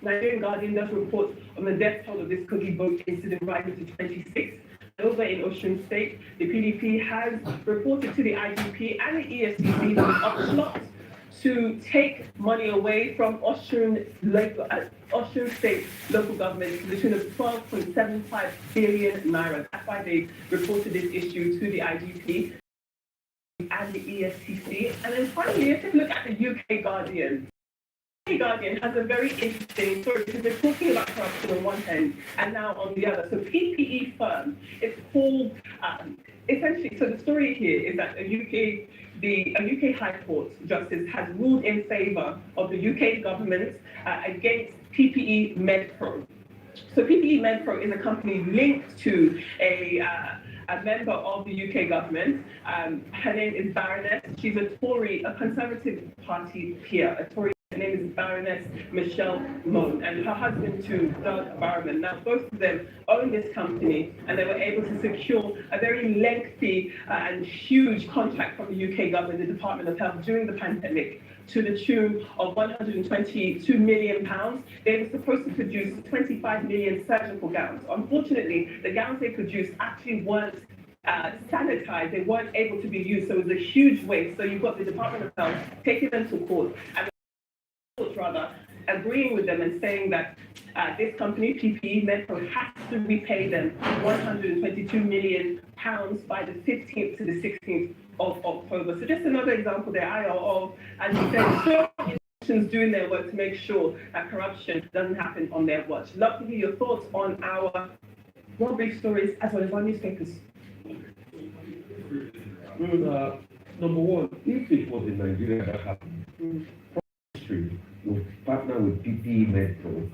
Nigerian Guardian does report on the death toll of this Kogi boat incident rising to 26. Over in Osun State, the PDP has reported to the IGP and the EFCC a plot to take money away from Osun State local government to the tune of 12.75 billion naira. That's why they reported this issue to the IGP and the EFCC. And then finally, let's take a look at the UK Guardian. Guardian has a very interesting story because they're talking about corruption on one hand and now on the other. So PPE firm, it's called, essentially, so the story here is that a UK High Court justice has ruled in favour of the UK government against PPE MedPro. So PPE MedPro is a company linked to a member of the UK government. Her name is Baroness. She's a Tory, a Conservative Party peer, a Tory. Her name is Baroness Michelle Mone, and her husband too, Doug Barrowman. Now, both of them own this company, and they were able to secure a very lengthy and huge contract from the UK government, the Department of Health, during the pandemic, to the tune of £122 million. They were supposed to produce 25 million surgical gowns. Unfortunately, the gowns they produced actually weren't sanitized. They weren't able to be used, so it was a huge waste. So you've got the Department of Health taking them to court, and rather agreeing with them and saying that this company, PPE MedPro, has to repay them £122 million by the 15th to the 16th of October. So just another example there, of, as you said, so institutions doing their work to make sure that corruption doesn't happen on their watch. Love to hear your thoughts on our more brief stories as well as our newspapers. Number one, if it was in Nigeria that happened, will partner with PPE MedPro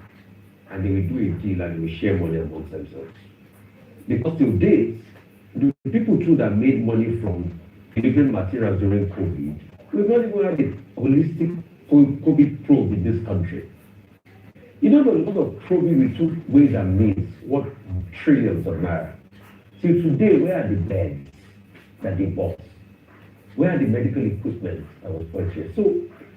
and they will do a deal and they will share money amongst themselves. Because till date, the people too that made money from delivering materials during COVID, we've not even had a holistic COVID probe in this country. You know, a lot of probing we took ways and means, what trillions of naira. Till today, where are the beds that they bought? Where are the medical equipment that was purchased? So,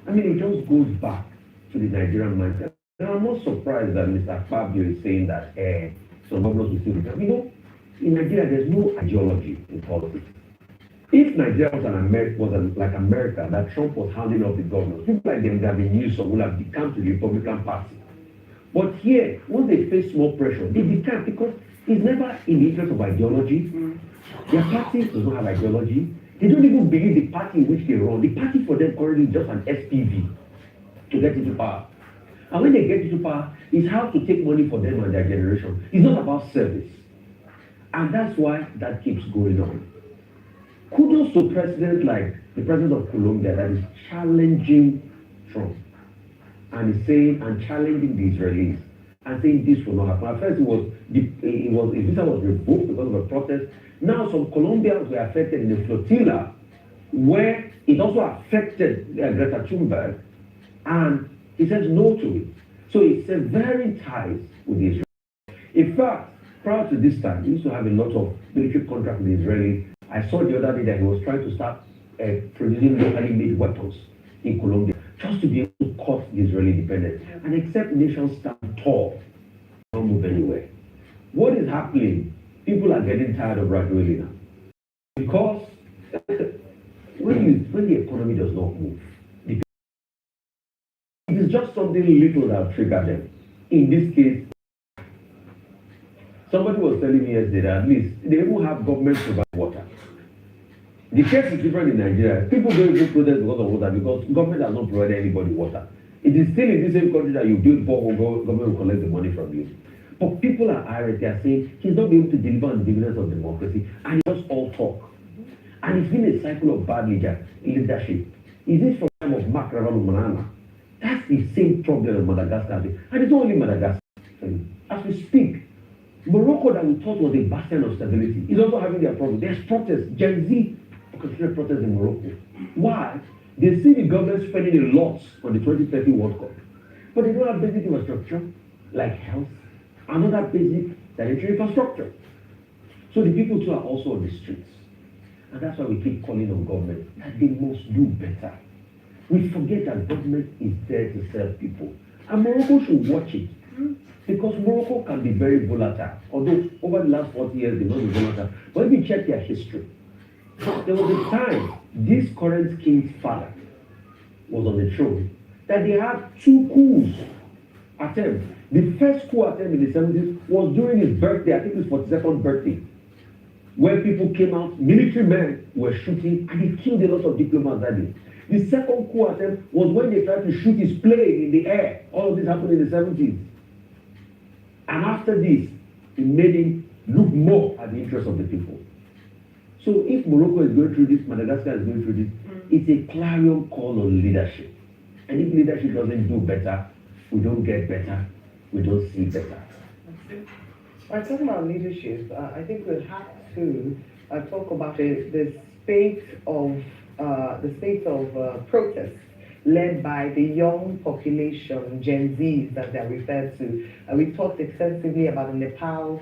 I mean, it just goes back to the Nigerian mindset. And I'm not surprised that Mr. Fabio is saying that some governors will still become. You know, in Nigeria, there's no ideology in politics. If Nigeria was like America, that Trump was handing off the governors, people like them that have been used would have become to the Republican Party. But here, once they face more pressure, they become, because it's never in the interest of ideology. Their party does not have ideology. They don't even believe the party in which they run. The party for them currently is just an SPV to get into power. And when they get into power, it's how to take money for them and their generation. It's not about service. And that's why that keeps going on. Kudos to presidents like the president of Colombia, that is challenging Trump and is saying and challenging the Israelis and saying this will not happen. At first, his visa was revoked because of a protest. Now, some Colombians were affected in the flotilla, where it also affected Greta Thunberg, and he says no to it. So it's severing ties with Israel. In fact, prior to this time, he used to have a lot of military contracts with the Israelis. I saw the other day that he was trying to start producing locally made weapons in Colombia, just to be able to cut the Israeli dependence. And except nations stand tall, don't move anywhere. What is happening? People are getting tired of Rajoelina. Because when the economy does not move, it is just something little that will trigger them. In this case, somebody was telling me yesterday that at least they even have government provide water. The case is different in Nigeria. People don't even protest because of water because government has not provided anybody water. It is still in the same country that you build borehole, government will collect the money from you. But people are irate. They are saying he's not able to deliver on the dividends of democracy, and it's just all talk. And it's been a cycle of bad leadership. Is this from the time of Marc Ravalomanana? That's the same problem in Madagascar. And it's not only Madagascar. As we speak, Morocco, that we thought was a bastion of stability, is also having their problems. There's protests. Gen Z consider protests in Morocco. Why? They see the government spending a lot on the 2030 World Cup, but they don't have basic infrastructure like health, another basic sanitary infrastructure. So the people too are also on the streets. And that's why we keep calling on government that they must do better. We forget that government is there to serve people. And Morocco should watch it. Because Morocco can be very volatile. Although over the last 40 years they've not been volatile. But if you check their history, there was a time this current king's father was on the throne that they had 2 coups attempts. The first coup attempt in the 70s was during his birthday, I think his 42nd birthday, where people came out, military men were shooting, and he killed a lot of diplomats that day. The second coup attempt was when they tried to shoot his plane in the air. All of this happened in the 70s. And after this, it made him look more at the interests of the people. So if Morocco is going through this, Madagascar is going through this, it's a clarion call on leadership. And if leadership doesn't do better, we don't get better, we don't see better. When talking about leadership, I think we'll have to talk about the state of protests led by the young population, Gen Zs, as they're referred to. We talked extensively about the Nepal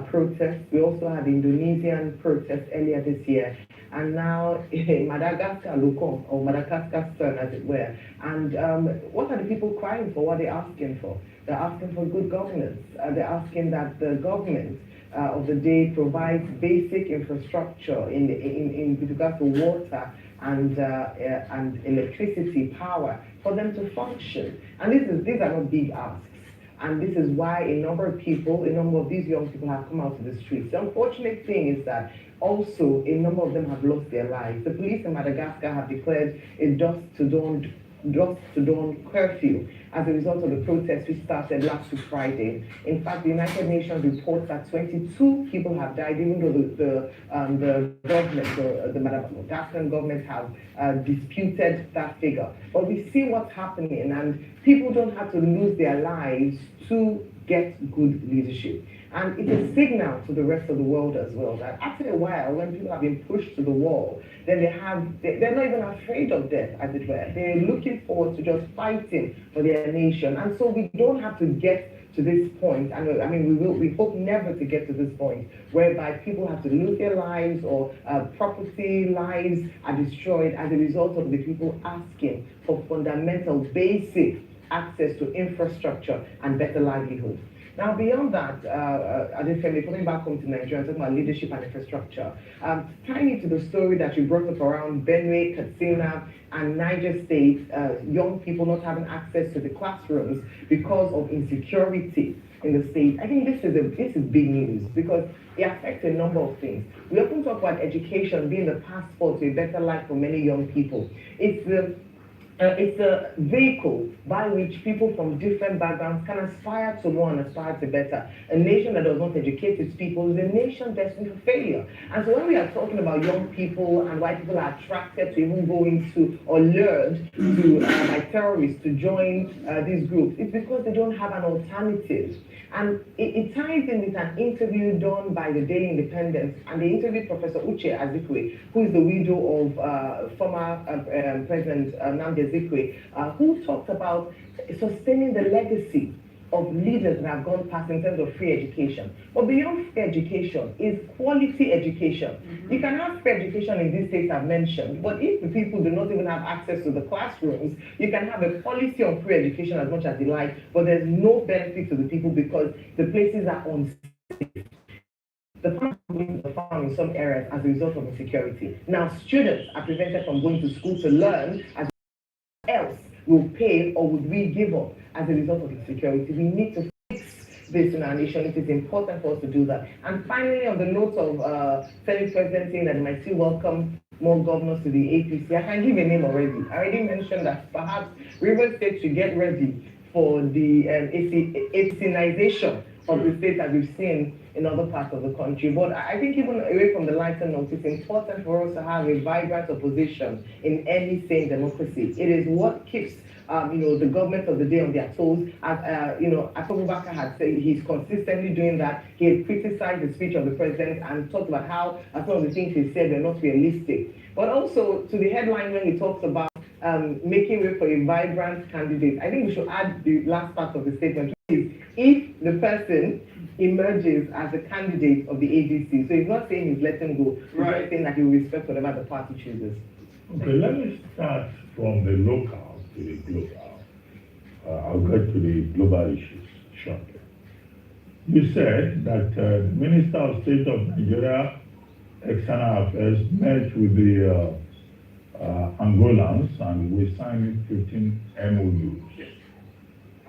protests. We also had the Indonesian protests earlier this year. And now Madagascar Lukom, or Madagascar's turn, as it were. And what are the people crying for? What are they asking for? They're asking for good governance. They're asking that the government of the day provides basic infrastructure in with regards to water and electricity, power, for them to function. And these are not big asks. And this is why a number of these young people have come out to the streets. The unfortunate thing is that also a number of them have lost their lives. The police in Madagascar have declared a dusk to dawn curfew as a result of the protests which started last week Friday. In fact, the United Nations reports that 22 people have died, even though the government, the Madagascar government have disputed that figure. But we see what's happening, and people don't have to lose their lives to get good leadership. And it's a signal to the rest of the world as well that after a while, when people have been pushed to the wall, then they're not even afraid of death, as it were. They're looking forward to just fighting for their nation. And so we don't have to get to this point. And I mean, we hope never to get to this point whereby people have to lose their lives or property lives are destroyed as a result of the people asking for fundamental, basic access to infrastructure and better livelihood. Now, beyond that, Adefemi, coming back home to Nigeria, talking about leadership and infrastructure, tying into the story that you brought up around Benue, Katsina, and Niger State, young people not having access to the classrooms because of insecurity in the state. I think this is big news because it affects a number of things. We often talk about education being the passport to a better life for many young people. It's the It's a vehicle by which people from different backgrounds can aspire to more and aspire to better. A nation that does not educate its people is a nation destined for failure. And so when we are talking about young people and why people are attracted to even go into or lured to by terrorists to join these groups, it's because they don't have an alternative. And it ties in with an interview done by the Daily Independent, and they interviewed Professor Uche Azikwe, who is the widow of former President Nnamdi Azikwe, who talked about sustaining the legacy of leaders that have gone past in terms of free education. But beyond free education is quality education. You can have free education in these states I've mentioned, but if the people do not even have access to the classrooms, you can have a policy on free education as much as you like, but there's no benefit to the people because the places are unsafe. The farm in some areas as a result of insecurity. Now, students are prevented from going to school to learn as else will pay or would we give up as a result of insecurity. We need to fix this in our nation. It is important for us to do that. And finally, on the note of Senate President saying that they might still welcome more governors to the APC, I can give a name already. I already mentioned that perhaps Rivers State should get ready for the APCization of the state that we've seen in other parts of the country. But I think even away from the lighter note, it's important for us to have a vibrant opposition in any sane democracy. It is what keeps the government of the day on their toes. As Abubakar had said, he's consistently doing that. He had criticized the speech of the president and talked about how some of the things he said were not realistic. But also to the headline when he talks about making way for a vibrant candidate, I think we should add the last part of the statement, which is if the person emerges as a candidate of the ADC. So he's not saying he's letting go, he's not saying that he will respect whatever the party chooses. Okay, let me start from the local to the global. I'll get to the global issues shortly. You said that the Minister of State of Nigeria, External Affairs, met with the Angolans and we signed 15 MOUs.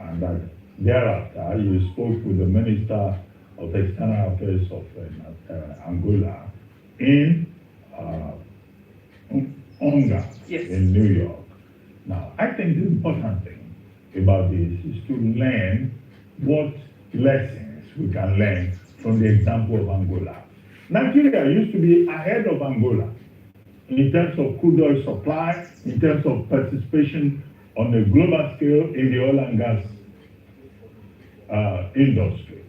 And that thereafter, you spoke with the Minister of External Affairs of Angola in Onga, Yes. in New York. Now, I think the important thing about this is to learn what lessons we can learn from the example of Angola. Nigeria used to be ahead of Angola in terms of crude oil supply, in terms of participation on a global scale in the oil and gas industry.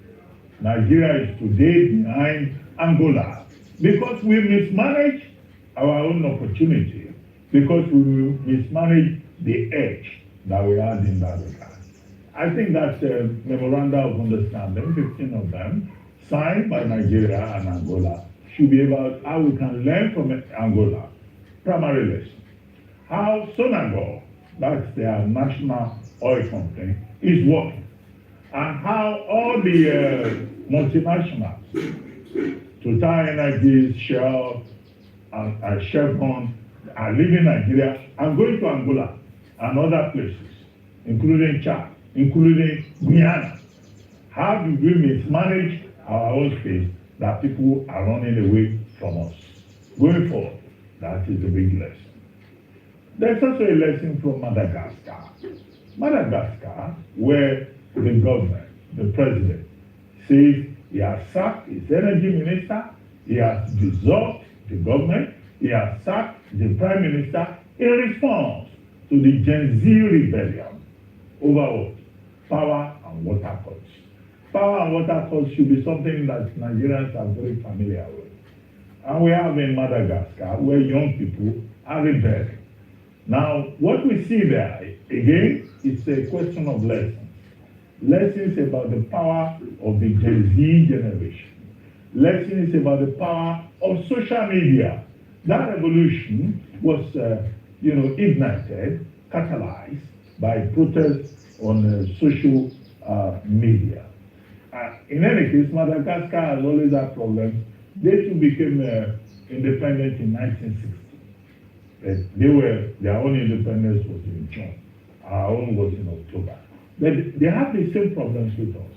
Nigeria is today behind Angola because we mismanage our own opportunity, because we mismanage the edge that we had in that regard. I think that memoranda of understanding, 15 of them, signed by Nigeria and Angola, should be about how we can learn from Angola. Primary lesson. How Sonangol, that's their national oil company, is working. And how all the multinationals, Total Energies, Shell, and Chevron, are leaving Nigeria and going to Angola and other places, including Chad, including Guyana. How do we mismanage our own space that people are running away from us? Going forward, that is the big lesson. There's also a lesson from Madagascar. Madagascar, where the government, the president, says he has sacked his energy minister, he has dissolved the government, he has sacked the prime minister in response to the Gen Z rebellion over what? Power and water cuts. Power and water cuts should be something that Nigerians are very familiar with. And we have in Madagascar where young people are rebelling. Now, what we see there, again, is a question of lessons. Lessons about the power of the Gen Z generation. Lessons about the power of social media. That revolution was, ignited, catalyzed by protests on social media. In any case, Madagascar has always had problems. They too became independent in 1960. Their own independence was in June. Our own was in October. But they have the same problems with us.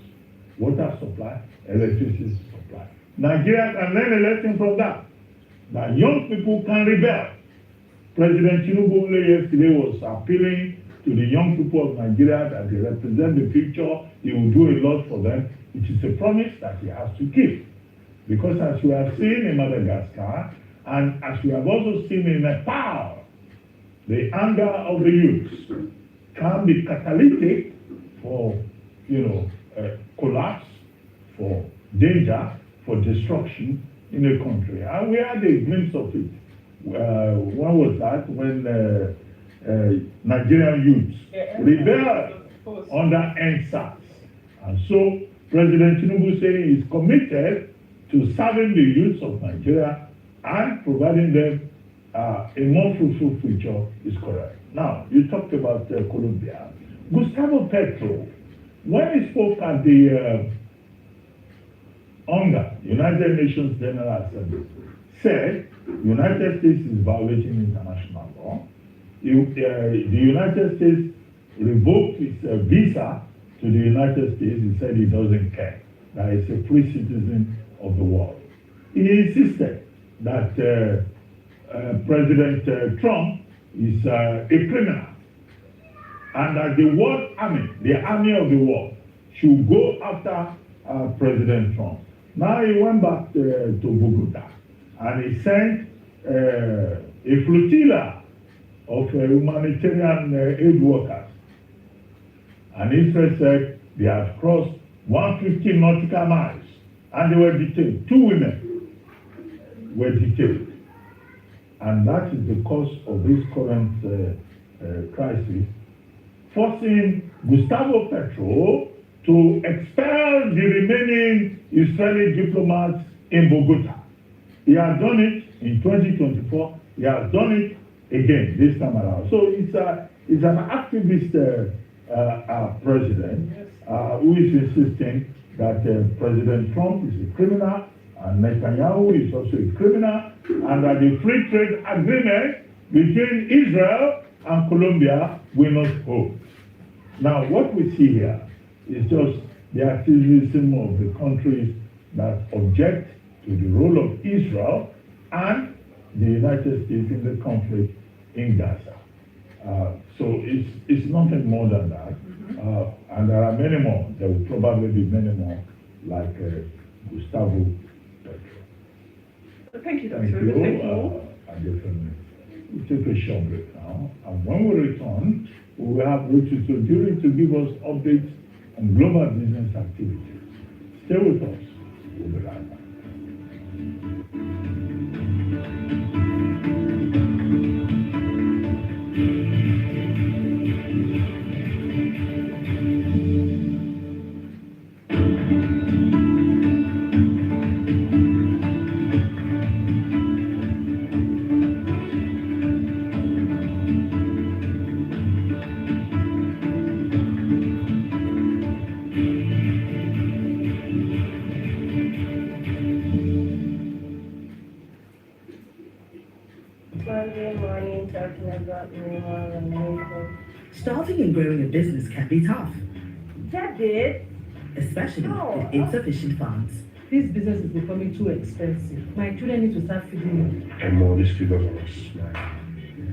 Water supply, electricity supply. Nigeria can learn a lesson from that. That young people can rebel President Tinubu only yesterday was appealing to the young people of Nigeria that they represent the future. He will do a lot for them. It is a promise that he has to keep. Because as we have seen in Madagascar, and as we have also seen in Nepal, the anger of the youth can be catalytic for, collapse, for danger, for destruction in a country. And we had a glimpse of it. When was that? When Nigerian youths rebelled under NSAS. And so President Tinubu said he is committed to serving the youths of Nigeria and providing them a more fruitful future is correct. Now, you talked about Colombia. Gustavo Petro, when he spoke at the UNGA, United Nations General Assembly, said United States is violating international law. The United States revoked its visa to the United States. He said he doesn't care, that he's a free citizen of the world. He insisted that President Trump is a criminal and that the world army, the army of the world, should go after President Trump. Now he went back to Bogota and he sent a flotilla of humanitarian aid workers. And Israel said they have crossed 150 nautical miles and they were detained. 2 women were detained. And that is the cause of this current crisis, forcing Gustavo Petro to expel the remaining Israeli diplomats in Bogota. He has done it in 2024. He has done it again this time around. So it's an activist president who is insisting that President Trump is a criminal and Netanyahu is also a criminal, and that the free trade agreement between Israel and Colombia will not hold. Now, what we see here is just the activism of the countries that object to the role of Israel and the United States in the conflict in Gaza. So it's nothing more than that. And there are many more. There will probably be many more like Gustavo Petro. Thank you, Dr. Thank Thank you. you. We'll take a short break now. And when we return, we will have Richard Sojuri to give us updates on global business activities. Stay with us. We'll be right back. Starting and growing a business can be tough, That did. especially Oh. with insufficient funds. This business is becoming too expensive. My children need to start feeding me. And more these figures on us.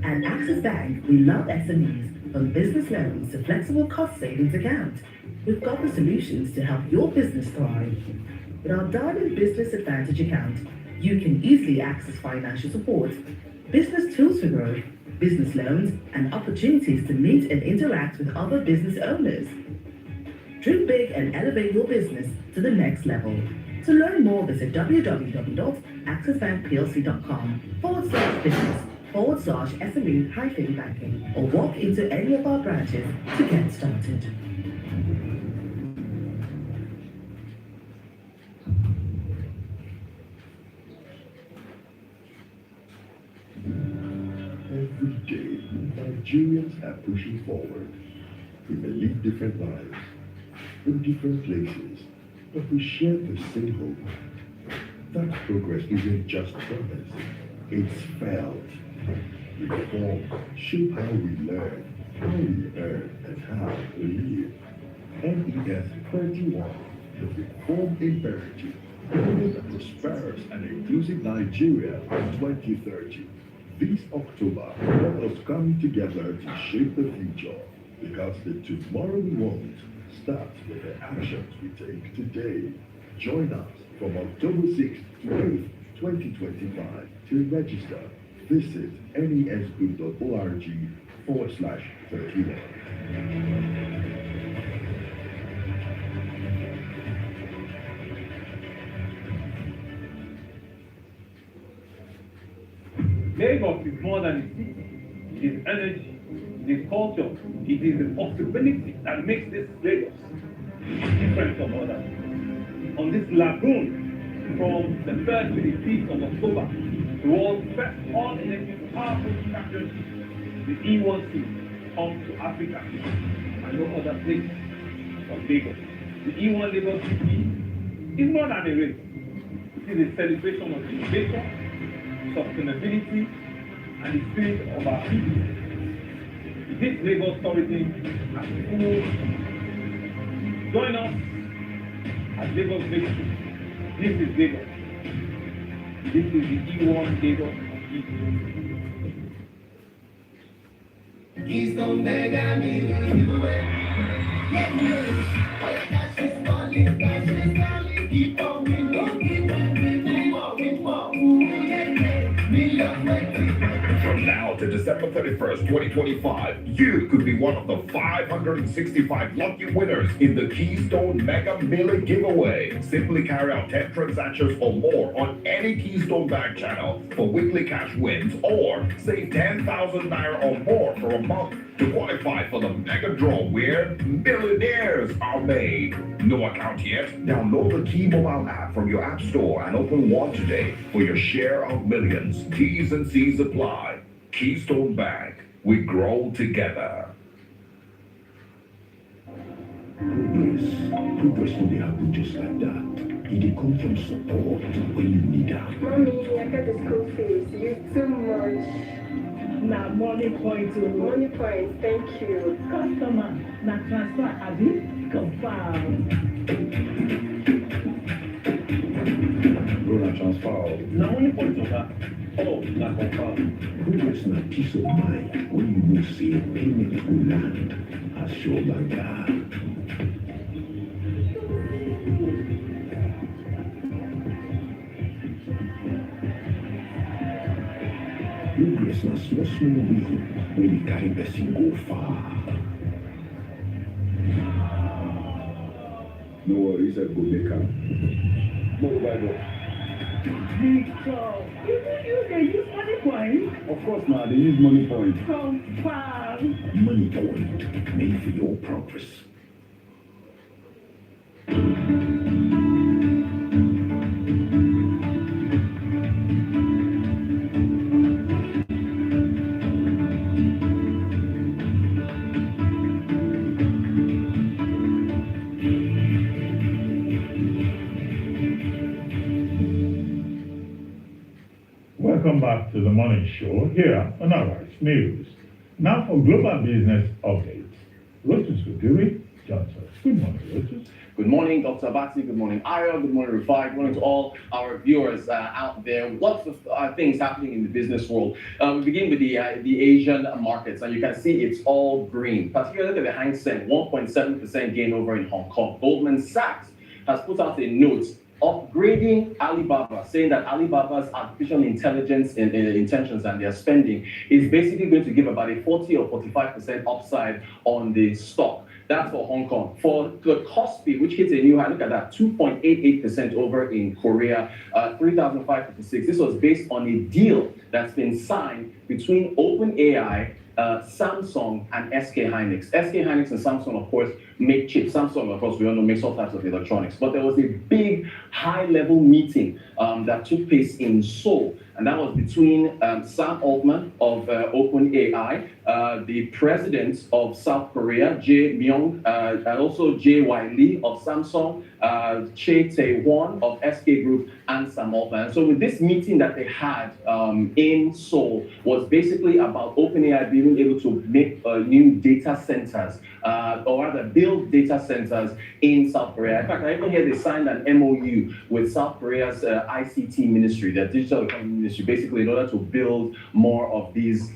At Access Bank, we love SMEs, from business loans to flexible cost savings account. We've got the solutions to help your business thrive. With our Diamond Business Advantage account, you can easily access financial support, business tools for growth, business loans, and opportunities to meet and interact with other business owners. Dream big and elevate your business to the next level. To learn more, visit www.accessbankplc.com/business/SME-banking or walk into any of our branches to get started. Every day, Nigerians are pushing forward. We may live different lives, in different places, but we share the same hope. That progress isn't just promised, it's felt. Reform shape how we learn, how we earn, and how we live. NES 31, the Reform Imperative, building a prosperous and inclusive Nigeria in 2030. This October, let us come together to shape the future, because the tomorrow we want starts with the actions we take today. Join us from October 6th to 8th, 2025. To register, visit nesgroup.org/31. Lagos is more than a city. It is energy, it is culture, it is the possibility that makes this Lagos different from others. On this lagoon, from the 3rd to the 5th of October, the world's first all-electric powerful championship, the E1C, comes to Africa and no other place but Lagos. The E1 Lagos City is more than a race. It is a celebration of innovation, sustainability, and the spirit of our people. This Lagos tourism has full. Join us at Lagos Victory. This is Lagos. This is the E1 Lagos. Keystone Mega Million giveaway. Keep on winning more. From now to December 31st, 2025, you could be one of the 565 lucky winners in the Keystone Mega Million giveaway. Simply carry out 10 transactions or more on any Keystone Bank channel for weekly cash wins, or save 10,000 naira or more for a month to qualify for the mega draw where millionaires are made. No account yet? Download the Key mobile app from your app store and open one today for your share of millions. T's and C's apply. Keystone Bank. We grow together. Progress no dey happen just like that. It dey come from support when you need am. Mommy, I got the school fees. You too much. Na money point o. Money points, thank you. Customer, na transfer abi? Confirm. No na transfer. Na only point of that. Oh, na confirm. Progress na peace of mind when you know say payment go land as your banker. Progress na small win wey dey carry person go far. No worries, I go make am. Mobile. Victor, you dey use money point? Of course, now they use money point. Confirm. Money point made for your progress. Welcome back to the morning show here on Arise News. Now for global business updates. Lotus Kuduri joins us. Good morning, Lotus. Good morning, Dr. Abati. Good morning, Ira. Good morning, Rufai. Good morning to all our viewers out there. Lots of things happening in the business world. We begin with the Asian markets, and you can see it's all green. Particularly the Hang Seng, 1.7% gain over in Hong Kong. Goldman Sachs has put out a note upgrading Alibaba, saying that Alibaba's artificial intelligence intentions and their spending is basically going to give about a 40 or 45% upside on the stock. That's for Hong Kong. For the Kospi, which hits a new high, look at that, 2.88% over in Korea, 3,556. This was based on a deal that's been signed between OpenAI, Samsung, and SK Hynix. SK Hynix and Samsung, of course, make chips. Samsung, of course, we all know, makes all types of electronics. But there was a big high-level meeting that took place in Seoul. And that was between Sam Altman of OpenAI, the president of South Korea, Jae Myung, and also J.Y. Lee of Samsung, Chae Tae-won of SK Group, and Sam Altman. So with this meeting that they had in Seoul was basically about OpenAI being able to make new data centers, or rather build data centers in South Korea. In fact, I even hear they signed an MOU with South Korea's ICT ministry, their digital economy ministry, basically in order to build more of these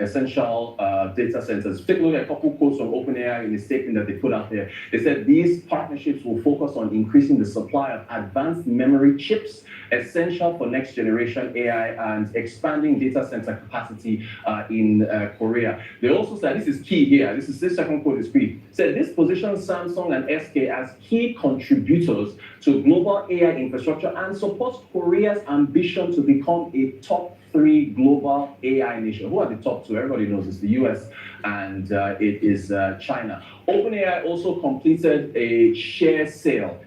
essential data centers. Take a look at a couple quotes from OpenAI in the statement that they put out there. They said these partnerships will focus on increasing the supply of advanced memory chips essential for next generation AI and expanding data center capacity in Korea. They also said, this is key here, this second quote is key, said this positions Samsung and SK as key contributors to global AI infrastructure and supports Korea's ambition to become a top 3 global AI nation. Who are the top 2? Everybody knows it's the US and it is China. OpenAI also completed a share sale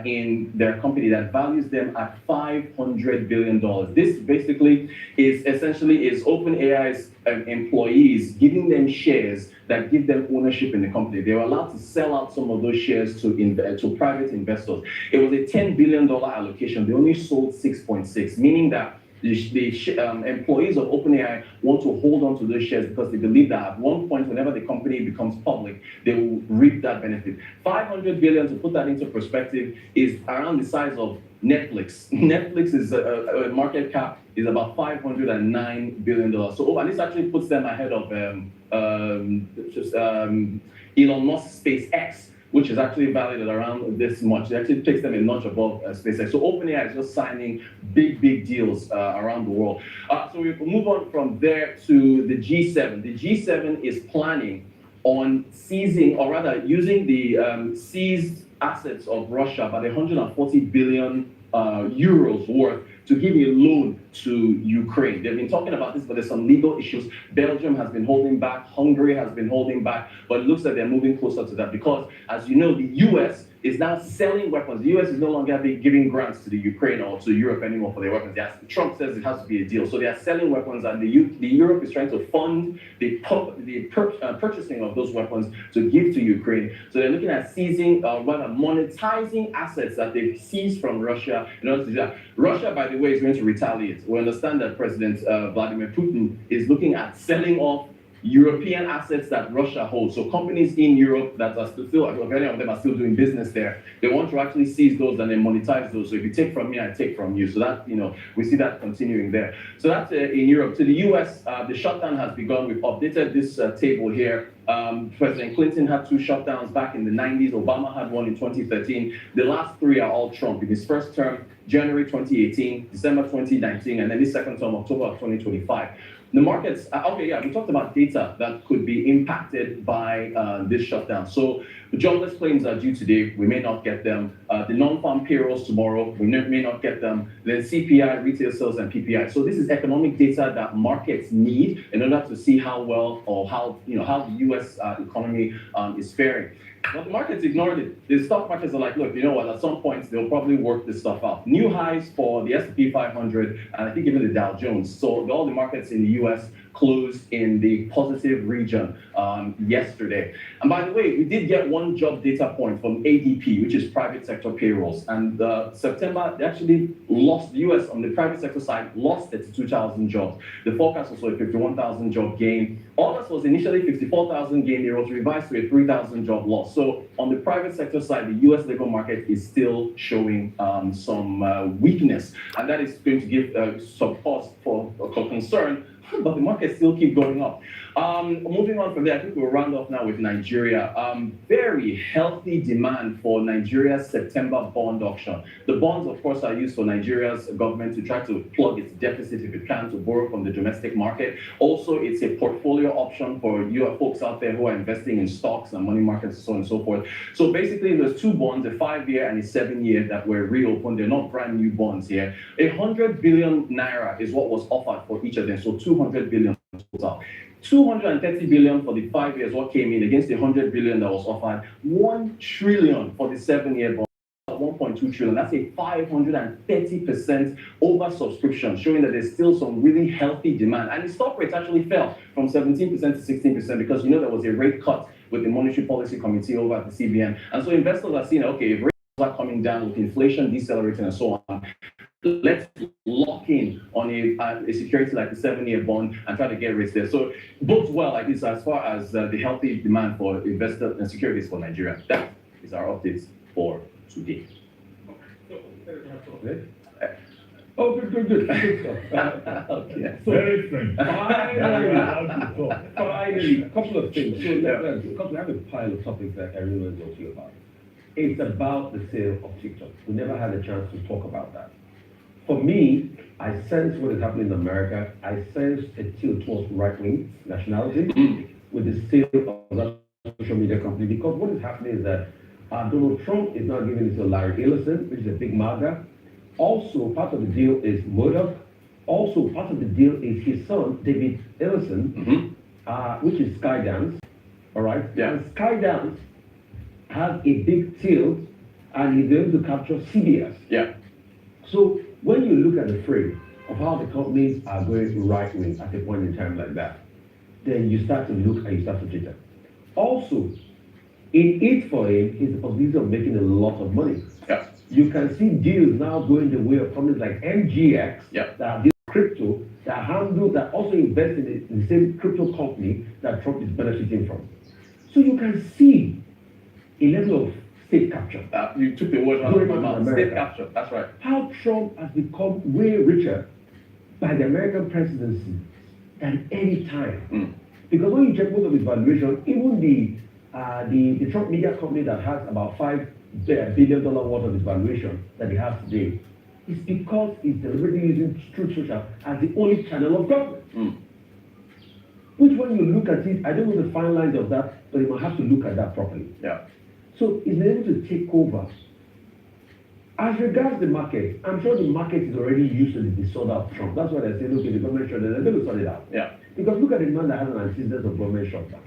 in their company that values them at $500 billion. This basically is OpenAI's employees giving them shares that give them ownership in the company. They were allowed to sell out some of those shares to private investors. It was a $10 billion allocation. They only sold 6.6, meaning that the employees of OpenAI want to hold on to those shares because they believe that at one point, whenever the company becomes public, they will reap that benefit. $500 billion, to put that into perspective, is around the size of Netflix. Netflix is a market cap is about $509 billion. So and this actually puts them ahead of Elon Musk's SpaceX, which is actually valued at around this much. It actually takes them a notch above SpaceX. So OpenAI is just signing big deals around the world. So we move on from there to the G7. The G7 is planning on seizing, or rather using the seized assets of Russia, about 140 billion euros worth, to give a loan to Ukraine. They've been talking about this, but there's some legal issues. Belgium has been holding back, Hungary has been holding back, but it looks like they're moving closer to that because, as you know, the US is now selling weapons. The US is no longer giving grants to the Ukraine or to Europe anymore for their weapons. Trump says it has to be a deal. So they are selling weapons, and the Europe is trying to fund the purchasing of those weapons to give to Ukraine. So they're looking at seizing, rather monetizing assets that they've seized from Russia in order to do that. Russia, by the way, is going to retaliate. We understand that President Vladimir Putin is looking at selling off European assets that Russia holds. So companies in Europe that are still, many of them are still doing business there, they want to actually seize those and then monetize those. So if you take from me, I take from you. So that, we see that continuing there. So that's in Europe. To the US, the shutdown has begun. We've updated this table here. President Clinton had 2 shutdowns back in the 90s. Obama had one in 2013. The last 3 are all Trump. In his first term, January 2018, December 2019, and then his second term, October of 2025. The markets, we talked about data that could be impacted by this shutdown. So the jobless claims are due today. We may not get them. The non-farm payrolls tomorrow. We may not get them. Then CPI, retail sales, and PPI. So this is economic data that markets need in order to see how well or how the U.S. economy is faring. But the markets ignored it. The stock markets are like, look, you know what? At some point, they'll probably work this stuff out. New highs for the S&P 500, and I think even the Dow Jones. So all the markets in the U.S. closed in the positive region yesterday. And by the way, we did get one job data point from ADP, which is private sector payrolls. And September, they actually lost, the US on the private sector side, lost 32,000 jobs. The forecast was a 51,000 job gain. August was initially 54,000 gain. It was revised to a 3,000 job loss. So on the private sector side, the US labor market is still showing some weakness. And that is going to give some cause for concern, but the markets still keep going up. Moving on from there, I think we'll round off now with Nigeria. Very healthy demand for Nigeria's September bond auction. The bonds, of course, are used for Nigeria's government to try to plug its deficit if it can, to borrow from the domestic market. Also, it's a portfolio option for you folks out there who are investing in stocks and money markets and so on and so forth. So basically, there's 2 bonds, a 5-year and a 7-year, that were reopened. They're not brand new bonds here. 100 billion naira is what was offered for each of them, so 200 billion total. 230 billion for the 5 years, what came in against the 100 billion that was offered. 1 trillion for the 7-year bond. 1.2 trillion. That's a 530% oversubscription, showing that there's still some really healthy demand. And the stock rates actually fell from 17% to 16% because there was a rate cut with the Monetary Policy Committee over at the CBN. And so investors are seeing, okay, if rates are coming down with inflation decelerating and so on, let's lock in on a security like the 7-year bond and try to get rates there. So both well like this as far as the healthy demand for investor and securities for Nigeria. That is our updates for today. Oh, good. Good stuff. Okay. So Very strange. finally, How to talk. finally, a couple of things. So because we have a pile of topics that everyone is talking about. It's about the sale of TikTok. We never had a chance to talk about that. For me, I sense what is happening in America. I sense a tilt towards right-wing nationality with the sale of that social media company. Because what is happening is that Donald Trump is now giving it to Larry Ellison, which is a big MAGA. Also, part of the deal is Murdoch. Also, part of the deal is his son, David Ellison, which is Skydance. All right? Yeah. And Skydance has a big tilt and he's able to capture CBS. Yeah. So when you look at the frame of how the companies are going right wing at a point in time like that, then you start to look and you start to jitter. Also, in it for him is the possibility of making a lot of money. Yeah. You can see deals now going the way of companies like MGX Yeah. that are this crypto that handle that also invest in the same crypto company that Trump is benefiting from. So you can see a level of state capture. You took the word out of my mouth. State capture. That's right. How Trump has become way richer by the American presidency than any time. Because when you check most of his valuation, even the Trump media company that has about $5 billion worth of his valuation that he has today, is because he's deliberately using Truth Social as the only channel of government. Which when you look at it, I don't know the fine lines of that, but you might have to look at that properly. Yeah. So he's been able to take over. As regards the market, I'm sure the market is already used to the disorder of Trump. That's why they say, look, the government shutdown, they're going to sort it out. Yeah. Because look at the man that has an antecedent of government shutdown.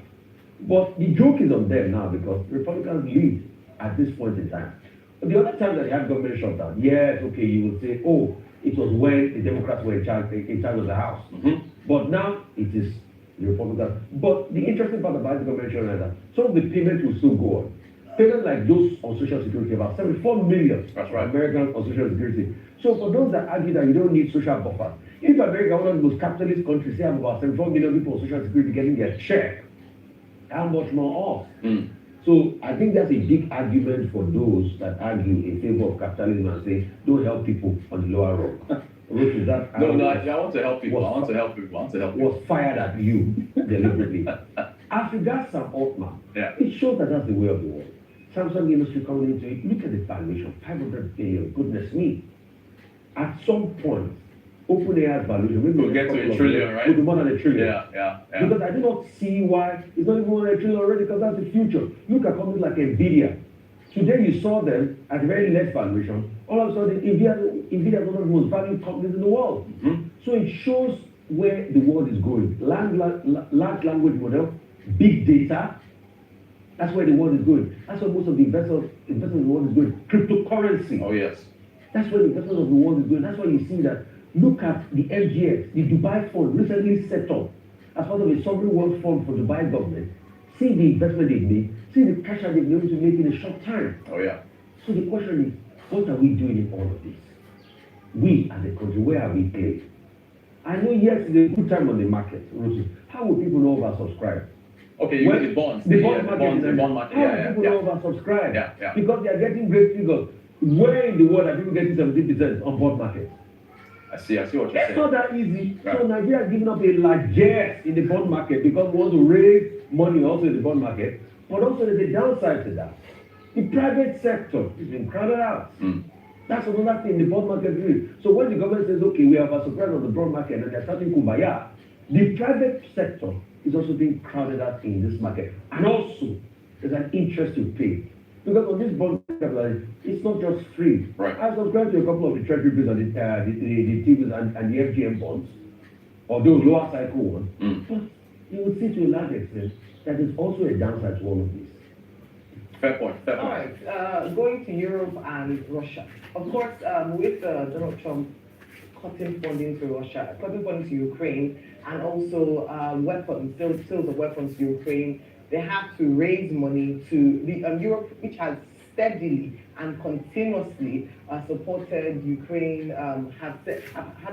But the joke is on them now because Republicans lead at this point in time. But the other time that they had government shutdown, yes, okay, you will say, oh, it was when the Democrats were in charge of the House. But now it is the Republicans. But the interesting part about the government shutdown is that some of the payments will still go on. Payments like those on Social Security, about 74 million That's right. Americans on Social Security. So for those that argue that you don't need social buffers, if America, one of the most capitalist countries, they have about 74 million people on Social Security getting their check, how much more off? So I think that's a big argument for those that argue in favor of capitalism and say, don't help people on the lower rung. Which is that No, I want to help people. I want to help people. was fired at you deliberately. As regards Sam Altman, Yeah. it shows that that's the way of the world. Samsung industry coming into it, look at the valuation, 500 billion, goodness me. At some point, OpenAI's valuation, maybe We'll get to a trillion, right? Will be more than a trillion. Yeah. Because I do not see why it's not even more than a trillion already, because that's the future. Look at companies like Nvidia. Today you saw them at a very less valuation. All of a sudden, Nvidia is one of the most valued companies in the world. So it shows where the world is going. Large language model, big data. That's where the world is going. That's where most of the investment in the world is going. Cryptocurrency. Oh yes. That's where the investment of the world is going. That's why you see that. Look at the FGX, the Dubai fund recently set up as part of a sovereign wealth fund for Dubai government. See the investment they've made. See the cash they've been able to make in a short time. Oh yeah. So the question is, what are we doing in all of this? We as a country, where are we placed? I know yes, it's a good time on the market, Rosie. How will people know oversubscribe? Okay, you mean the bonds. The bond market. The bond market. How will people know oversubscribe? Yeah. Because they are getting great figures. Where in the world are people getting 70% on bond market? I see what you're It's saying. not that easy. Right. So Nigeria is giving up a largesse in the bond market because we want to raise money also in the bond market. But also there's a downside to that. The private sector is being crowded out. That's another thing the bond market is. So when the government says, okay, we have a supply on the bond market and they're starting kumbaya, the private sector is also being crowded out in this market. And also, there's an interest to pay. Because on this bond market, it's not just free. Right. I subscribed to a couple of the treasury bills and the TVs and the FGM bonds, or those lower cycle ones. But you will see to a large extent that there's also a downside to all of this. Fair point. All right, going to Europe and Russia. Of course, with Donald Trump cutting funding to Russia, cutting funding to Ukraine, and also weapons, sales of weapons to Ukraine, they have to raise money to the Europe, which has steadily and continuously supported Ukraine, had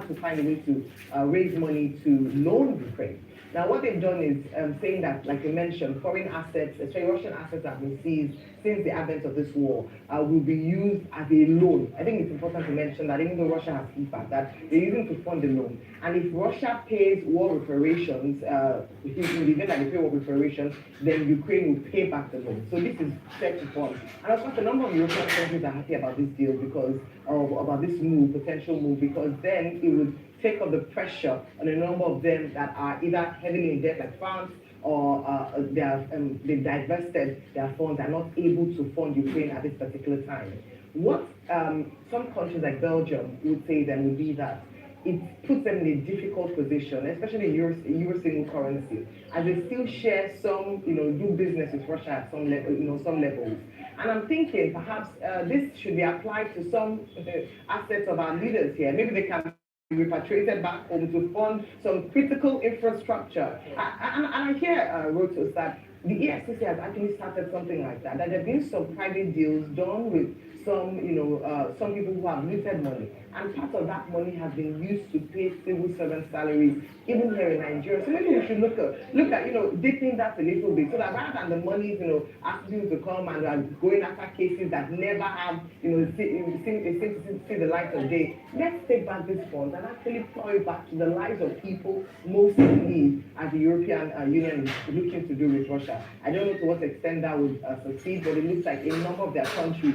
to find a way to raise money to loan Ukraine. Now, what they've done is saying that, like you mentioned, foreign assets, especially Russian assets, have been seized since the advent of this war, will be used as a loan. I think it's important to mention that even though Russia has IFA, that they're using to fund the loan. And if Russia pays war reparations, in the event that they pay war reparations, then Ukraine will pay back the loan. So this is set to fund. And of course, a number of European countries are happy about this deal because about this move, potential move, because then it would take off the pressure on a number of them that are either heavily in debt, like France, or they've divested their funds, are not able to fund Ukraine at this particular time. What some countries like Belgium would say then would be that it puts them in a difficult position, especially Euro single currency, as they still share some, do business with Russia at some level, some levels. And I'm thinking perhaps this should be applied to some assets of our leaders here. Maybe they can repatriated back home to fund some critical infrastructure. And I hear, Rotos, that the EFCC has actually started something like that, that there have been some private deals done with some, some people who have looted money. And part of that money has been used to pay civil servant salaries, even here in Nigeria. So maybe we should look at, dipping that a little bit, so that rather than the money, asking to come and going after cases that never have, see the light of day, let's take back these funds and actually plow it back to the lives of people most in need, as the European Union is looking to do with Russia. I don't know to what extent that would succeed, but it looks like a number of their countries,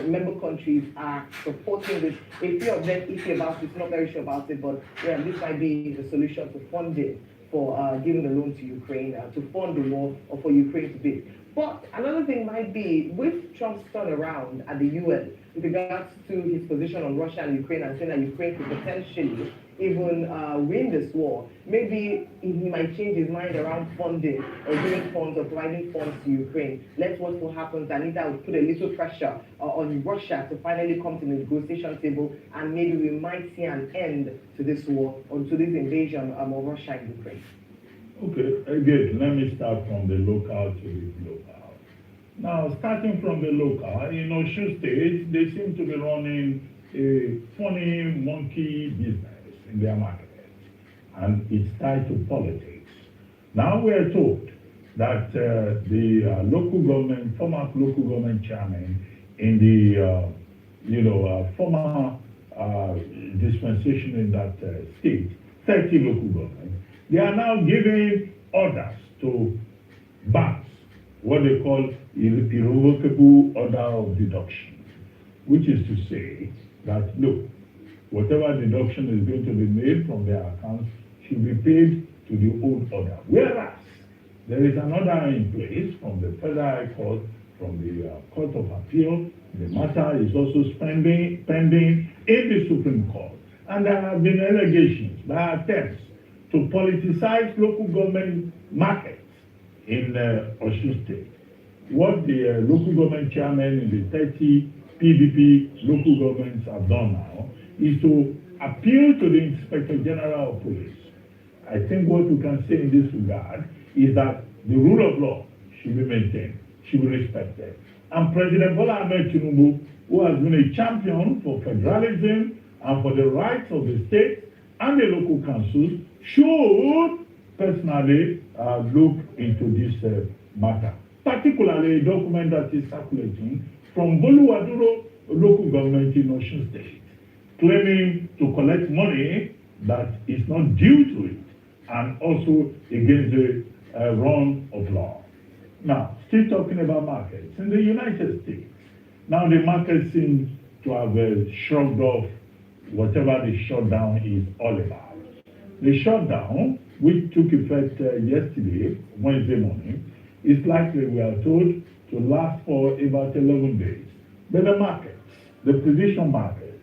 member countries, are supporting this. A few of them iffy about it, not very sure about it, but this might be the solution to funding for giving the loan to Ukraine, to fund the war, or for Ukraine to bid. But another thing might be, with Trump's turnaround at the UN with regards to his position on Russia and Ukraine, and saying that Ukraine could potentially even win this war, maybe he might change his mind around funding or giving funds or providing funds to Ukraine. Let's watch what happens, and that would put a little pressure on Russia to finally come to the negotiation table, and maybe we might see an end to this war, or to this invasion of Russia and Ukraine. Okay, again, let me start from the local to the global. Now, starting from the local, in Osun State, they seem to be running a funny monkey business in their market, and it's tied to politics. Now we are told that the local government, former local government chairman in the former dispensation in that state, 30 local governments, they are now giving orders to banks, what they call irrevocable order of deduction, which is to say that, look, whatever deduction is going to be made from their accounts should be paid to the old order. Whereas there is an order in place from the Federal High Court, from the Court of Appeal. The matter is also pending in the Supreme Court. And there have been allegations by attempts to politicize local government markets in Osun State. What the local government chairman in the 30 PDP local governments have done now is to appeal to the Inspector General of Police. I think what we can say in this regard is that the rule of law should be maintained, should be respected. And President Bola Ahmed Tinubu, who has been a champion for federalism and for the rights of the state and the local councils, should personally look into this matter. Particularly a document that is circulating from Boluwaduro local government in Osun State, claiming to collect money that is not due to it, and also against the run of law. Now, still talking about markets. In the United States, now the market seems to have shrugged off whatever the shutdown is all about. The shutdown, which took effect yesterday, Wednesday morning, is likely, we are told, to last for about 11 days. But the markets, the prediction markets,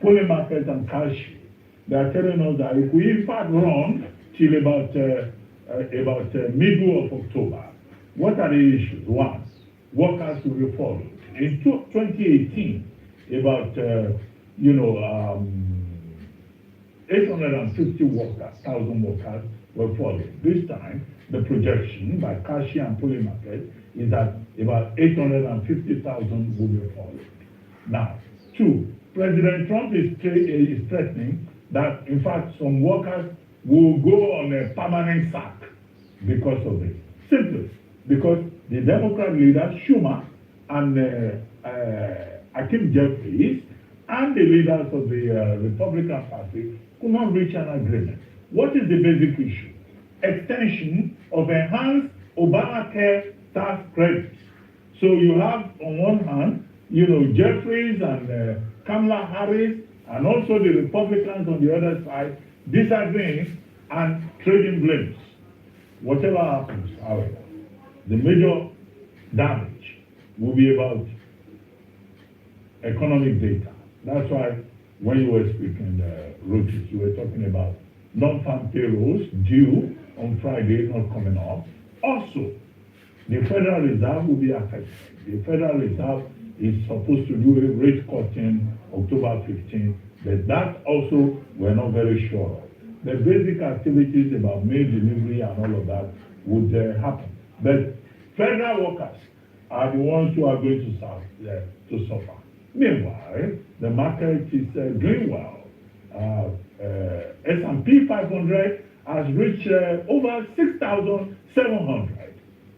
poly market and cash, they are telling us that if we in fact run till about middle of October, what are the issues? One, workers will be followed. In 2018, about 850,000 workers were followed. This time, the projection by Kashi and Poly Market is that about 850,000 will be followed. Now, two, President Trump is threatening that, in fact, some workers will go on a permanent sack because of it. Simply because the Democrat leader Schumer and Hakeem Jeffries and the leaders of the Republican Party could not reach an agreement. What is the basic issue? Extension of enhanced Obamacare tax credits. So you have on one hand, Jeffries and Kamala Harris and also the Republicans on the other side disagreeing and trading blames. Whatever happens, however, the major damage will be about economic data. That's why when you were speaking, Rotis, you were talking about non-farm payrolls due on Friday not coming up. Also, the Federal Reserve will be affected. The Federal Reserve is supposed to do a rate cutting October 15th, but that also we're not very sure of. The basic activities about mail delivery and all of that would happen. But federal workers are the ones who are going to suffer. Meanwhile, the market is doing well. S&P 500 has reached over 6,700.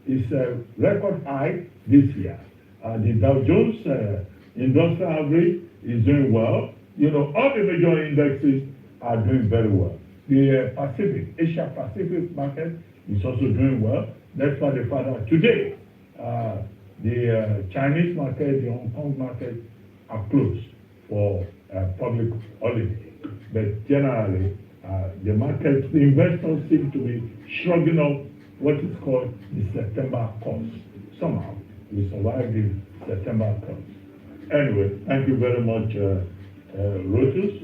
It's a record high this year. The Dow Jones Industrial Average is doing well. All the major indexes are doing very well. The Asia Pacific market is also doing well. That's why the father today, the Chinese market, the Hong Kong market are closed for public holiday. But generally, the market, the investors seem to be shrugging off what is called the September course. Somehow, we survived the September course. Anyway, thank you very much, Rotus.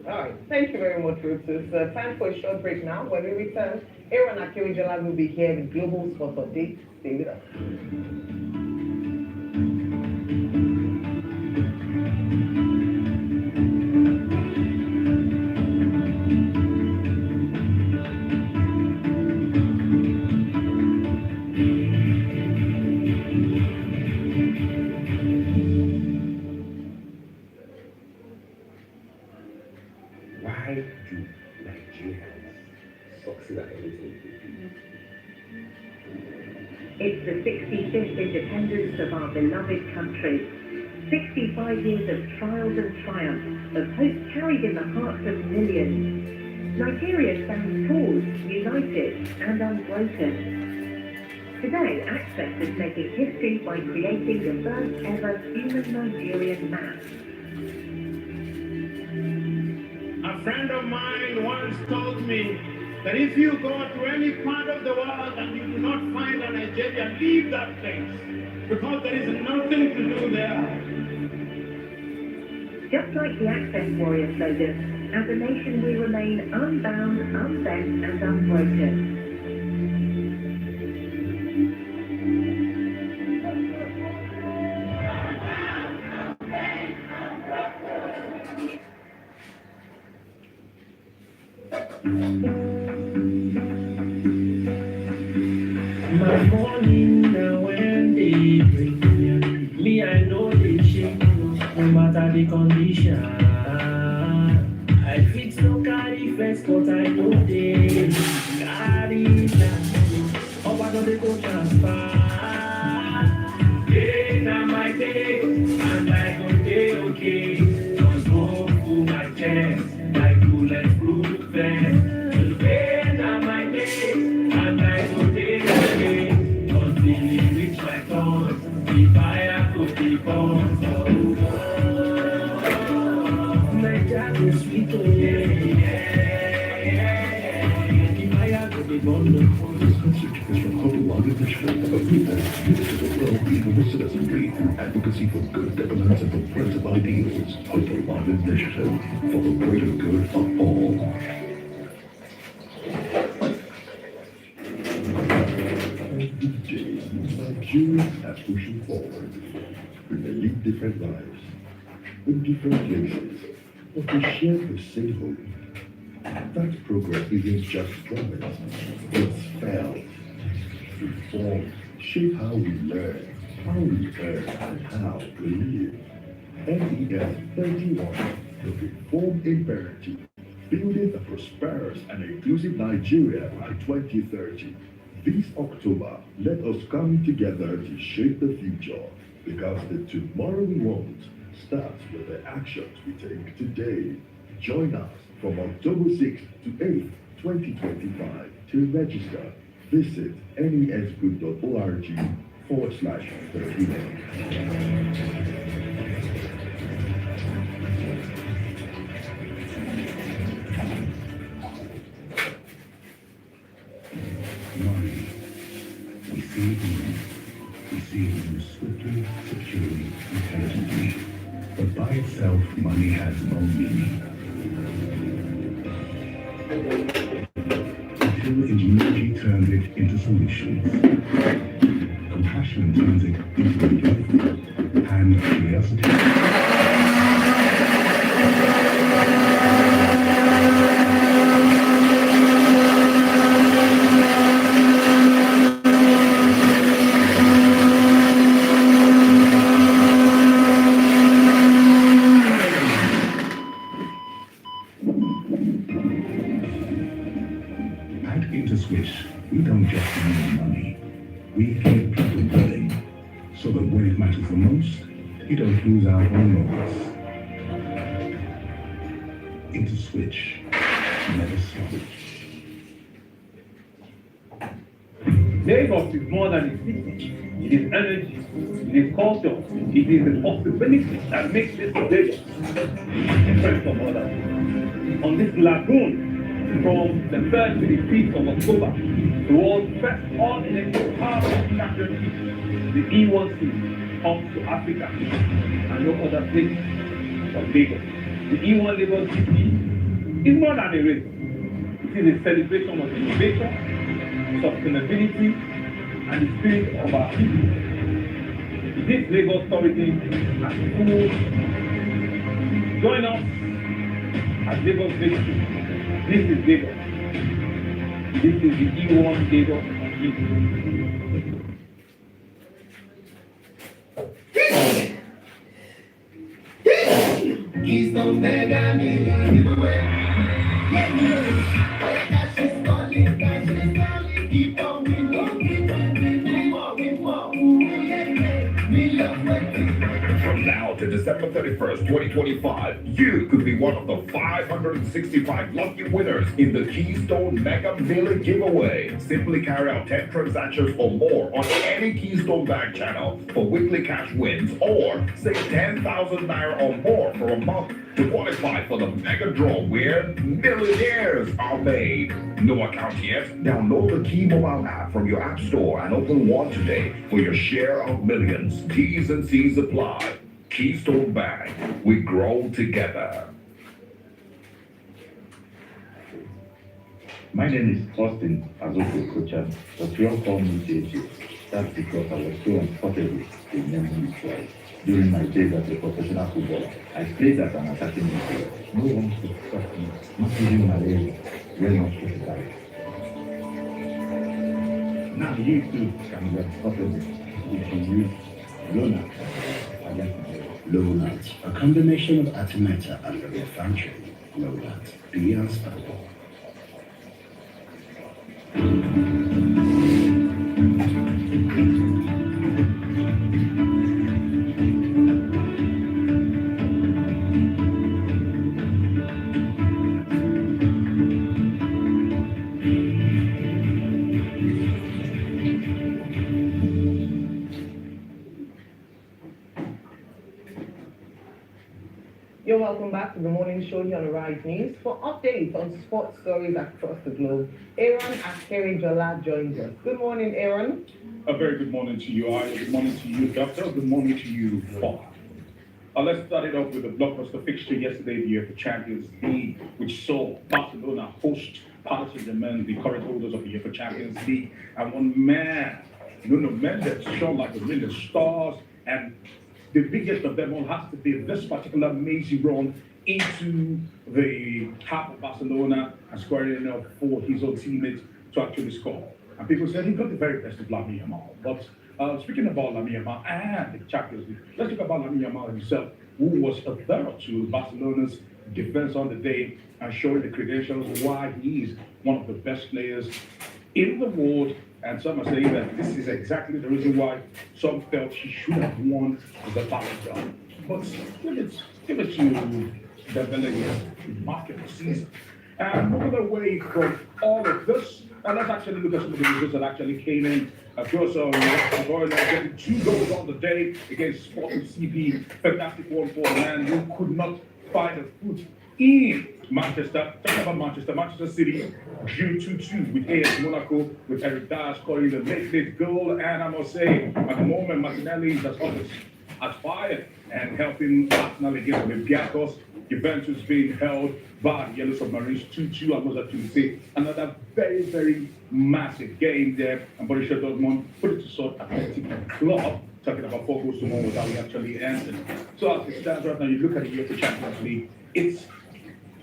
All right, thank you very much, Rotus. Time for a short break now. When we return, Aaron Akinjola will be here with Global Sports Update. Stay with us. Why do Nigerians succeed at everything they do? It's the 65th independence of our beloved country. 65 years of trials and triumphs, of hope carried in the hearts of millions. Nigeria stands tall, united and unbroken. Today, Access is making history by creating the first ever human Nigerian map. A friend of mine once told me that if you go to any part of the world and you do not find a Nigeria, leave that place, because there is nothing to do there. Just like the Access Warrior slogan, as a nation we remain unbound, unbent and unbroken. My morning now when they bring me, I know they shake, no matter the condition. I fit no carry first, but I know they carry that. Up I know they go transfer. Day now my day, and I go day okay. Cause go through my chest, like bulletproof vest. Today now my day, and I go day okay. Cause they reach my thoughts, the fire could be born. Naija go sweet oh yeah. The fire could be born. This message is from Hopewell Initiative, a movement committed to the well-being of citizenry through advocacy for good governance and progressive ideals. Hopewell Initiative for the greater good of all. Every day, Nigerians are pushing forward. We may live different lives, in different places, but we share the same hope. That progress isn't just promised, it's felt. Reform shape how we learn, how we earn, and how we live. NES 31, the reform imperative Building a prosperous and inclusive Nigeria by 2030. This October, let us come together to shape the future, because the tomorrow we want starts with the actions we take today. Join us from October 6th to 8th, 2025. To register, visit nesgroup.org/30. Money. We save money. We save money swiftly, securely, intelligently. But by itself, money has no meaning. Until ingenuity turns it into solutions. Compassion turns it into a gift. And curiosity. Switch, we don't just need money. We give people willing, so that when it matters the most, we don't lose our own moments. Into Switch, never stop. Lagos is more than a city. It is energy, it is culture, it is the possibility that makes this Lagos different from others. On this lagoon, from the 3rd to the 5th of October, the world's first all-electric power championship, the E1C, comes to Africa and no other place but Lagos. The E1 Lagos GP is more than a race. It is a celebration of innovation, sustainability, and the spirit of our people. This Lagos storytelling has full. Join us at Lagos Victory. This is Lagos. This is the E1 Lagos. Keystone Mega Million giveaway. Keep on From now to December 31st, 2025, you could be one of the 565 lucky winners in the Keystone Mega Million giveaway. Simply carry out 10 transactions or more on any Keystone Bank channel for weekly cash wins, or save 10,000 naira or more for a month to qualify for the mega draw where millionaires are made. No account yet? Download the Key mobile app from your app store and open one today for your share of millions. T's and C's apply. Keystone Bank. We grow together. My name is Austin Azoko Kocha, but we all call me JJ. That's because I was so uncomfortable with naming twice. During my days as a professional footballer, I played as an attacking midfielder. No one could stop me, not even malaria, when not criticized. Now you too can be uncomfortable if you use Lonart against malaria. Lonart, a combination of Artemata and Rifampicin. Lonart, be unstoppable. You're welcome back to the morning show here on the Rise News. For updates on sports stories across the globe, Aaron Akere-Jola joins us. Good morning, Aaron. A very good morning to you, Aya. Good morning to you, Doctor. Good morning to you, Bob. Let's start it off with the blockbuster fixture yesterday, the UEFA Champions League, which saw Barcelona host Paris Saint-Germain, the current holders of the UEFA Champions League, and one man, Nuno Mendes, shone like a million stars, and the biggest of them all has to be this particular amazing run into the half of Barcelona and squaring enough for his own teammates to actually score. And people said he got the very best of Lamine Yamal. But speaking about Lamine Yamal and the Champions League, let's talk about Lamine Yamal himself, who was a threat to Barcelona's defense on the day and showing the credentials why he is one of the best players in the world. And some are saying that this is exactly the reason why some felt he should have won the Ballon d'Or. But give it to the Belgian remarkable season. And moving away from all of this, and let's actually look at some of the results that actually came in. Of course, Royal getting 2 goals on the day against Sporting CP. Fantastic one for the man who could not find a foot in Manchester. Talking about Manchester City drew 2-2 with AS Monaco, with Eric Dyer scoring the late goal. And I must say, at the moment, Martinelli is as fire and helping Arsenal against Olympiacos. Juventus being held by the Yellow Submarines 2-2. I must actually say another very, very massive game there. And Borussia Dortmund put it to sort Athletic Club. Talking about 4 goals to 1 was how we actually ended. So as it stands right now, you look at the UEFA Champions League, it's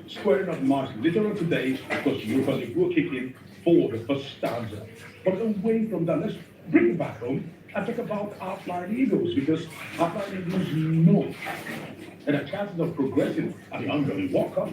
squaring up margin. Later on today, of course, Europa League will kick in for the first stanza. But away from that, let's bring it back home and talk about our Flying Eagles, because our Flying Eagles know that the chances of progressing at the ongoing World Cup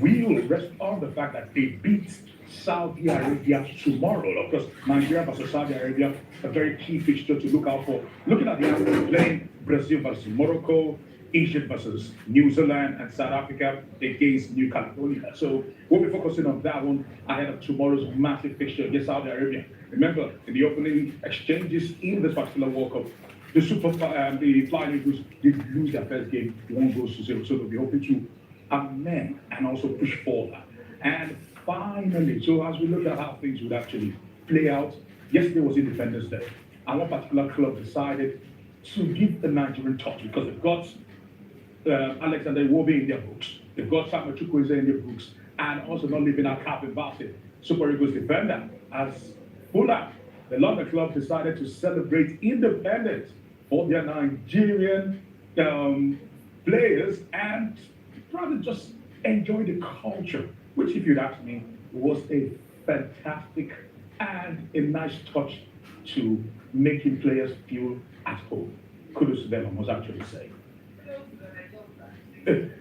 will rest on the fact that they beat Saudi Arabia tomorrow. Of course, Nigeria versus Saudi Arabia, a very key fixture to look out for. Looking at the African playing Brazil versus Morocco, Egypt versus New Zealand, and South Africa against New Caledonia. So we'll be focusing on that one ahead of tomorrow's massive fixture against Saudi Arabia. Remember, in the opening exchanges in this particular World Cup, the Flying Eagles did lose their first game 1-0, so they'll be hoping to amend and also push forward. And finally, so as we look at how things would actually play out, yesterday was Independence Day, and one particular club decided to give the Nigerian touch because they've got Alexander Iwobi in their books, they've got Samuel Chukwueze in their books, and also not leaving out Calvin Bassett, Super Eagles defender, as Fulham, the London club, decided to celebrate independence for their Nigerian players and rather just enjoy the culture, which, if you'd ask me, was a fantastic and a nice touch to making players feel at home. Kudos to them, I must actually say. Great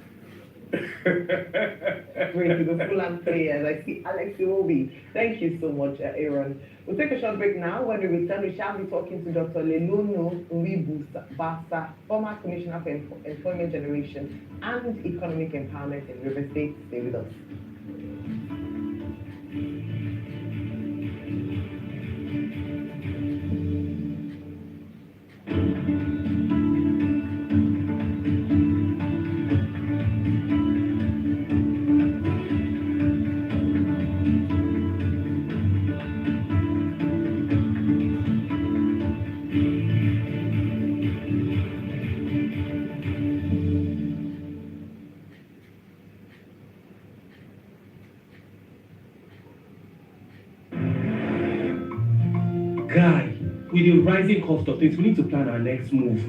to the Fulham players. I see Alex Iwobi. Thank you so much, Aaron. We'll take a short break now. When we return, we shall be talking to Dr. Lelono Basa, former Commissioner for Employment Generation and Economic Empowerment in River State. Stay with us. Guy, with the rising cost of things, we need to plan our next move.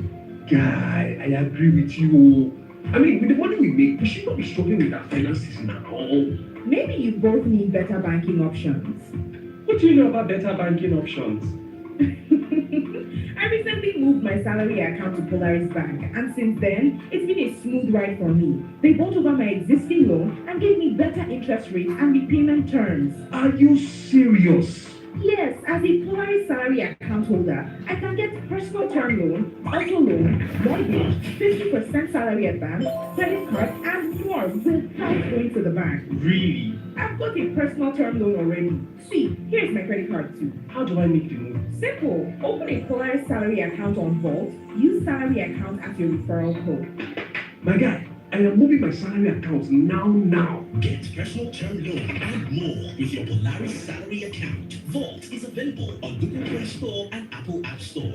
Guy, I agree with you. I mean, with the money we make, we should not be struggling with our finances at all. Maybe you both need better banking options. What do you know about better banking options? I recently moved my salary account to Polaris Bank, and since then, it's been a smooth ride for me. They bought over my existing loan and gave me better interest rates and repayment terms. Are you serious? Yes, as a Polaris salary account holder, I can get personal term loan, auto loan, mortgage, 50% salary advance, credit card, and more without going to the bank. Really? I've got a personal term loan already. See, here's my credit card too. How do I make the move? Simple. Open a Polaris salary account on Vault. Use salary account as your referral code. My guy, I am moving my salary account now. Get personal term loan and more with your Polaris salary account. Vault is available on Google Play Store and Apple App Store.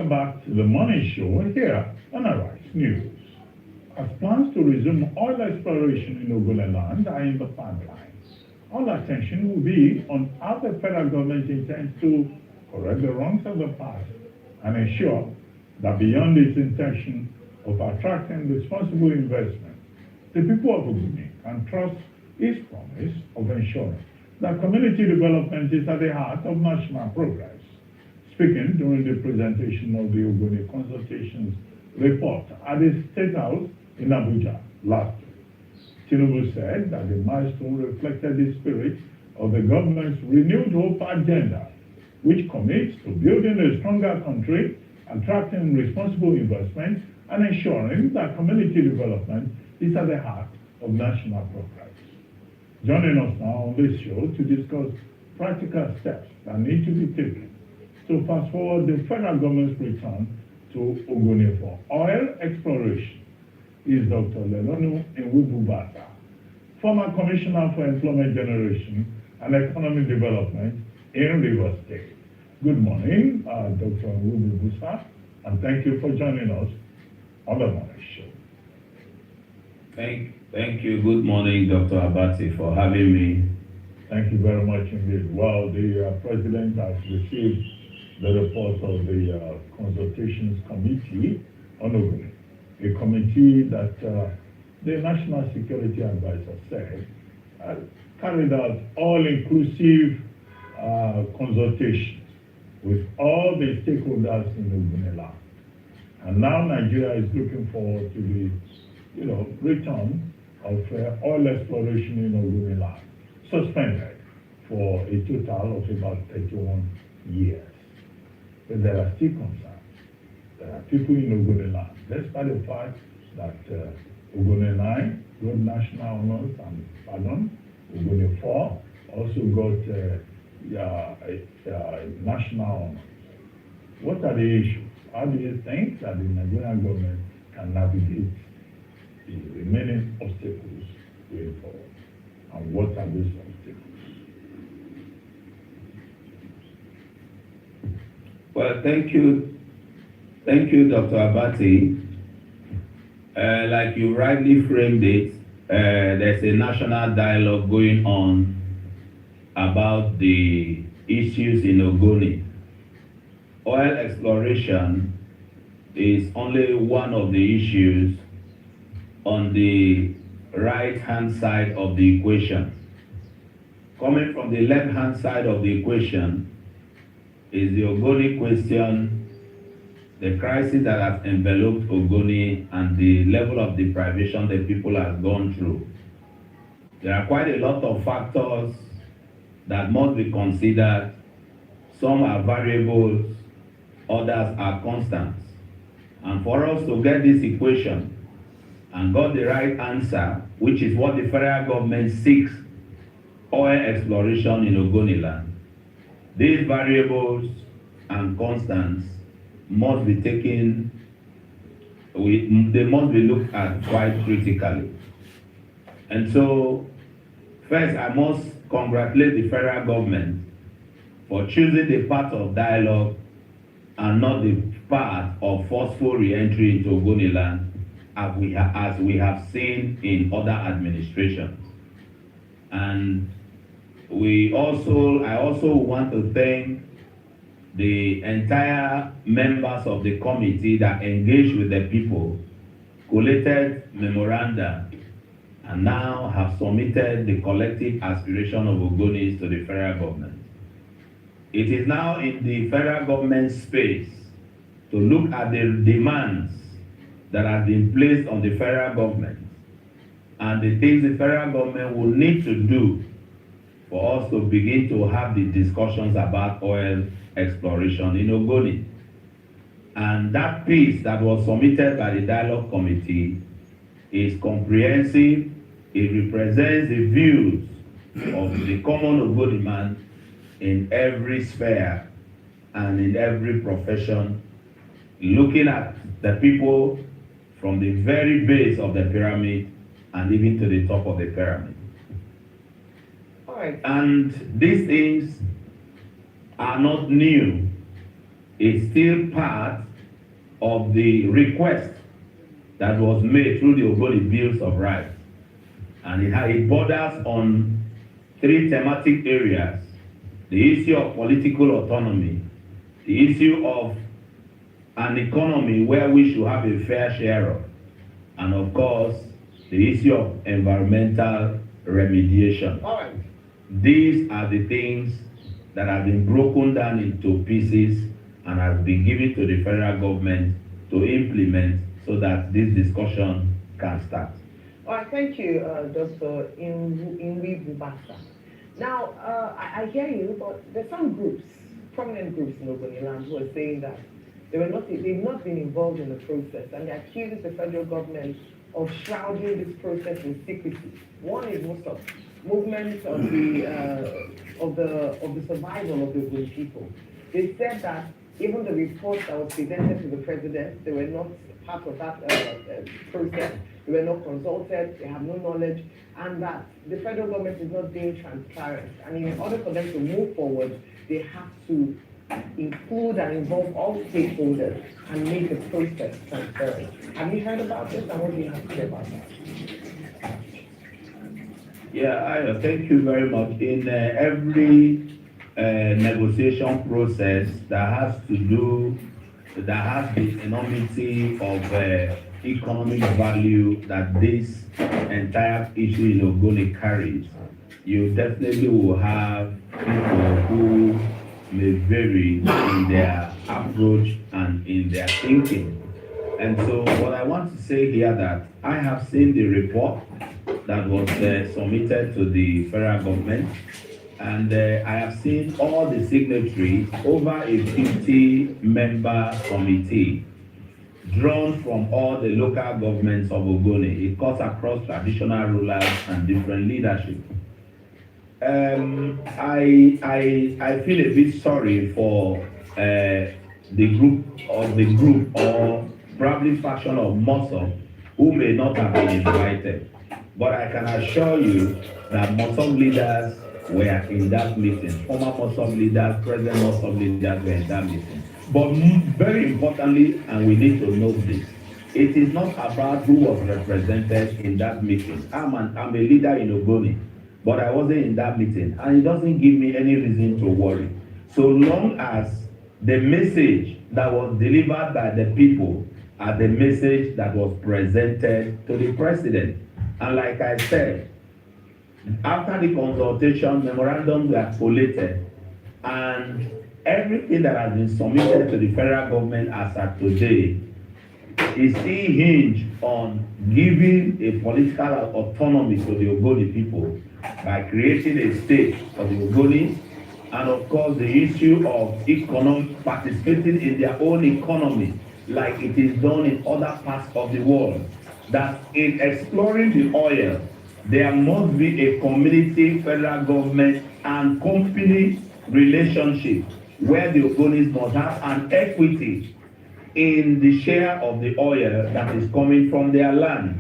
Welcome back to the morning show here on Arise News. As plans to resume oil exploration in Ogoniland are in the pipeline, all attention will be on how the federal government intends to correct the wrongs of the past and ensure that beyond its intention of attracting responsible investment, the people of Ogoni can trust its promise of ensuring that community development is at the heart of national progress. Speaking during the presentation of the Ogoni Consultations report at the State House in Abuja last week, Tinubu said that the milestone reflected the spirit of the government's renewed hope agenda, which commits to building a stronger country, attracting responsible investment, and ensuring that community development is at the heart of national progress. Joining us now on this show to discuss practical steps that need to be taken to fast forward the federal government's return to Ogoni for oil exploration is Dr. Lelonu Nwububata, former Commissioner for Employment Generation and Economic Development in Rivers State. Good morning, Dr. Nwububata, and thank you for joining us on the morning show. Thank you. Good morning, Dr. Abati, for having me. Thank you very much indeed. Well, the President has received the report of the Consultations Committee on Ogoni, a committee that the National Security Advisor said carried out all-inclusive consultations with all the stakeholders in Ogoniland. And now Nigeria is looking forward to the return of oil exploration in Ogoniland, suspended for a total of about 31 years. But there are still concerns. There are people in Ogoniland, despite the fact that Ogoni 9 got national honors and pardon, Ogoni 4 also got national honors. What are the issues? How do you think that the Nigerian government can navigate the remaining obstacles going forward? And what are those obstacles? Well, thank you, Dr. Abati. Like you rightly framed it, there's a national dialogue going on about the issues in Ogoni. Oil exploration is only one of the issues on the right-hand side of the equation. Coming from the left-hand side of the equation is the Ogoni question, the crisis that has enveloped Ogoni and the level of deprivation that people have gone through. There are quite a lot of factors that must be considered. Some are variables, others are constants. And for us to get this equation and got the right answer, which is what the federal government seeks, oil exploration in Ogoniland, these variables and constants must be taken, they must be looked at quite critically. And so, first I must congratulate the federal government for choosing the path of dialogue and not the path of forceful re-entry into Ogoniland as we have seen in other administrations. And I also want to thank the entire members of the committee that engaged with the people, collated memoranda, and now have submitted the collective aspiration of Ogonis to the federal government. It is now in the federal government space to look at the demands that have been placed on the federal government and the things the federal government will need to do for us to begin to have the discussions about oil exploration in Ogoni. And that piece that was submitted by the Dialogue Committee is comprehensive. It represents the views of the common Ogoni man in every sphere and in every profession, looking at the people from the very base of the pyramid and even to the top of the pyramid. All right. And these things are not new. It's still part of the request that was made through the Ogoni Bills of Rights. And it borders on 3 thematic areas: the issue of political autonomy, the issue of an economy where we should have a fair share of, and of course, the issue of environmental remediation. These are the things that have been broken down into pieces and have been given to the federal government to implement so that this discussion can start. All right, thank you, Dr. Inwi Bubasa. Now, I hear you, but there's some groups, prominent groups in Ogoniland, who are saying that they've not been involved in the process, and they accuse the federal government of shrouding this process in secrecy. One is MUSOP, Movement of the Survival of the Ogoni People. They said that even the report that was presented to the president, they were not part of that process. They were not consulted, they have no knowledge, and that the federal government is not being transparent. And in order for them to move forward, they have to include and involve all stakeholders and make the process transparent. Have you heard about this, and what do you have to say about that? Yeah, thank you very much. In every negotiation process that has the enormity of economic value that this entire issue in Ogoni carries, you definitely will have people who may vary in their approach and in their thinking. And so what I want to say here that I have seen the report that was submitted to the federal government, and I have seen all the signatories over a 50-member committee drawn from all the local governments of Ogoni. It cuts across traditional rulers and different leadership. I feel a bit sorry for the group or probably faction of MUSOP who may not have been invited. But I can assure you that MUSOP leaders were in that meeting. Former MUSOP leaders, present MUSOP leaders were in that meeting. But very importantly, and we need to note this, it is not about who was represented in that meeting. I'm a leader in Ogoni, but I wasn't in that meeting, and it doesn't give me any reason to worry. So long as the message that was delivered by the people are the message that was presented to the president. And like I said, after the consultation, memorandums were collated, and everything that has been submitted to the federal government as of today is still hinged on giving a political autonomy to the Ogoni people by creating a state for the Ogonis, and of course the issue of economic participating in their own economy like it is done in other parts of the world. That in exploring the oil, there must be a community, federal government, and company relationship where the Ogonis must have an equity in the share of the oil that is coming from their land,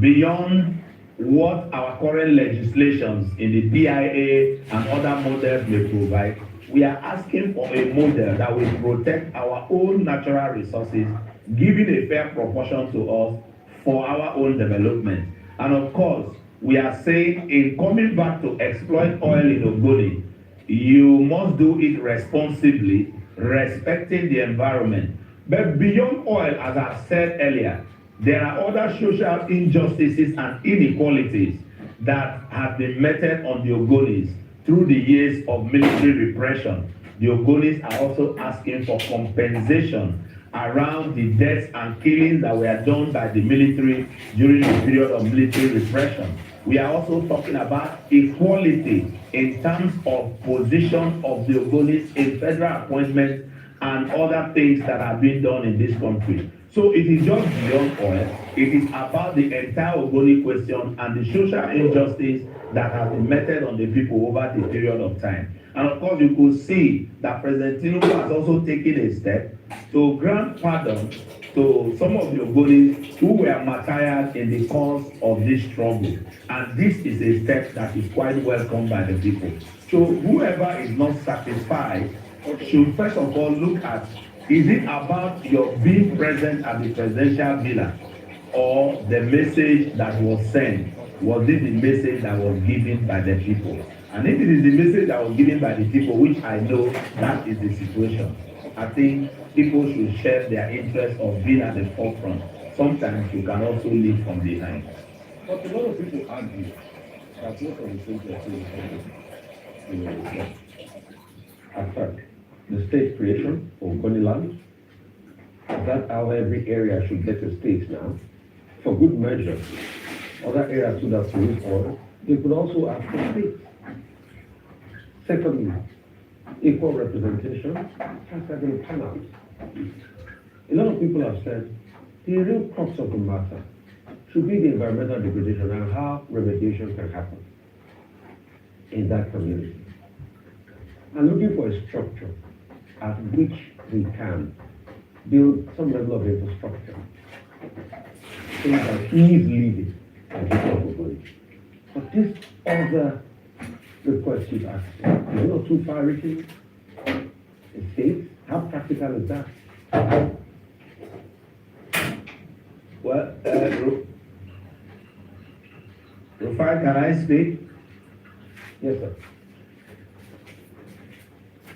beyond what our current legislations in the PIA and other models may provide. We are asking for a model that will protect our own natural resources, giving a fair proportion to us for our own development. And of course, we are saying in coming back to exploit oil in Ogoni, you must do it responsibly, respecting the environment. But beyond oil, as I've said earlier, there are other social injustices and inequalities that have been meted on the Ogonis through the years of military repression. The Ogonis are also asking for compensation around the deaths and killings that were done by the military during the period of military repression. We are also talking about equality in terms of position of the Ogonis in federal appointments and other things that are being done in this country. So it is just beyond oil. It is about the entire Ogoni question and the social injustice that has been meted on the people over the period of time. And of course, you could see that President Tinubu has also taken a step to grant pardon to some of the Ogonis who were martyred in the cause of this struggle. And this is a step that is quite welcomed by the people. So whoever is not satisfied should first of all look at Is it about your being present at the presidential villa or the message that was sent? Was it the message that was given by the people? And if it is the message that was given by the people, which I know that is the situation, I think people should share their interest of being at the forefront. Sometimes you can also lead from behind. But a lot of people argue that most of the things they're saying is affect the state creation of Ogoni land. That's how every area should get a state now. For good measure, other areas should have produced oil. They could also ask for states. Secondly, equal representation. How's that going to pan out? A lot of people have said the real crux of the matter should be the environmental degradation and how remediation can happen in that community. I'm looking for a structure at which we can build some level of infrastructure so that he's leading and people are going. But this other request you've asked, is not too far reaching? The states, how practical is that? Well, Rufai, can I speak? Yes, sir.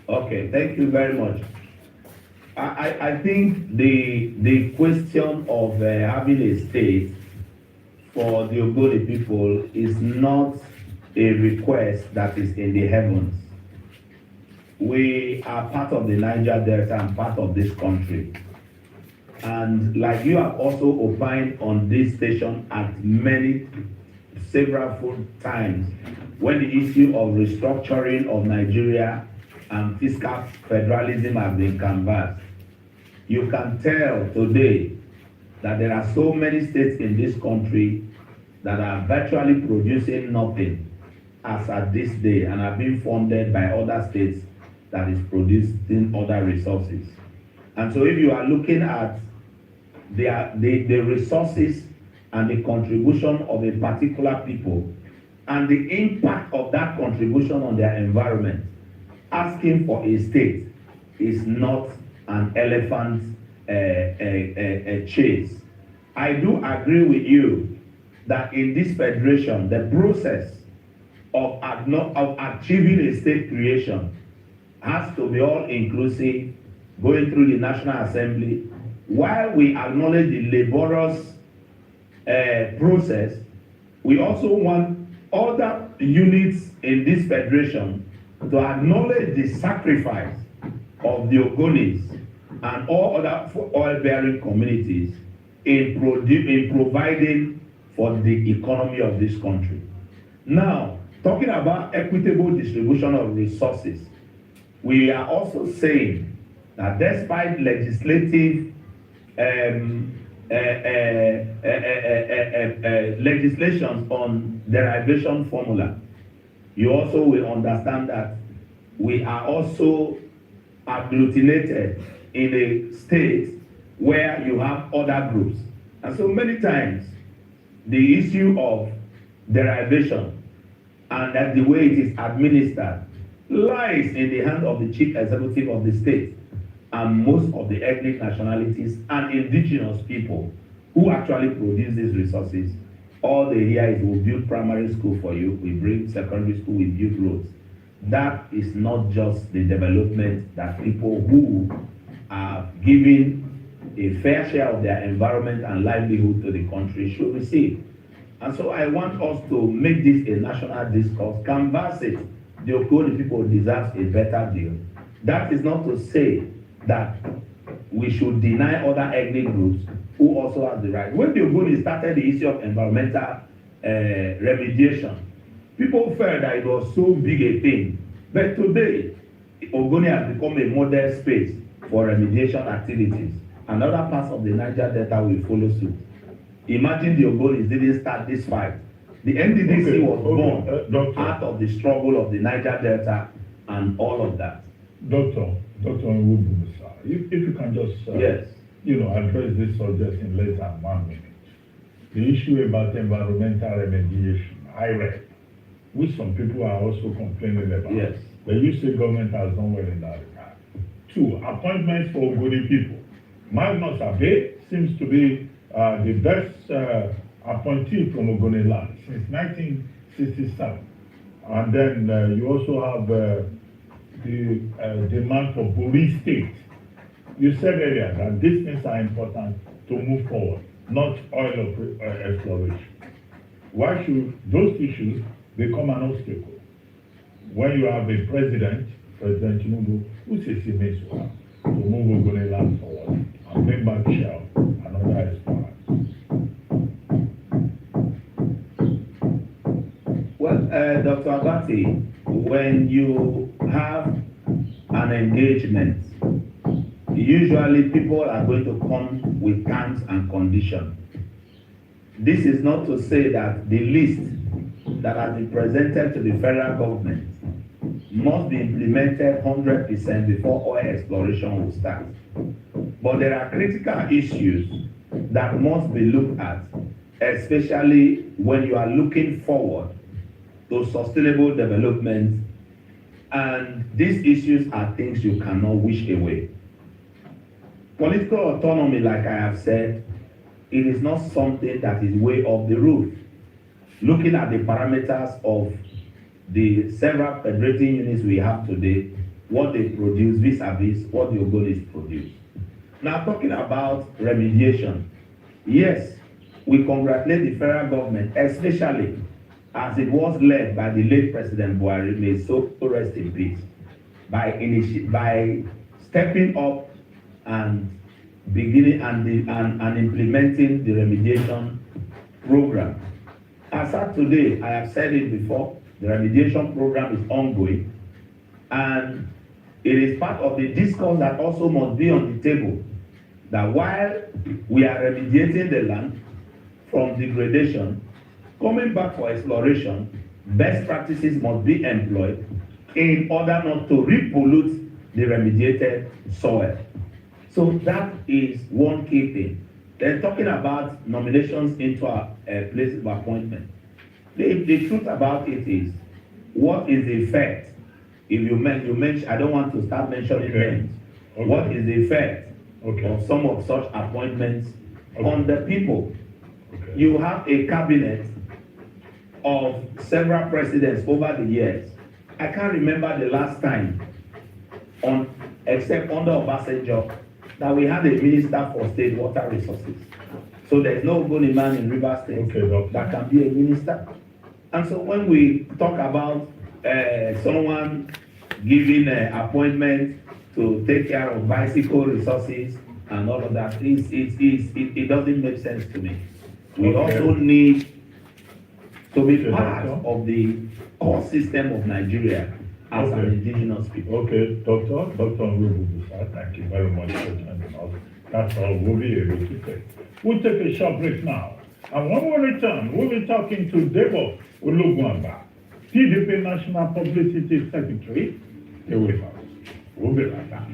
Okay, thank you very much. I think the question of having a state for the Ogoni people is not a request that is in the heavens. We are part of the Niger Delta and part of this country. And like you have also opined on this station at several times, when the issue of restructuring of Nigeria and fiscal federalism have been canvassed, you can tell today that there are so many states in this country that are virtually producing nothing as at this day and are being funded by other states that is producing other resources. And so if you are looking at the resources and the contribution of a particular people and the impact of that contribution on their environment, asking for a state is not an elephant chase. I do agree with you that in this federation, the process of achieving a state creation has to be all inclusive, going through the National Assembly. While we acknowledge the laborious process, we also want other units in this federation to acknowledge the sacrifice of the Ogonis and all other oil-bearing communities in providing for the economy of this country. Now, talking about equitable distribution of resources, we are also saying that despite legislative legislations on derivation formula, you also will understand that we are also agglutinated in a state where you have other groups. And so many times, the issue of derivation and that the way it is administered lies in the hands of the chief executive of the state and most of the ethnic nationalities and indigenous people who actually produce these resources. All they hear is we build primary school for you, we bring secondary school, we build roads. That is not just the development that people who are giving a fair share of their environment and livelihood to the country should receive. And so I want us to make this a national discourse, canvass it. The Ogoni people deserve a better deal. That is not to say that we should deny other ethnic groups who also have the right. When the Ogoni started the issue of environmental remediation, people felt that it was so big a thing. But today, Ogoni has become a model space for remediation activities. And other parts of the Niger Delta will follow suit. Imagine the Ogonis didn't start this fight. The NDDC was born out of the struggle of the Niger Delta and all of that. Dr. Nwubumisa, if you can just yes, address this subject in less than 1 minute. The issue about environmental remediation, IRED, which some people are also complaining about. Yes. The UC government has done well in that regard. 2, appointments for Ogoni people. Magnus Abe seems to be the best appointee from Ogoni land since 1967. And then you also have the demand for Buri State. You said earlier that these things are important to move forward, not oil exploration. Why should those issues become an obstacle when you have a president, President Tinubu, who says he makes well to move Ogoni land forward and bring back Shell and other explorers? Well, Dr. Abati, when you have an engagement, usually people are going to come with terms and conditions. This is not to say that the list that has been presented to the federal government must be implemented 100% before oil exploration will start. But there are critical issues that must be looked at, especially when you are looking forward to sustainable development, and these issues are things you cannot wish away. Political autonomy, like I have said, it is not something that is way off the roof. Looking at the parameters of the several federating units we have today, what they produce vis-a-vis what the Ogonis produce. Now, talking about remediation, yes, we congratulate the federal government, especially as it was led by the late President Buhari, may so rest in peace, by stepping up and beginning and implementing the remediation program. As of today, I have said it before, the remediation program is ongoing, and it is part of the discourse that also must be on the table, that while we are remediating the land from degradation, coming back for exploration, best practices must be employed in order not to repollute the remediated soil. So that is one key thing. Then talking about nominations into a place of appointment. The truth about it is, what is the effect? If you mention, I don't want to start mentioning names. Okay. What is the effect of some of such appointments on the people? Okay. You have a cabinet of several presidents over the years. I can't remember the last time, except under Obasanjo, that we had a minister for state water resources. So there's no Ogoni man in Rivers State that can be a minister. And so when we talk about someone giving an appointment to take care of bicycle resources and all of that, it doesn't make sense to me. We also need to be part of the core system of Nigeria as an indigenous people. Okay, Dr. Nrububusa, thank you very much for joining us. That's all we'll be able to take. We'll take a short break now. And when we return, we'll be talking to Debo Olugwamba, PDP National Publicity Secretary. Stay with us. We'll be right back.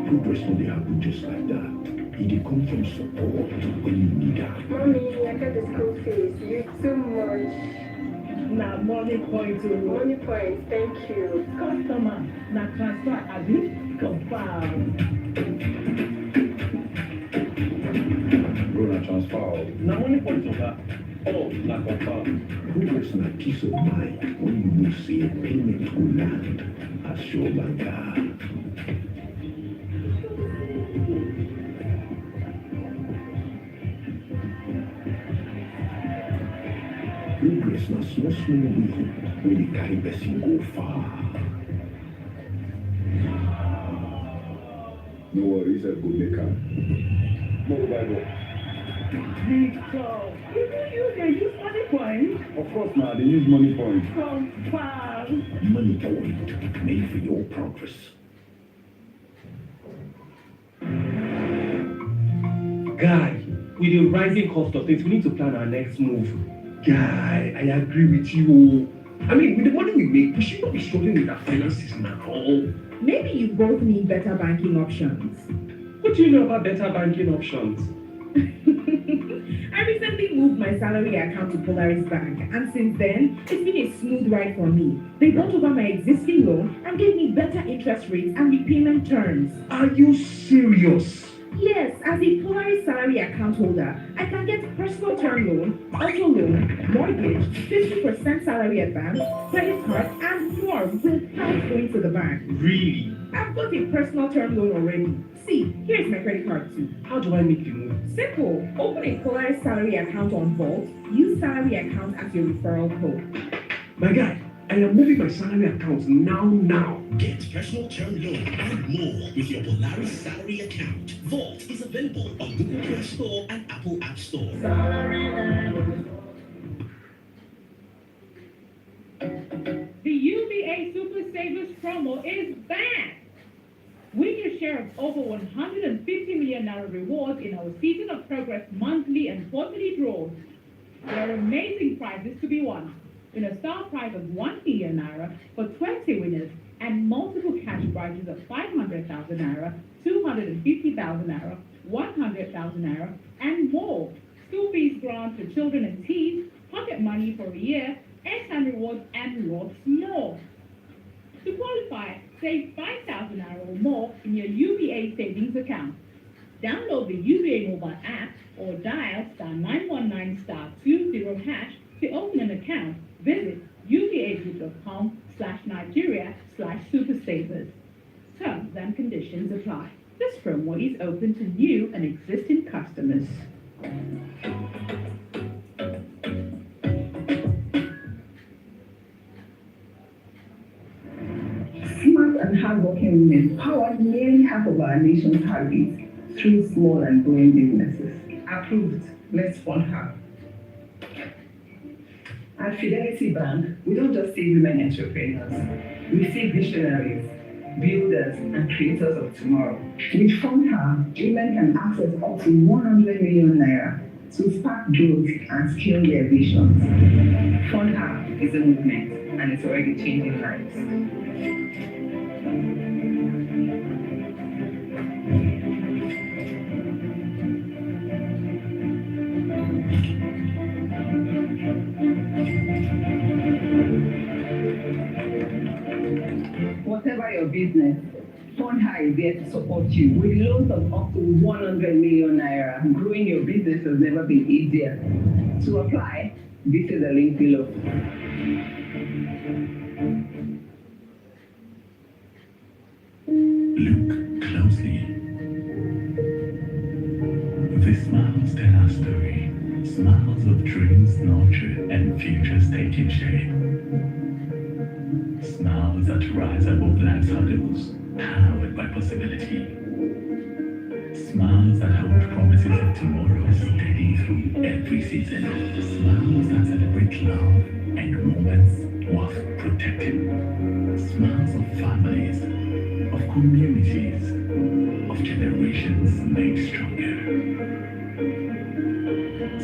Progress no dey happen just like that. It dey come from support when you need it. Mommy, I got the school fees. You too much. Na money point o. Money point, thank you. Customer, na transfer abi? Confirm. Bro, na transfer. Na money point of that. Oh, na confirm. Progress na peace of mind when you know say payment go land as your banker. Progress na small win wey dey carry person go far. No worries, I go make am. No, bye. Victor, you dey use money point? Of course, now they use money point. Confirm. Money point made for your progress. Guy, with the rising cost of things, we need to plan our next move. Guy, I agree with you. I mean, with the money we make, we should not be struggling with our finances now. Maybe you both need better banking options. What do you know about better banking options? I recently moved my salary account to Polaris Bank, and since then, it's been a smooth ride for me. They bought over my existing loan and gave me better interest rates and repayment terms. Are you serious? Yes, as a Polaris salary account holder, I can get personal term loan, auto loan, mortgage, 50% salary advance, credit card, and more without going to the bank. Really? I've got a personal term loan already. See, here's my credit card too. How do I make the move? Simple. Open a Polaris salary account on Vault. Use salary account as your referral code. My guy, I am moving my salary account now. Get personal term loan and more with your Polaris salary account. Vault is available on Google Play Store and Apple App Store. The UBA Super Savers promo is back. Win your share of over 150 million naira rewards in our Season of Progress monthly and quarterly draws. There are amazing prizes to be won. In a star prize of 1 million naira for 20 winners and multiple cash prizes of 500,000 naira, 250,000 naira, 100,000 naira, and more. School fees grant to children and teens, pocket money for a year, airtime rewards, and lots more. To qualify, save 5,000 naira or more in your UBA savings account. Download the UBA mobile app or dial *919*20# to open an account. Visit ubagroup.com/Nigeria/supersavers. Terms and conditions apply. This promo is open to new and existing customers. Smart and hardworking women power nearly half of our nation's heartbeat through small and growing businesses. Approved. Let's fund her. At Fidelity Bank, we don't just see women entrepreneurs. We see visionaries, builders, and creators of tomorrow. With Fund Her, women can access up to 100 million naira to spark growth and scale their visions. Fund Her is a movement, and it's already changing lives. Whatever your business, Fund Her is there to support you with loans of up to 100 million naira. Growing your business has never been easier. To apply, visit the link below. Look closely. The smiles tell our story. Smiles of dreams nurtured and futures taking shape. Smiles that rise above life's hurdles, powered by possibility. Smiles that hold promises of tomorrow steady through every season. Smiles that celebrate love and moments worth protecting. Smiles of families, of communities, of generations made stronger.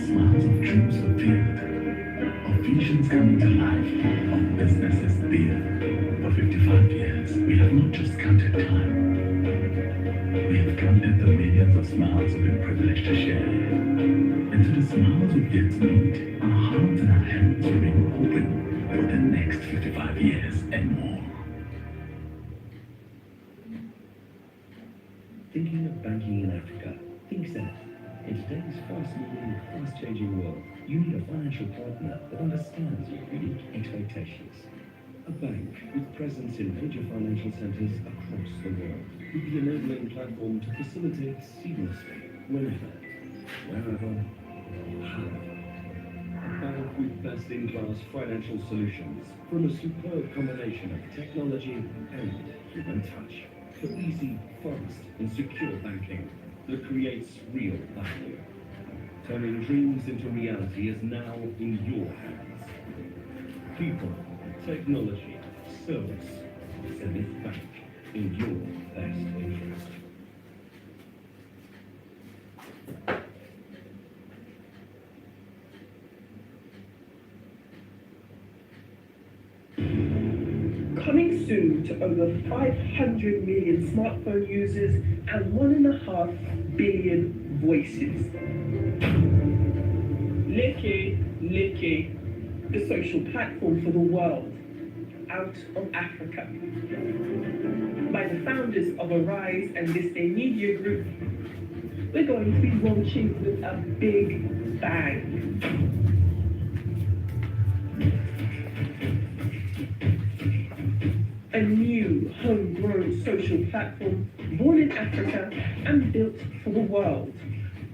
Smiles of dreams fulfilled, of visions coming to life, of businesses built. For 55 years, we have not just counted time. We have counted the millions of smiles we've been privileged to share. And to the smiles we've yet to meet, our hearts and our hands remain open for the next 55 years and more. Thinking of banking in Africa? Think Senate. In today's fast-moving, fast-changing world, you need a financial partner that understands your unique expectations. A bank with presence in major financial centers across the world, with the enabling platform to facilitate seamlessly, whenever, wherever, however. A bank with best-in-class financial solutions from a superb combination of technology and human touch. For easy, fast, and secure banking that creates real value. Turning dreams into reality is now in your hands. People, technology, service, Zenith Bank, in your best interest. coming soon to over 500 million smartphone users and 1.5 billion voices. Leke, the social platform for the world, out of Africa. By the founders of Arise and This Day Media Group, we're going to be launching with a big bang. A new homegrown social platform born in Africa and built for the world,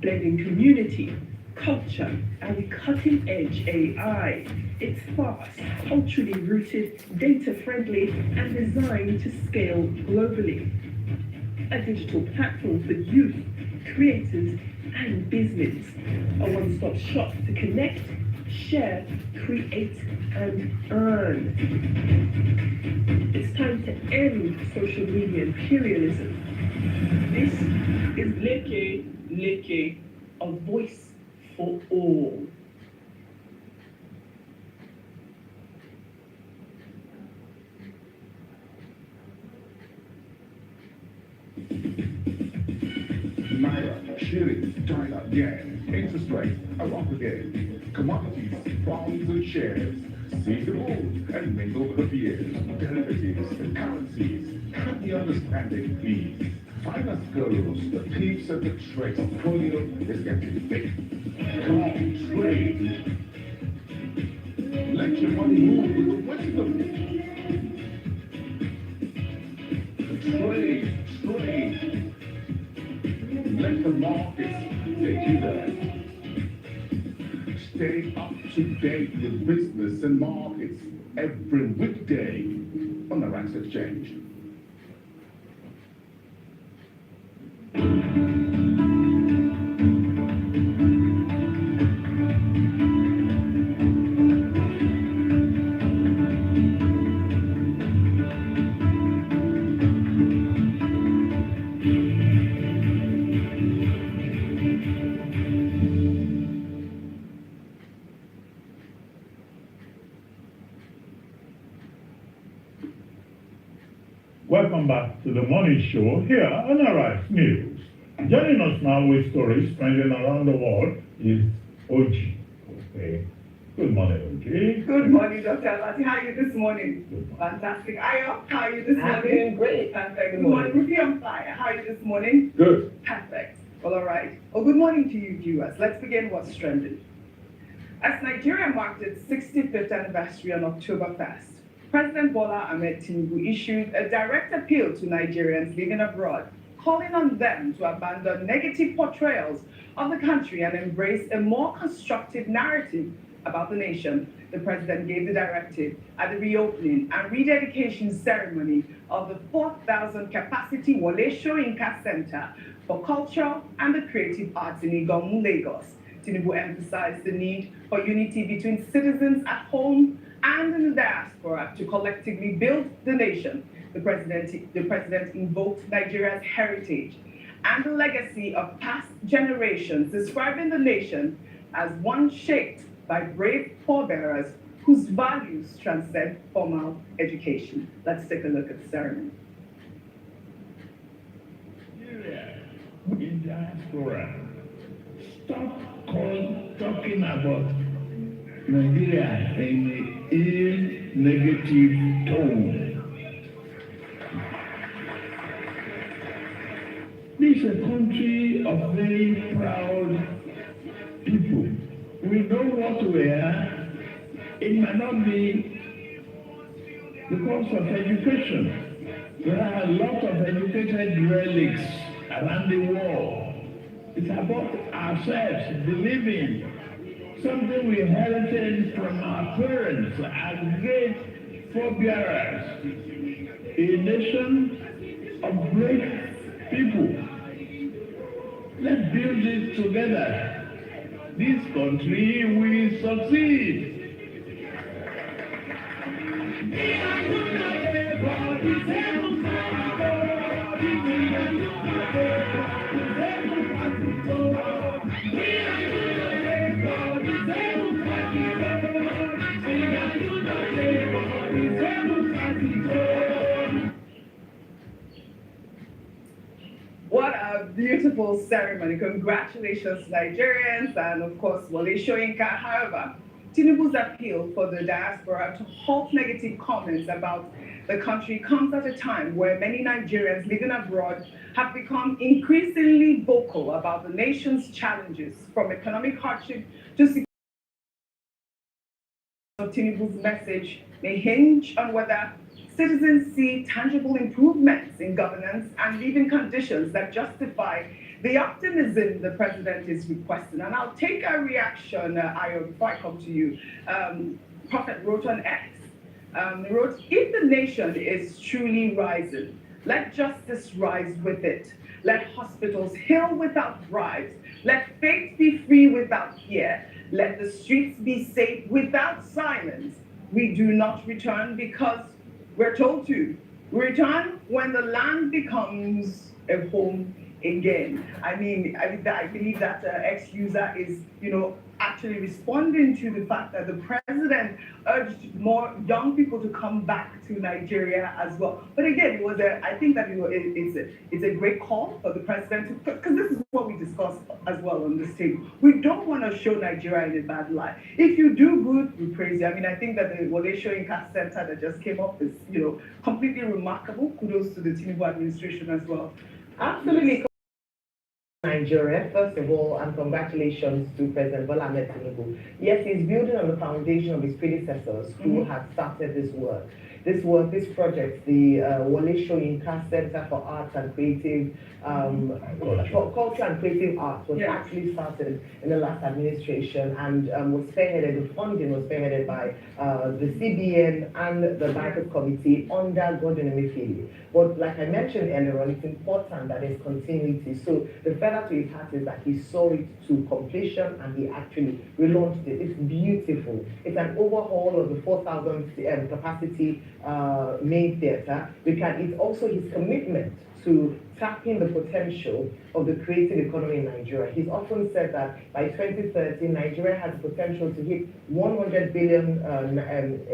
blending community, culture, and cutting-edge AI. It's fast, culturally rooted, data-friendly, and designed to scale globally. A digital platform for youth, creators, and business. A one-stop shop to connect, share, create, and earn. It's time to end social media imperialism. This is Leke, a voice for all. Naira, shillings, dollar, yen, interest rates are up again. Commodities, bonds and shares. Seize the move and mingle the fears. Derivatives, currencies. Have the understanding, please. Finance gurus, the thieves and the tricks. Portfolio is getting big. Come on, trade. Let your money move with the wisdom. Trade. Let the markets take you there. Stay up to date with business and markets every weekday on the Rax Exchange. Welcome back to the morning show here on Arise News. Joining us now with stories trending around the world is OG. Okay. Good morning, OG. Good morning, Dr. Abati. How are you this morning? Fantastic. Ayo, how are you this morning? I'm doing great. Perfect. Good morning. Rufi on fire. How are you this morning? Good. Perfect. Well, all right. Well, good morning to you, viewers. Let's begin what's trending. As Nigeria marked its 65th anniversary on October 1st, President Bola Ahmed Tinubu issued a direct appeal to Nigerians living abroad, calling on them to abandon negative portrayals of the country and embrace a more constructive narrative about the nation. The president gave the directive at the reopening and rededication ceremony of the 4,000 capacity Wole Soyinka Center for Culture and the Creative Arts in Igomu, Lagos. Tinubu emphasized the need for unity between citizens at home and in the diaspora to collectively build the nation. The president invoked Nigeria's heritage and the legacy of past generations, describing the nation as one shaped by brave forebearers whose values transcend formal education. Let's take a look at the ceremony. In diaspora, stop talking about Nigeria in a negative tone. This is a country of very proud people. We know what we are. It might not be because of education. There are a lot of educated relics around the world. It's about ourselves believing something we inherited from our parents as great forebearers. A nation of great people. Let's build this together. This country will succeed. beautiful ceremony. Congratulations, Nigerians, and of course, Wole Soyinka. However, Tinubu's appeal for the diaspora to halt negative comments about the country comes at a time where many Nigerians living abroad have become increasingly vocal about the nation's challenges, from economic hardship to security. Tinubu's message may hinge on whether citizens see tangible improvements in governance and living conditions that justify the optimism the president is requesting. And I'll take a reaction, Ayo, before I come to you. Prophet wrote on X, he wrote, if the nation is truly rising, let justice rise with it. Let hospitals heal without bribes. Let faith be free without fear. Let the streets be safe without silence. We do not return because we're told to. We return when the land becomes a home again. I believe that ex-user is, actually responding to the fact that the president urged more young people to come back to Nigeria as well. But again, I think that it's a great call for the president, because this is what we discussed as well on this table. We don't want to show Nigeria in a bad light. If you do good, we praise you. I think that the Wole Soyinka Center that just came up is, completely remarkable. Kudos to the Tinubu administration as well. Absolutely. Nigeria, first of all, and congratulations to President Bola Ahmed Tinubu. Yes, he's building on the foundation of his predecessors who had started this work. This project, the Wole Soyinka Center for Arts and Creative, for Culture and Creative Arts, was actually started in the last administration and was spearheaded, the funding was spearheaded by the CBN and the Bankers Committee under Gordon Emefiele. But like I mentioned earlier on, it's important that there's continuity. So the feather to his hat is that he saw it to completion and he actually relaunched it. It's beautiful. It's an overhaul of the 4,000 capacity main theatre. It's also his commitment to tapping the potential of the creative economy in Nigeria. He's often said that by 2030, Nigeria has the potential to hit 100 billion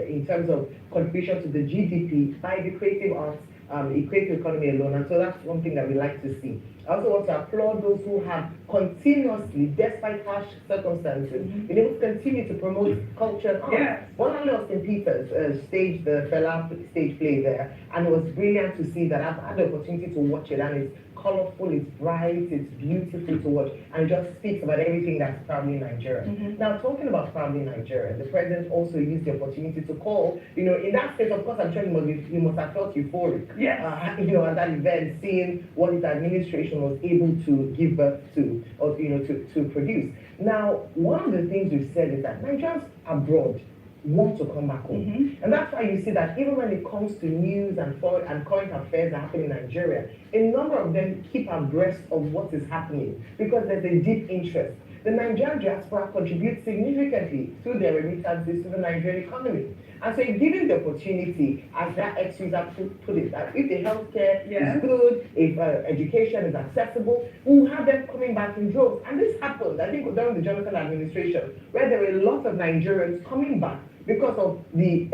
in terms of contribution to the GDP by the creative arts, creative economy alone. And so that's one thing that we like to see. I also want to applaud those who have continuously, despite harsh circumstances, been able to continue to promote culture and art. Bonale Austin Peters staged the Fela stage play there, and it was brilliant to see that. I've had the opportunity to watch it, and it's colorful, it's bright, it's beautiful to watch, and it just speaks about everything that's proudly Nigerian. Now, talking about proudly Nigerian, the president also used the opportunity to call, in that state, of course, I'm sure you must have felt euphoric. At that event, seeing what his administration was able to give birth to, or to produce. Now, one of the things we've said is that Nigerians abroad want to come back home. And that's why you see that even when it comes to news and current affairs that happen in Nigeria, a number of them keep abreast of what is happening because there's a deep interest. The Nigerian diaspora contributes significantly to their remittances to the Nigerian economy. And so if given the opportunity, as that ex-user put it, that if the healthcare is good, if education is accessible, we'll have them coming back in droves. And this happened, I think, during the Jonathan administration, where there were a lot of Nigerians coming back because of the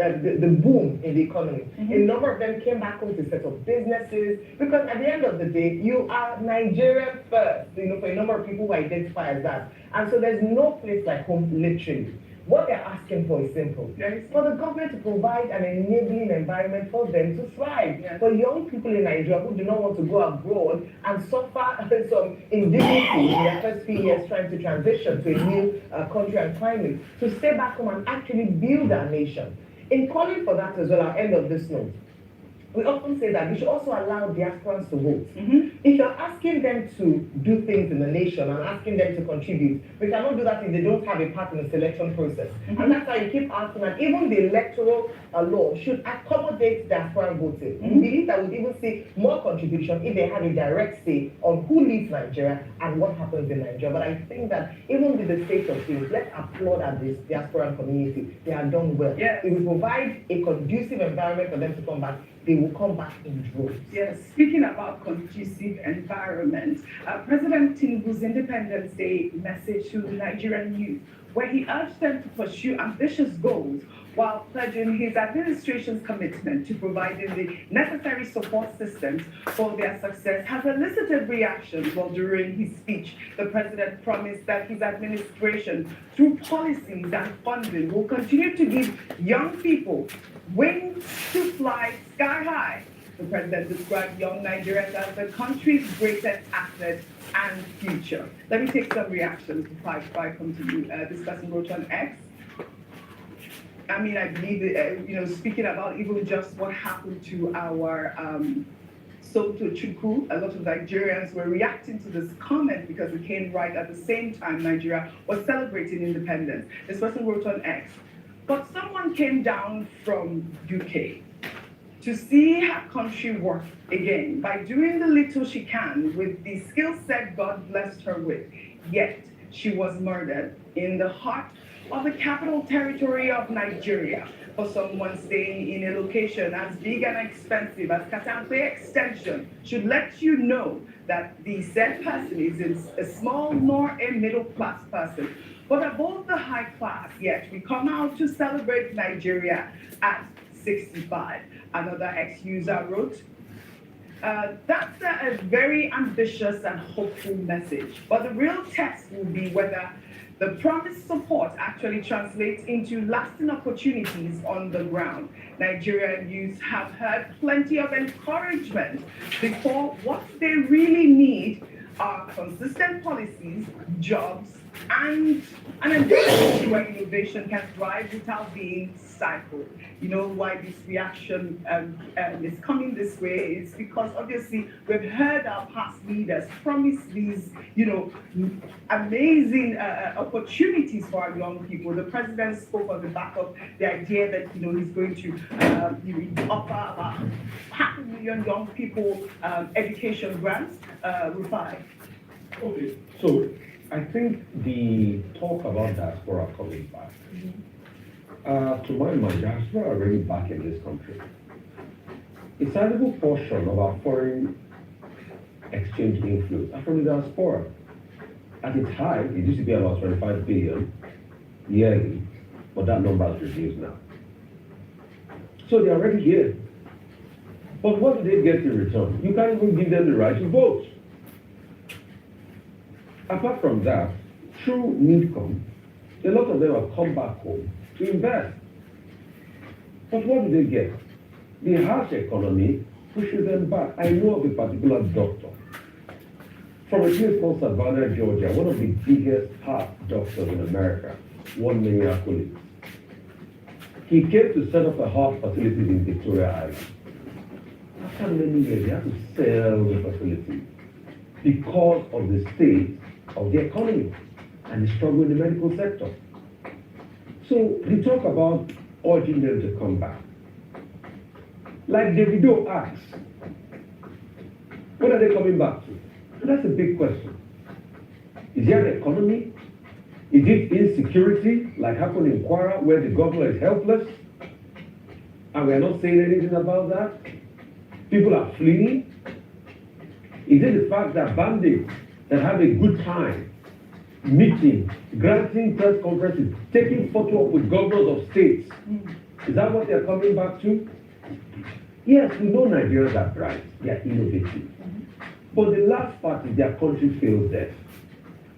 boom in the economy. A number of them came back home to set up businesses, because at the end of the day, you are Nigerian first, for a number of people who identify as that. And so there's no place like home, literally. What they're asking for is simple. It's for the government to provide an enabling environment for them to thrive. For young people in Nigeria who do not want to go abroad and suffer some indignity in their first few years trying to transition to a new country and climate, to stay back home and actually build our nation. In calling for that as well, I'll end on this note. We often say that we should also allow diasporans to vote. If you're asking them to do things in the nation and asking them to contribute, we cannot do that if they don't have a part in the selection process. And that's why you keep asking that even the electoral law should accommodate diaspora voting. We believe that we'd even see more contribution if they had a direct say on who leads Nigeria and what happens in Nigeria. But I think that even with the state of things, let's applaud at this diaspora community. They have done well. If we provide a conducive environment for them to come back, they will come back in droves. Yes, speaking about conducive environment, President Tinubu's Independence Day message to the Nigerian youth, where he urged them to pursue ambitious goals while pledging his administration's commitment to providing the necessary support systems for their success, has elicited reactions. Well, during his speech, the president promised that his administration, through policies and funding, will continue to give young people wings to fly sky high. The president described young Nigerians as the country's greatest asset and future. Let me take some reactions before I come to you. This person wrote on X. I mean, I believe, speaking about even just what happened to our Soto Chukwu, a lot of Nigerians were reacting to this comment because it came right at the same time Nigeria was celebrating independence. This person wrote on X, but someone came down from UK to see her country work again by doing the little she can with the skill set God blessed her with. Yet she was murdered in the heart of the capital territory of Nigeria for someone staying in a location as big and expensive as Katampe Extension should let you know that the said person is a small nor a middle class person, but above the high class. Yet we come out to celebrate Nigeria at 65. Another ex-user wrote, that's a very ambitious and hopeful message, but the real test will be whether the promised support actually translates into lasting opportunities on the ground. Nigerian youths have heard plenty of encouragement before what they really need are consistent policies, jobs, and an environment where innovation can thrive without being stifled. You know why this reaction is coming this way? It's because obviously we've heard our past leaders promise these, amazing opportunities for our young people. The president spoke on the back of the idea that he's going to offer about 500,000 young people education grants. Rufai. Okay, so I think the talk about diaspora coming back, to my mind, diaspora are already back in this country. A sizable portion of our foreign exchange inflows are from the diaspora. At its height, it used to be about 25 billion yearly, but that number has reduced now. So they're already here. But what do they get in return? You can't even give them the right to vote. Apart from that, through NIDCOM, a lot of them have come back home to invest. But what do they get? The harsh economy pushes them back. I know of a particular doctor from a place called Savannah, Georgia, one of the biggest heart doctors in America, one many accolades. He came to set up a heart facility in Victoria Island. After many years, he had to sell the facility because of the state of the economy and the struggle in the medical sector. So they talk about urging them to come back. Like Davido asks, what are they coming back to? And that's a big question. Is there an economy? Is it insecurity, like happened in Kwara, where the governor is helpless? And we are not saying anything about that? People are fleeing? Is it the fact that bandits that have a good time meeting, granting press conferences, taking photo up with governors of states? Is that what they're coming back to? Yes, we know Nigerians are bright, they are innovative. But the last part is their country fails them.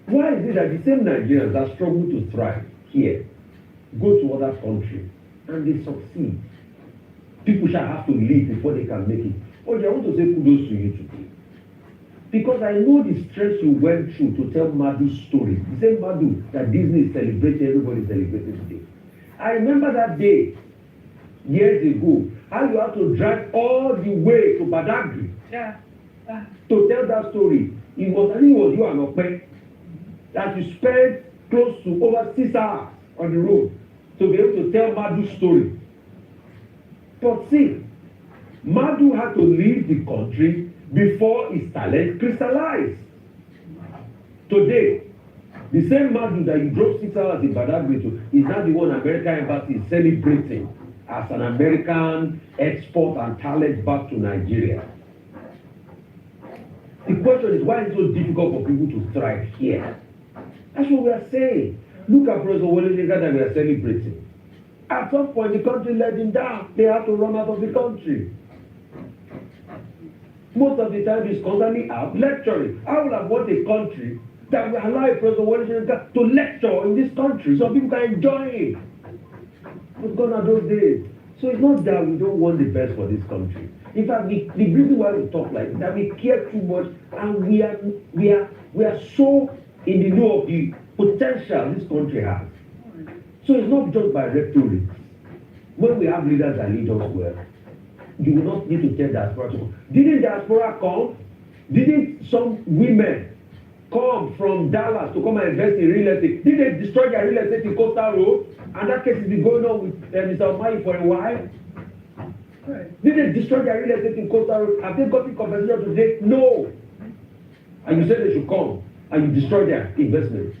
Why is it that the same Nigerians that struggle to thrive here go to other countries and they succeed? People shall have to leave before they can make it. Oh, I want to say kudos to you today. Because I know the stress you went through to tell Madu's story. The same Madu that Disney is celebrating, everybody is celebrating today. I remember that day, years ago, how you had to drive all the way to Badagry to tell that story. I think it was you and Okpe that you spent close to over 6 hours on the road to be able to tell Madu's story. But see, Madu had to leave the country before his talent crystallized. Today, the same Madu that you drove 6 hours in Badagry to is now the one American embassy is celebrating as an American export and talent back to Nigeria. The question is, why is it so difficult for people to thrive here? That's what we are saying. Look at Professor Wole Soyinka that we are celebrating. At some point, the country let him down. They have to run out of the country. Most of the time, he's constantly out lecturing. I would have want a country that will allow President Wole Soyinka to lecture in this country so people can enjoy it. It's gone are those days. So it's not that we don't want the best for this country. In fact, the reason why we talk like that, we care too much, and we are so in the know of the potential this country has. So it's not just by rhetoric. When we have leaders that lead us well, you will not need to tell diaspora to come. Didn't diaspora come? Didn't some women come from Dallas to come and invest in real estate? Did they destroy their real estate in Coastal Road? And that case has been going on with Mr. Omai for a while. Right. Did they destroy their real estate in Coastal Road? Have they gotten compensation today? No. And you said they should come, and you destroy their investment.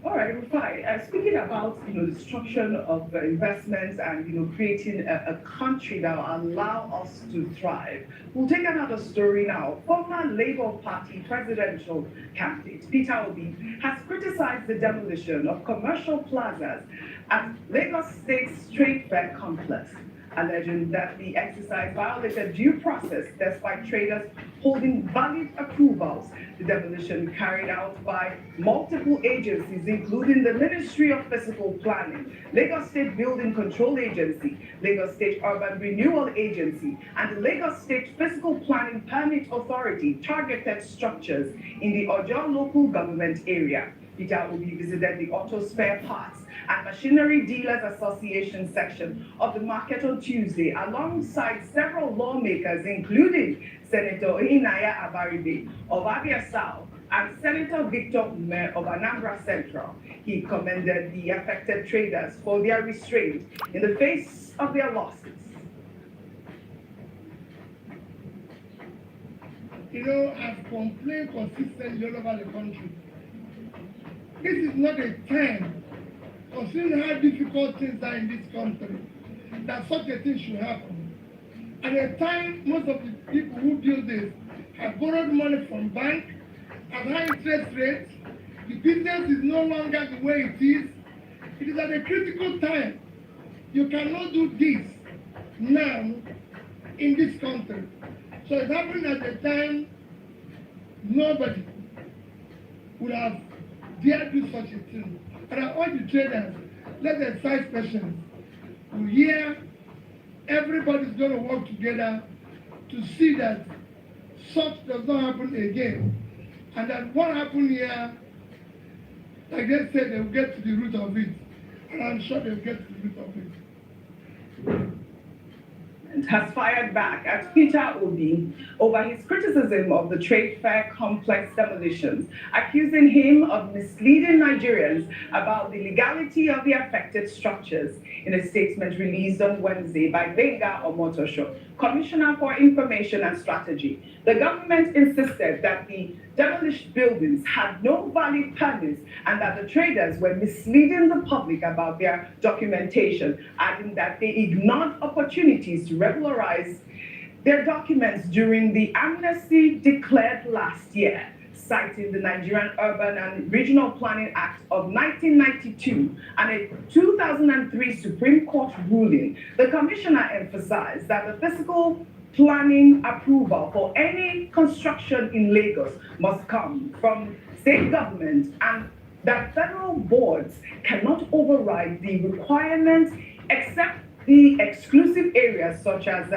All right, Rufai, speaking about, the destruction of investments and, creating a country that will allow us to thrive, we'll take another story now. Former Labour Party presidential candidate Peter Obi has criticized the demolition of commercial plazas at Lagos State's Trade Fair complex, alleging that the exercise violated due process despite traders holding valid approvals. The demolition carried out by multiple agencies, including the Ministry of Physical Planning, Lagos State Building Control Agency, Lagos State Urban Renewal Agency, and the Lagos State Physical Planning Permit Authority, targeted structures in the Ojo local government area. Peter Obi visited the Auto Spare Parts and Machinery Dealers Association section of the market on Tuesday, alongside several lawmakers, including Senator Inaya Abaribe of Abia South and Senator Victor Ume of Anambra Central. He commended the affected traders for their restraint in the face of their losses. I've complained consistently all over the country. This is not a time, considering how difficult things are in this country, that such a thing should happen. At a time, most of the people who do this have borrowed money from banks at high interest rates. The business is no longer the way it is. It is at a critical time. You cannot do this now in this country. So it happened at a time nobody would have dared do such a thing. And I urge the traders, let the exercise patience. We hear everybody's going to work together to see that such does not happen again. And that what happened here, like they said, they will get to the root of it. And I'm sure they'll get to the root of it. Has fired back at Peter Obi over his criticism of the trade fair complex demolitions, accusing him of misleading Nigerians about the legality of the affected structures. In a statement released on Wednesday by Gbenga Omotosho, Commissioner for Information and Strategy, the government insisted that the demolished buildings had no valid permits and that the traders were misleading the public about their documentation, adding that they ignored opportunities to regularize their documents during the amnesty declared last year, citing the Nigerian Urban and Regional Planning Act of 1992 and a 2003 Supreme Court ruling. The commissioner emphasized that the physical planning approval for any construction in Lagos must come from state government and that federal boards cannot override the requirements except the exclusive areas such as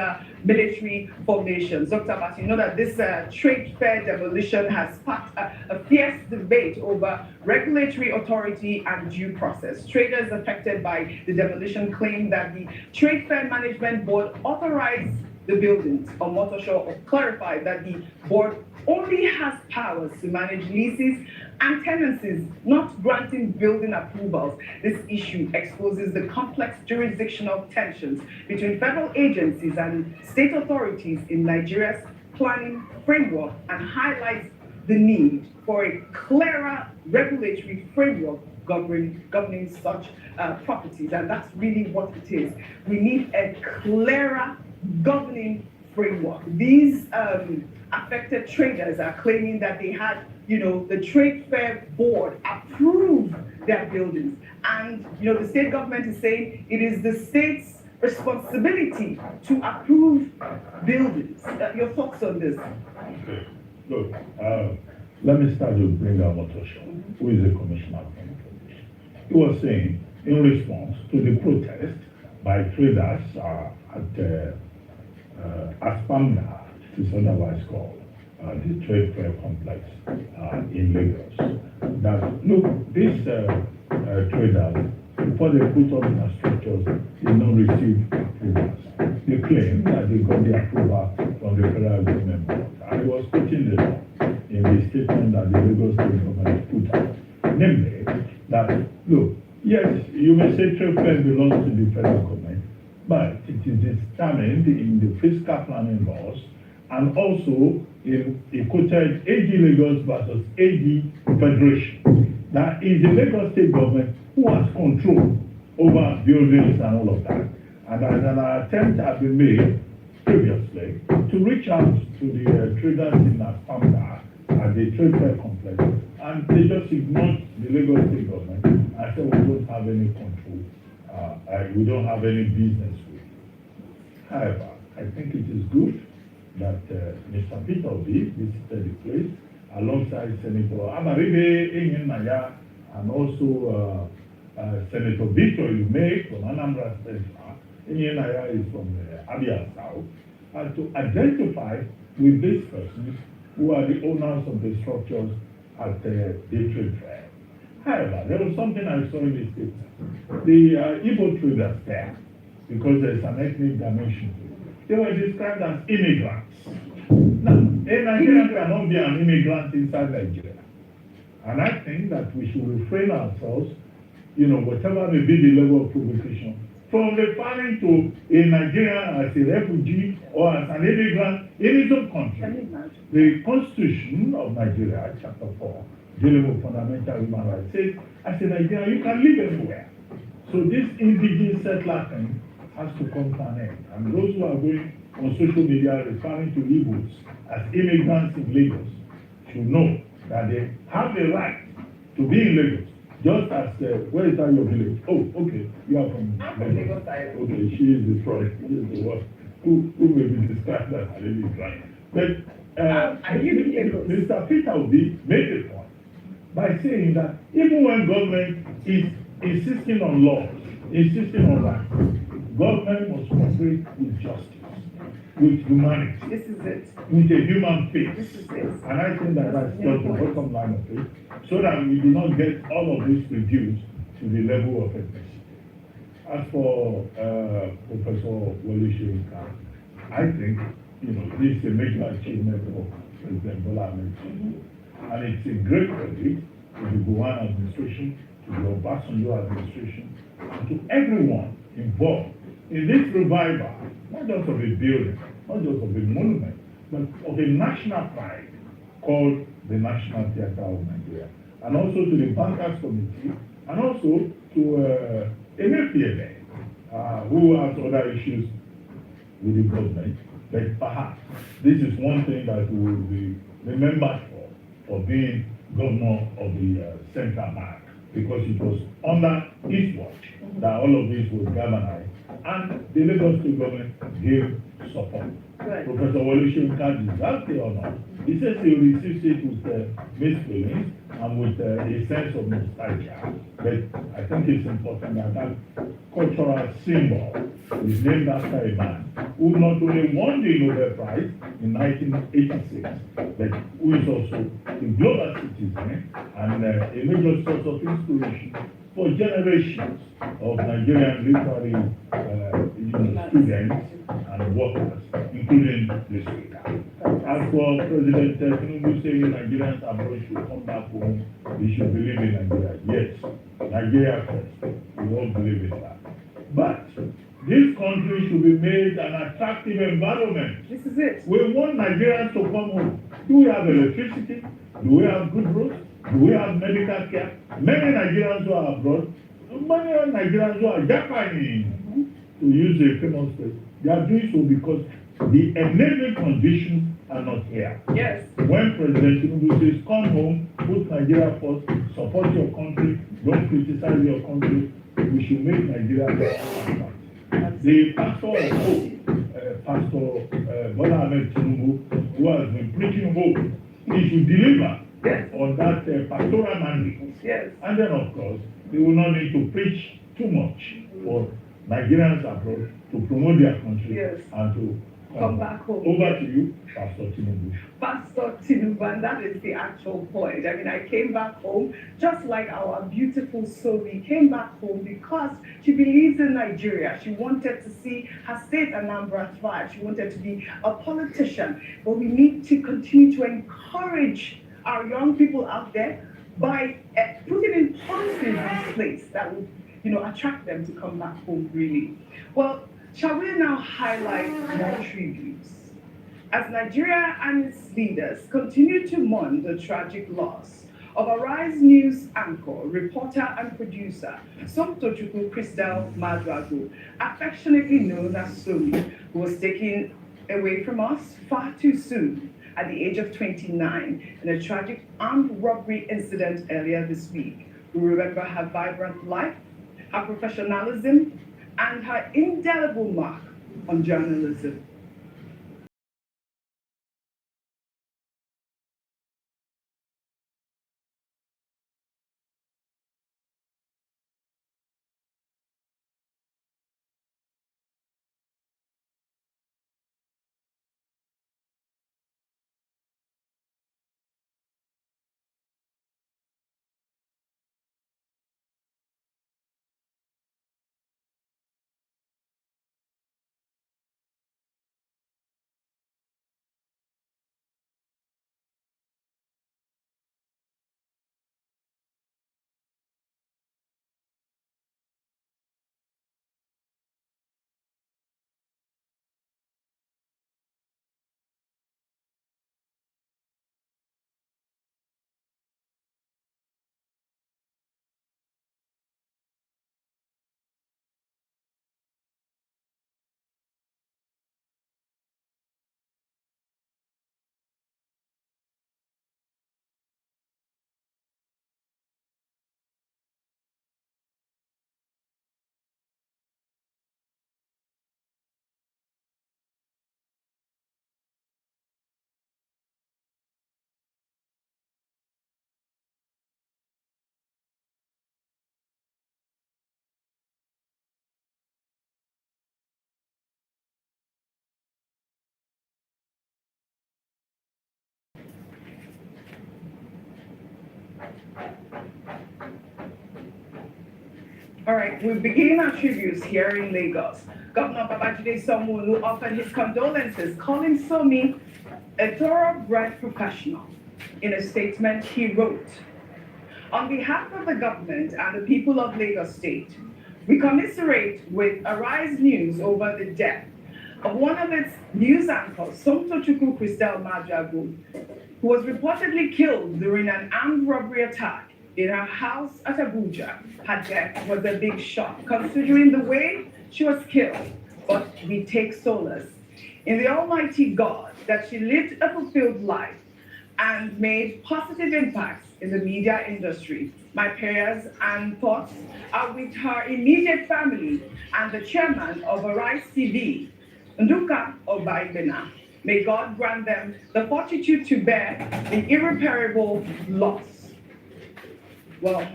military formations. Dr. Abbas, you know that this trade fair demolition has sparked a fierce debate over regulatory authority and due process. Traders affected by the demolition claim that the Trade Fair Management Board authorized the buildings. Omotosho clarified that the board only has powers to manage leases and tenancies, not granting building approvals. This issue exposes the complex jurisdictional tensions between federal agencies and state authorities in Nigeria's planning framework and highlights the need for a clearer regulatory framework governing such properties. And that's really what it is. We need a clearer governing framework. These affected traders are claiming that they had, the Trade Fair Board approve their buildings. And, you know, the state government is saying it is the state's responsibility to approve buildings. Your thoughts on this? Okay. Look, let me start with Brenda Motosho, who is the commissioner of information. He was saying, in response to the protest by traders at Aspamna, it is otherwise called, the trade fair complex in Lagos, that look, these traders, before they put up their structures, did not receive approvals. They claim that they got the approval from the federal government board. And he was quoting the law in the statement that the Lagos state government put out. Namely, that, look, yes, you may say trade fair belongs to the federal government, but it is determined in the fiscal planning laws and also in a quoted AG Lagos versus AG Federation. That is the Lagos state government who has control over buildings and all of that. And as an attempt has been made previously to reach out to the traders in Aspamna at the trade fair complex, and they just ignored the Lagos state government and said we don't have any control, we don't have any business with it. However, I think it is good that Mr. Peter Obi visited the place alongside Senator Amaribe Enyenaya and also Senator Victor Ume from Anambra State. Enyenaya is from Abia South, and to identify with these persons who are the owners of the structures at the trade fair. However, there was something I saw in the statement. The Igbo traders there, because there's an ethnic dimension to it, they were described as immigrants. Now, a Nigerian cannot be an immigrant inside Nigeria. And I think that we should refrain ourselves, you know, whatever may be the level of provocation, from referring to a Nigerian as a refugee or as an immigrant in his own country. The Constitution of Nigeria, Chapter 4, dealing with fundamental human rights, says, as a Nigerian, you can live anywhere. So this indigenous settler thing has to come to an end. And those who are going on social media referring to Igbos as immigrants in Lagos should know that they have the right to be in Lagos. Just as, where is that your village? Oh, okay, you are from Lagos. Okay, she is the product, she is the one who may be described as an immigrant. But Mr. Peter Obi made a point by saying that even when government is insisting on laws, insisting on rights, government must operate with justice, with humanity. This is it. With a human face. This is it. And I think that that's just the bottom line of it, so that we do not get all of this reduced to the level of ethnicity. As for Professor Wole Soyinka, I think, you know, this is a major achievement of President Bola Ahmed Tinubu. And it's a great credit to the Gowon administration, to the Obasanjo administration, and to everyone involved in this revival, not just of a building, not just of a monument, but of a national pride called the National Theatre of Nigeria. And also to the Bankers Committee, and also to Emefiele, who has other issues with the government. But perhaps this is one thing that we will be remembered for being governor of the Central Bank, because it was under his watch that all of this was galvanized, and the Lagos State government gave support. Right. Professor Wole Soyinka deserves the honor. He says he receives it with mixed feelings and with a sense of nostalgia. But I think it's important that that cultural symbol is named after a man who not only won the Nobel Prize in 1986, but who is also a global citizen and a major source of inspiration for generations of Nigerian literary students and workers, including this week. As for President Tinubu saying Nigerians abroad should come back home, we should believe in Nigeria. Yes, Nigeria first. We all believe in that. But this country should be made an attractive environment. This is it. We want Nigerians to come home. Do we have electricity? Do we have good roads? Do we have medical care? Many Nigerians who are abroad, many Nigerians who are Japanese, to use a famous phrase, they are doing so because the enabling conditions are not here. Yes. When President Tinubu says, come home, put Nigeria first, support your country, don't criticize your country, we should make Nigeria better. The pastor of hope, Pastor Bola Ahmed Tinubu, who has been preaching hope, he should deliver on that pastoral mandate. Yes. And then, of course, we will not need to preach too much for Nigerians abroad to promote their country and to come back home. Over to you, Pastor Tinubu. Pastor Tinubu, and that is the actual point. I mean, I came back home just like our beautiful Somi came back home because she believes in Nigeria. She wanted to see her state, Anambra, thrive. She wanted to be a politician. But we need to continue to encourage our young people out there by putting in policies in place that will, attract them to come back home, really. Well, shall we now highlight more tributes? As Nigeria and its leaders continue to mourn the tragic loss of Arise News anchor, reporter, and producer, Somtochukwu Christel Maduagu, affectionately known as Somi, who was taken away from us far too soon at the age of 29 in a tragic armed robbery incident earlier this week. We remember her vibrant life, her professionalism, and her indelible mark on journalism. All right, we begin our tributes here in Lagos. Governor Babajide Sanwo-Olu offered his condolences, calling Somi a thoroughbred professional. In a statement, he wrote, "On behalf of the government and the people of Lagos State, we commiserate with Arise News over the death of one of its news anchors, Somtochukwu Christel Maduagu, who was reportedly killed during an armed robbery attack in her house at Abuja. Her death was a big shock, considering the way she was killed. But we take solace in the Almighty God that she lived a fulfilled life and made positive impacts in the media industry. My prayers and thoughts are with her immediate family and the chairman of Arise TV, Nduka Obaibena. May God grant them the fortitude to bear the irreparable loss." Well,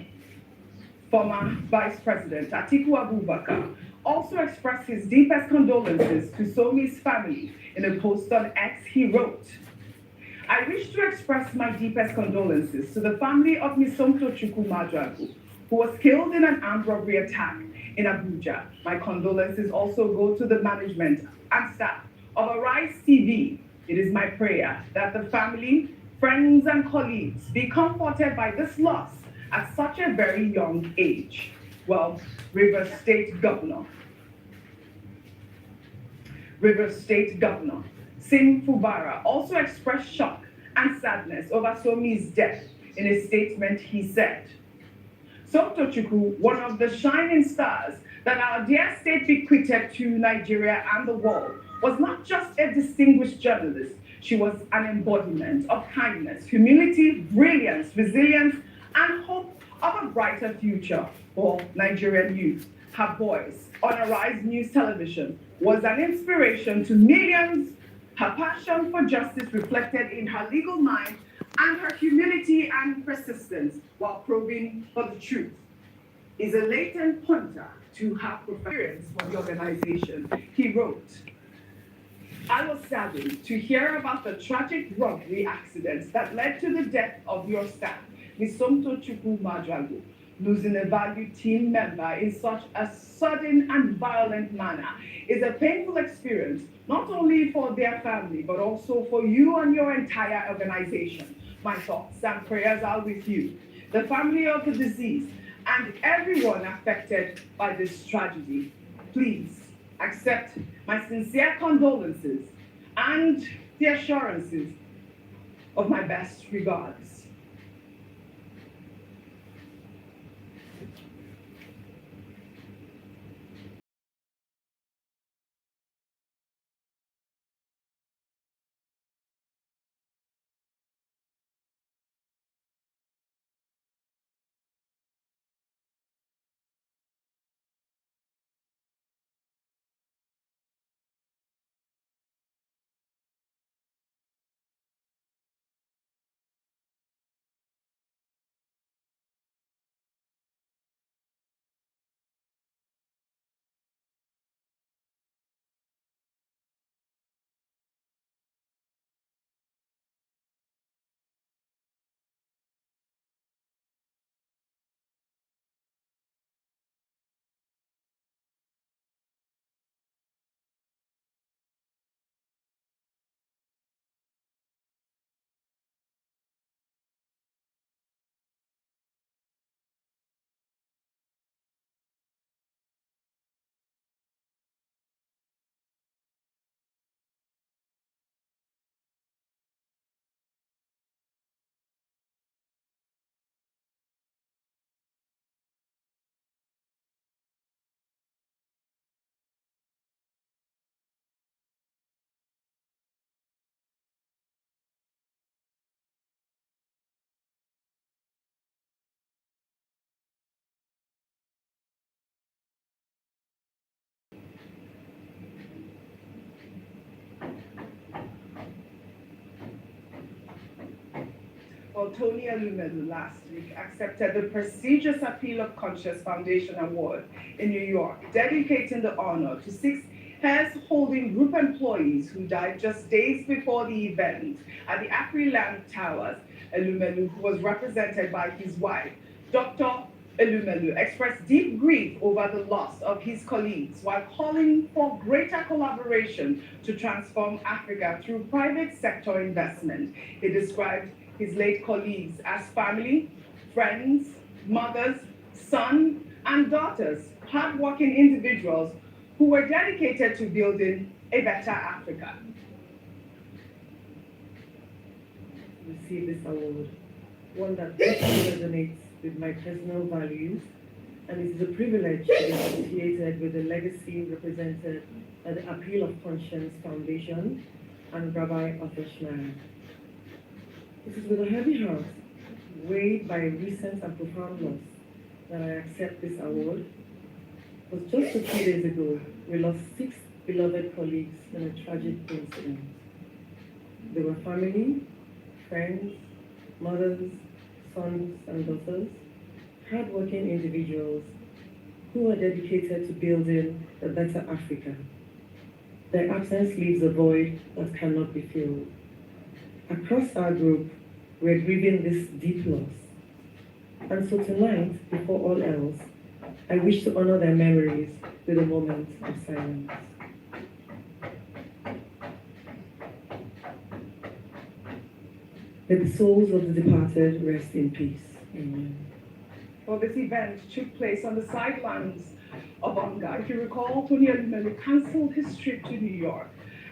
former Vice President Atiku Abubakar also expressed his deepest condolences to Somi's family. In a post on X, he wrote, "I wish to express my deepest condolences to the family of Ms. Somtochukwu Maduagu, who was killed in an armed robbery attack in Abuja. My condolences also go to the management and staff of Arise TV. It is my prayer that the family, friends, and colleagues be comforted by this loss at such a very young age." Well, Rivers State Governor Sim Fubara also expressed shock and sadness over Somi's death. In a statement, he said, "Somtochukwu, one of the shining stars that our dear state bequeathed to Nigeria and the world, was not just a distinguished journalist. She was an embodiment of kindness, humility, brilliance, resilience, and hope of a brighter future for Nigerian youth. Her voice on Arise News Television was an inspiration to millions. Her passion for justice reflected in her legal mind and her humility and persistence while probing for the truth is a latent pointer to her experience for the organization. He wrote, "I was saddened to hear about the tragic robbery accidents that led to the death of your staff, Ms. Somto Chukwu Madrago. Losing a valued team member in such a sudden and violent manner is a painful experience, not only for their family, but also for you and your entire organization. My thoughts and prayers are with you, the family of the deceased, and everyone affected by this tragedy. Please accept my sincere condolences and the assurances of my best regards." Well, Tony Elumelu last week accepted the prestigious Appeal of Conscience Foundation Award in New York, dedicating the honor to 6 Hairs Holding Group employees who died just days before the event at the Afriland Towers. Elumelu, who was represented by his wife, Dr. Elumelu, expressed deep grief over the loss of his colleagues while calling for greater collaboration to transform Africa through private sector investment. He described his late colleagues as family, friends, mothers, sons, and daughters, hardworking individuals who were dedicated to building a better Africa. Receive this award, one that deeply resonates with my personal values, and it is a privilege to be associated with the legacy represented by the Appeal of Conscience Foundation and Rabbi Arthur Schneider. It is with a heavy heart, weighed by a recent and profound loss, that I accept this award. But just a few days ago, we lost 6 beloved colleagues in a tragic incident. They were family, friends, mothers, sons, and daughters, hardworking individuals who are dedicated to building a better Africa. Their absence leaves a void that cannot be filled. Across our group, we're grieving this deep loss. And so tonight, before all else, I wish to honor their memories with a moment of silence. May the souls of the departed rest in peace. Amen. Well, this event took place on the sidelines of Onga. If you recall, Tony Elumelu cancelled his trip to New York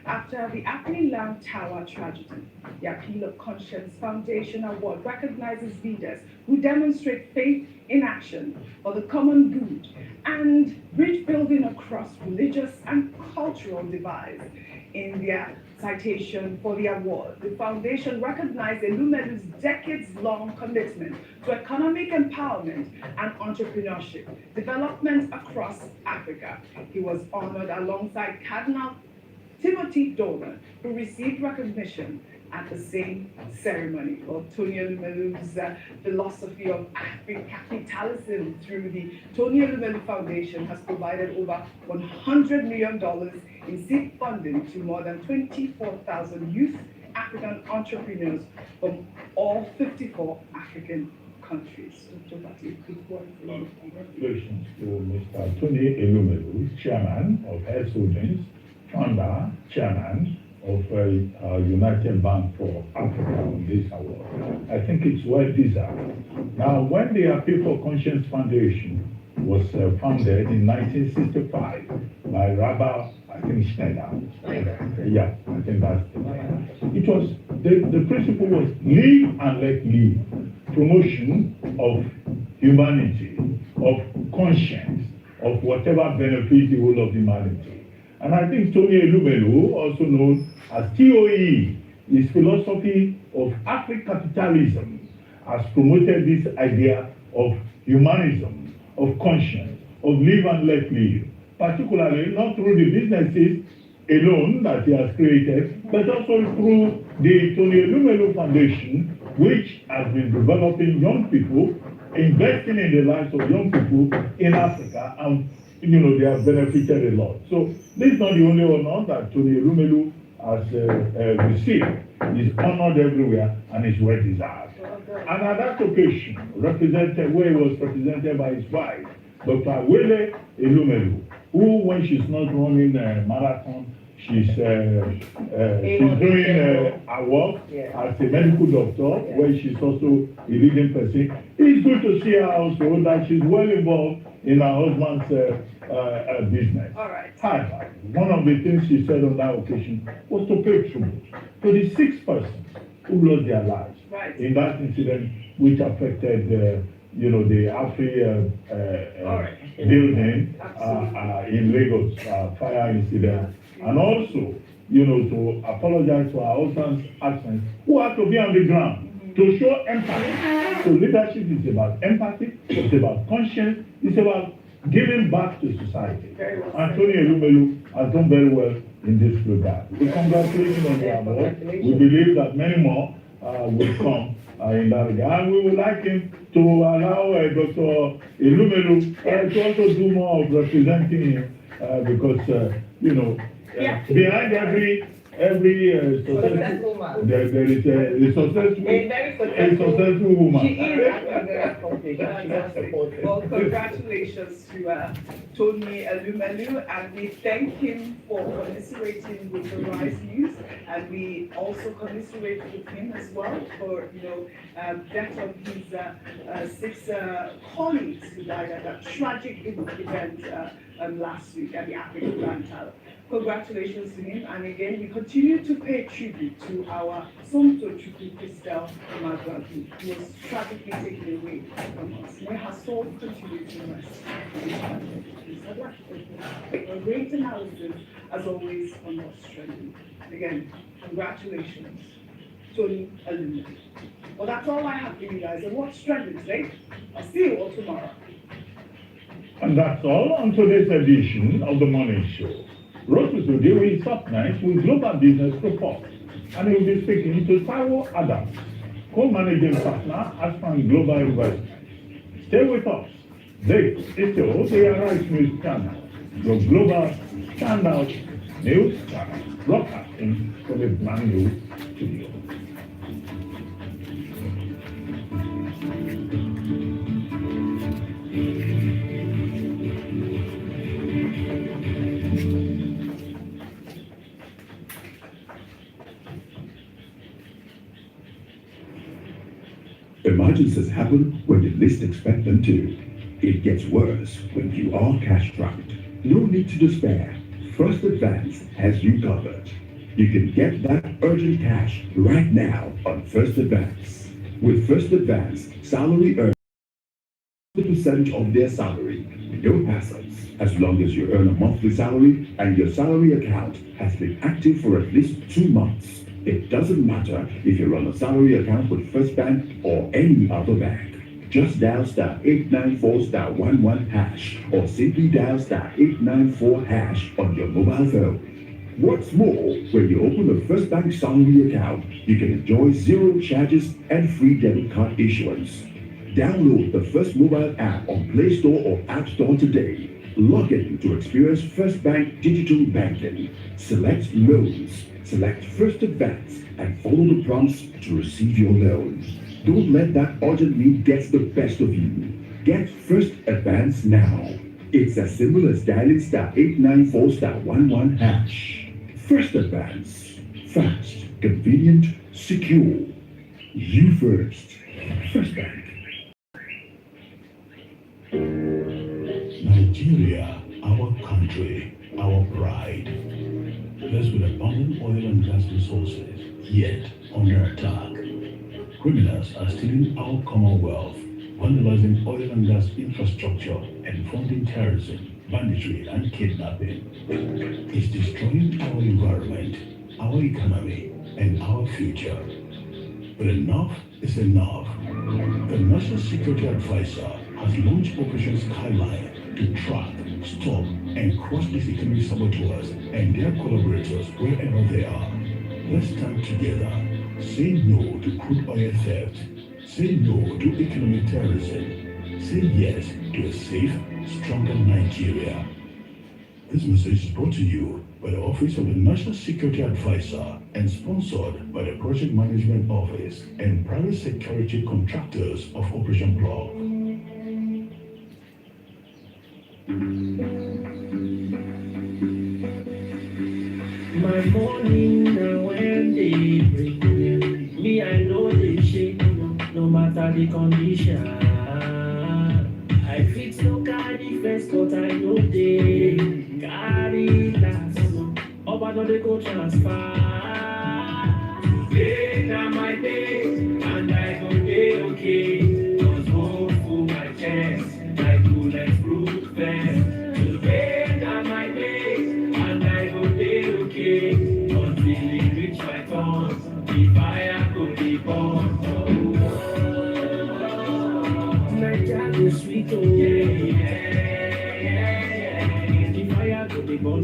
after the Afriland Tower tragedy. The Appeal of Conscience Foundation Award recognizes leaders who demonstrate faith in action for the common good and bridge building across religious and cultural divides. In their citation for the award, the foundation recognized Elumelu's decades-long commitment to economic empowerment and entrepreneurship development across Africa. He was honored alongside Cardinal Timothy Dolan, who received recognition at the same ceremony. Well, Tony Elumelu's philosophy of Afro-capitalism through the Tony Elumelu Foundation has provided over $100 million in seed funding to more than 24,000 youth African entrepreneurs from all 54 African countries. Dr. Bati, quick word for you. Congratulations to Mr. Tony Elumelu, Chairman of Health Holdings, founder, Chairman of United Bank for Africa on this award. I think it's well deserved. Now, when the Appeal for Conscience Foundation was founded in 1965 by Rabbi, I think Schneider. Yeah, I think that's the name. It was, the principle was live and let live. Promotion of humanity, of conscience, of whatever benefits the whole of humanity. And I think Tony Elumelu, also known as TOE, his philosophy of Afro-capitalism, has promoted this idea of humanism, of conscience, of live and let live, particularly not through the businesses alone that he has created, but also through the Tony Elumelu Foundation, which has been developing young people, investing in the lives of young people in Africa, and they have benefited a lot. So this is not the only honor that Tony Elumelu has received. He's honored everywhere and is well deserved. And at that occasion, where he was represented by his wife, Dr. Awele Elumelu, who, when she's not running a marathon, she's doing her work as a medical doctor, where she's also a leading person. It's good to see her also that she's well involved in her husband's business. All right. However, one of the things she said on that occasion was to pay tribute to the 6 persons who lost their lives in that incident, which affected the Afri building in Lagos, fire incident, and also, to apologize for our husband's absence, who had to be on the ground to show empathy. So leadership is about empathy, it's about conscience, it's about giving back to society. And Tony Elumelu has done very well in this regard. We congratulate him on the award. We believe that many more will come in that regard. And we would like him to allow Dr. Elumelu to also do more of representing him because, behind every successful man, there is a successful woman. She is well, congratulations to Tony Elumelu, and we thank him for commiserating with the Rise News, and we also commiserate with him as well for death of his 6 colleagues who died at that tragic event last week at the African Bantal. Congratulations to him, and again, we continue to pay tribute to our Somto Chukwu Christel Magwagi, who was tragically taken away from us. May her soul continue to rest. A great analysis, as always, on what's trending. Again, congratulations, Tony Elumelu. Well, that's all I have for you guys, and what's trending today? I'll see you all tomorrow. And that's all on today's edition of The Morning Show. Rosus will deal with up next with Global Business Report, and he will be speaking to Taiwo Adams, co-managing partner at Frank Global Investment. Stay with us. This is still the Arise News Channel, the global standout news channel, broadcasting from a brand new studio. Emergencies happen when you least expect them to. It gets worse when you are cash-strapped. No need to despair. First Advance has you covered. You can get that urgent cash right now on First Advance. With First Advance, salary earners 50% of their salary No hassles. As long as you earn a monthly salary and your salary account has been active for at least 2 months. It doesn't matter if you're on a salary account with First Bank or any other bank. Just dial *894*11# or simply dial *894# on your mobile phone. What's more, when you open a First Bank salary account, you can enjoy 0 charges and free debit card issuance. Download the First mobile app on Play Store or App Store today. Log in to experience First Bank digital banking. Select loans, select First Advance, and follow the prompts to receive your loans. Don't let that urgent need get the best of you. Get First Advance now. It's as simple as dialing *894*11#. First Advance. Fast, convenient, secure. You first. First Bank. Nigeria, our country, our pride. Blessed with abundant oil and gas resources, yet under attack. Criminals are stealing our commonwealth, vandalizing oil and gas infrastructure, and funding terrorism, banditry, and kidnapping. It's destroying our environment, our economy, and our future. But enough is enough. The National Security Advisor has launched Operation Skyline to track, stop, and crush these economic saboteurs and their collaborators wherever they are. Let's stand together. Say no to crude oil theft. Say no to economic terrorism. Say yes to a safe, stronger Nigeria. This message is brought to you by the Office of the National Security Advisor and sponsored by the Project Management Office and Private Security Contractors of Operation Block. My morning now when they break me, I know they shake, no matter the condition. I fix no carry first, but I know they carry last. Up I know they go transfer. Day na my day, and I go day okay. Cause hope for my chest, like bulletproof vest. Today na my day, and I go day okay. Until it reach my thoughts, the fire could be born. Naija go sweet, oh yeah. The fire could be born.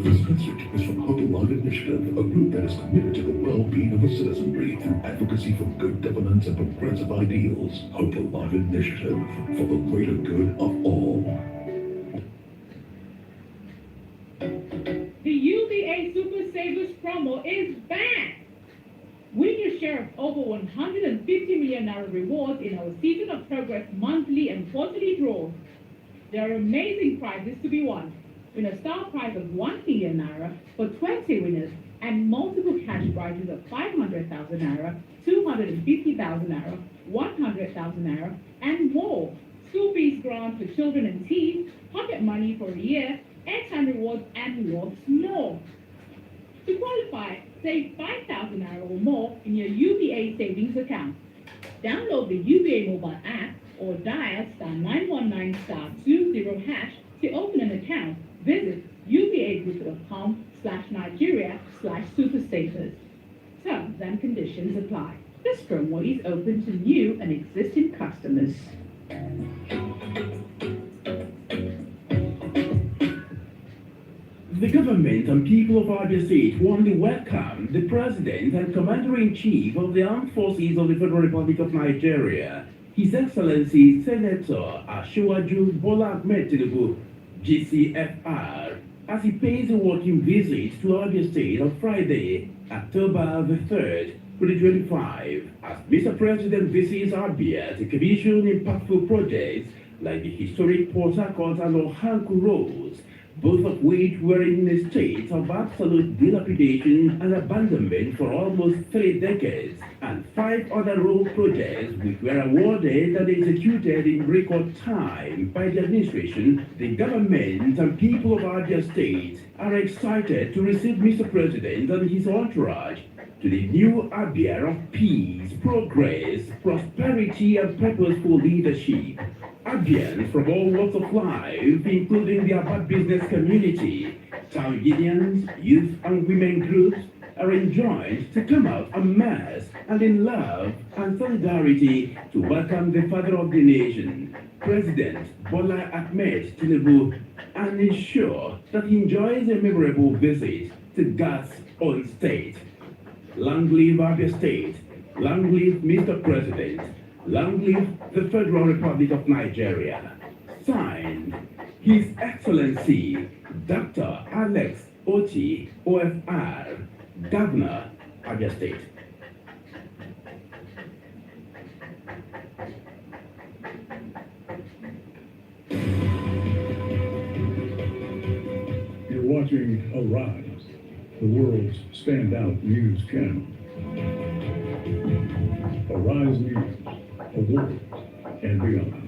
This message is from Hope Alive Initiative, a group that is committed to the well-being of the citizenry through advocacy for good governance and progressive ideals. Hope Alive Initiative, for the greater good of all. The UBA Super Savers promo is back. Win your share of over 150 million naira rewards in our Season of Progress monthly and quarterly draws. There are amazing prizes to be won. Win a star prize of 1 million naira for 20 winners and multiple cash prizes of 500,000 naira, 250,000 naira, 100,000 naira, and more. School fees grant for children and teens, pocket money for a year, airtime rewards, and lots more. To qualify, save 5,000 naira or more in your UBA savings account. Download the UBA mobile app or dial *919*20# to open an account. Visit ubagroup.com/Nigeria/supersavers. Terms and conditions apply. This promo is open to new and existing customers. The government and people of Abia State warmly welcome the President and Commander-in-Chief of the Armed Forces of the Federal Republic of Nigeria, His Excellency Senator Asiwaju Bola Ahmed Tinubu, GCFR, as he pays a working visit to Abia State on Friday, October the 3rd, 2025, as Mr. President visits Abia to commission impactful projects like the historic Port Harcourt and Ohanku roads, both of which were in a state of absolute dilapidation and abandonment for almost 3 decades, and 5 other road projects which were awarded and executed in record time by the administration. The government and people of Abia State are excited to receive Mr. President and his entourage to the new Abia of peace, progress, prosperity, and purposeful leadership. Audience from all walks of life, including the Abad business community, town unions, youth and women groups, are enjoined to come out en masse and in love and solidarity to welcome the father of the nation, President Bola Ahmed Tinubu, and ensure that he enjoys a memorable visit to God's own state. Long live Abia State, long live Mr. President, long live the Federal Republic of Nigeria. Signed, His Excellency Dr. Alex Oti, OFR, Governor, Abia State. You're watching Arise, the world's standout news channel. Arise News, awards, and beyond.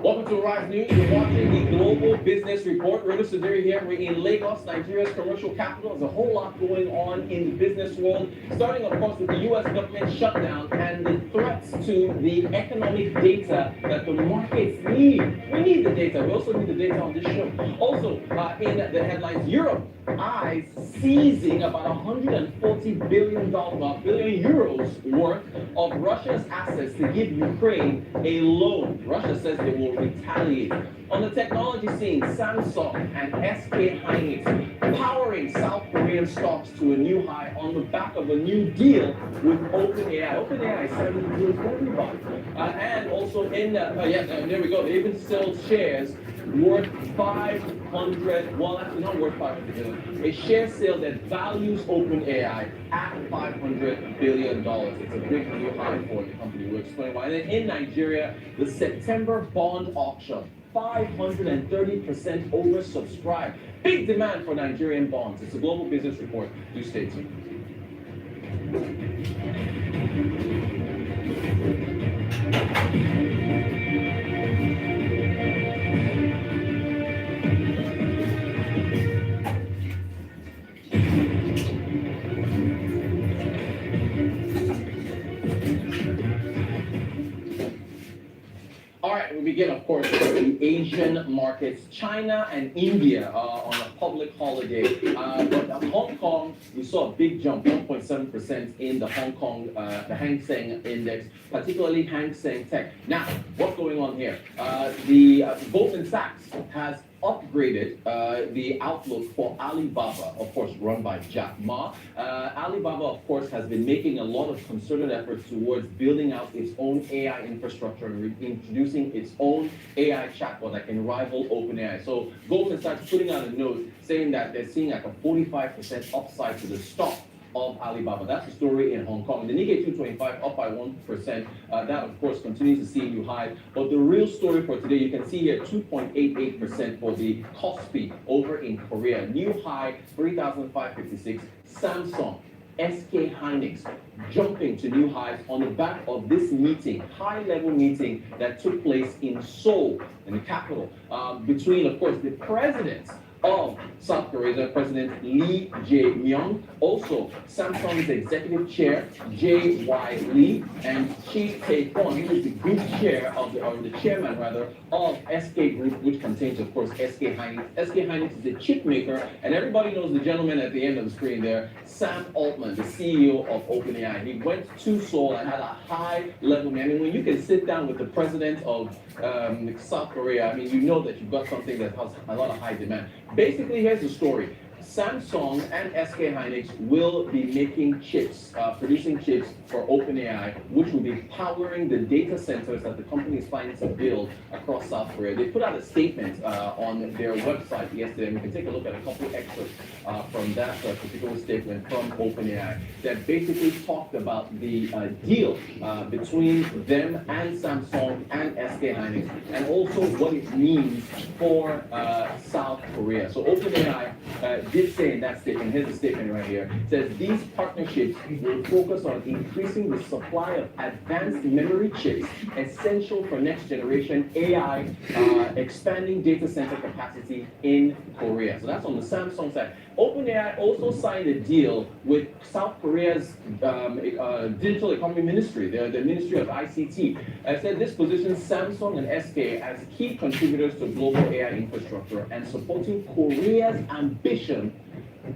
Welcome to Arise News. You're watching the Global Business Report. Roda Sudiri here. We're in Lagos, Nigeria's commercial capital. There's a whole lot going on in the business world, starting, of course, with the U.S. government shutdown and the threats to the economic data that the markets need. We need the data. We also need the data on this show. Also, in the headlines, Europe eyes seizing about 140 billion euros worth of Russia's assets to give Ukraine a loan. Russia says they will retaliate. On the technology scene, Samsung and SK Hynix powering South Korean stocks to a new high on the back of a new deal with OpenAI. OpenAI is selling deals for everybody. And also in, there we go, they even sell shares worth 500, well, actually not worth 500 billion, a share sale that values OpenAI at $500 billion. It's a big new high for the company. We'll explain why. And then in Nigeria, the September bond auction, 530% oversubscribed. Big demand for Nigerian bonds. It's a Global Business Report. Do stay tuned. All right, we begin, of course, with the Asian markets. China and India are on a public holiday. But Hong Kong, we saw a big jump, 1.7% in the Hong Kong, the Hang Seng Index, particularly Hang Seng Tech. Now, what's going on here? Goldman Sachs has upgraded the outlook for Alibaba, of course, run by Jack Ma. Alibaba, of course, has been making a lot of concerted efforts towards building out its own AI infrastructure and introducing its own AI chatbot that can rival OpenAI. So Goldman Sachs putting out a note saying that they're seeing like a 45% upside to the stock of Alibaba. That's the story in Hong Kong. The Nikkei 225 up by 1%. That, of course, continues to see new highs. But the real story for today, you can see here 2.88% for the Kospi over in Korea. New high 3,556. Samsung, SK Hynix jumping to new highs on the back of this meeting, high-level meeting that took place in Seoul, in the capital, between, of course, the presidents of South Korea, President Lee Jae-myung, also Samsung's executive chair, J.Y. Lee, and Chi Tae-kwon, he was the group chair of the chairman rather, of SK Group, which contains, of course, SK Hynix. SK Hynix is a chip maker, and everybody knows the gentleman at the end of the screen there, Sam Altman, the CEO of OpenAI. He went to Seoul and had a high-level meeting. I mean, when you can sit down with the president of South Korea, I mean, you know that you've got something that has a lot of high demand. Basically, here's the story. Samsung and SK Hynix will be making chips, producing chips for OpenAI, which will be powering the data centers that the company is planning to build across South Korea. They put out a statement on their website yesterday, and we can take a look at a couple excerpts from that particular statement from OpenAI that basically talked about the deal between them and Samsung and SK Hynix, and also what it means for South Korea. So OpenAI did say in that statement, here's the statement right here, it says these partnerships will focus on increasing the supply of advanced memory chips essential for next generation AI, expanding data center capacity in Korea. So that's on the Samsung side. OpenAI also signed a deal with South Korea's Digital Economy Ministry, the Ministry of ICT. I said this positions Samsung and SK as key contributors to global AI infrastructure and supporting Korea's ambition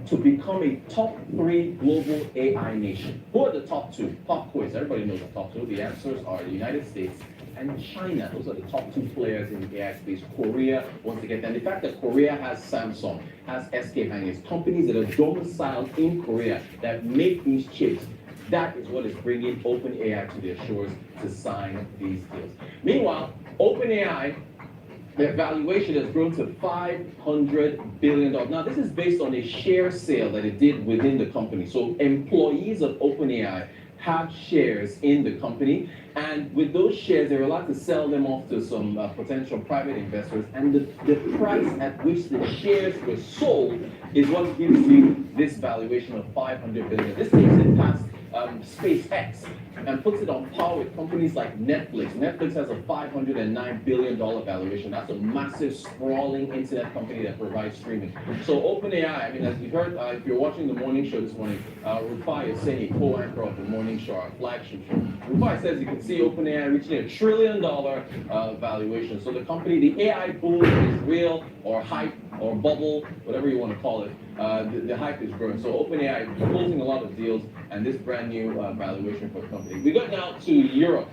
to become a top 3 global AI nation. Who are the top 2? Pop quiz. Everybody knows the top 2. The answers are the United States and China. Those are the top 2 players in the AI space. Korea wants to get them. The fact that Korea has Samsung, has SK Hynix, companies that are domiciled in Korea that make these chips, that is what is bringing OpenAI to their shores to sign these deals. Meanwhile, OpenAI, their valuation has grown to $500 billion. Now, this is based on a share sale that it did within the company. So employees of OpenAI have shares in the company, and with those shares, they're allowed to sell them off to some potential private investors, and the price at which the shares were sold is what gives you this valuation of $500 billion. This takes it past SpaceX and puts it on par with companies like Netflix. Netflix has a $509 billion valuation. That's a massive, sprawling internet company that provides streaming. So OpenAI, I mean, as you heard, if you're watching the morning show this morning, Rufai is saying, a co-anchor of the morning show, our flagship show. Rufai says you can see OpenAI reaching $1 trillion valuation. So the company, the AI boom is real, or hype, or bubble, whatever you want to call it. The hype is growing. So OpenAI is closing a lot of deals, and this brand new valuation for the company. We got now to Europe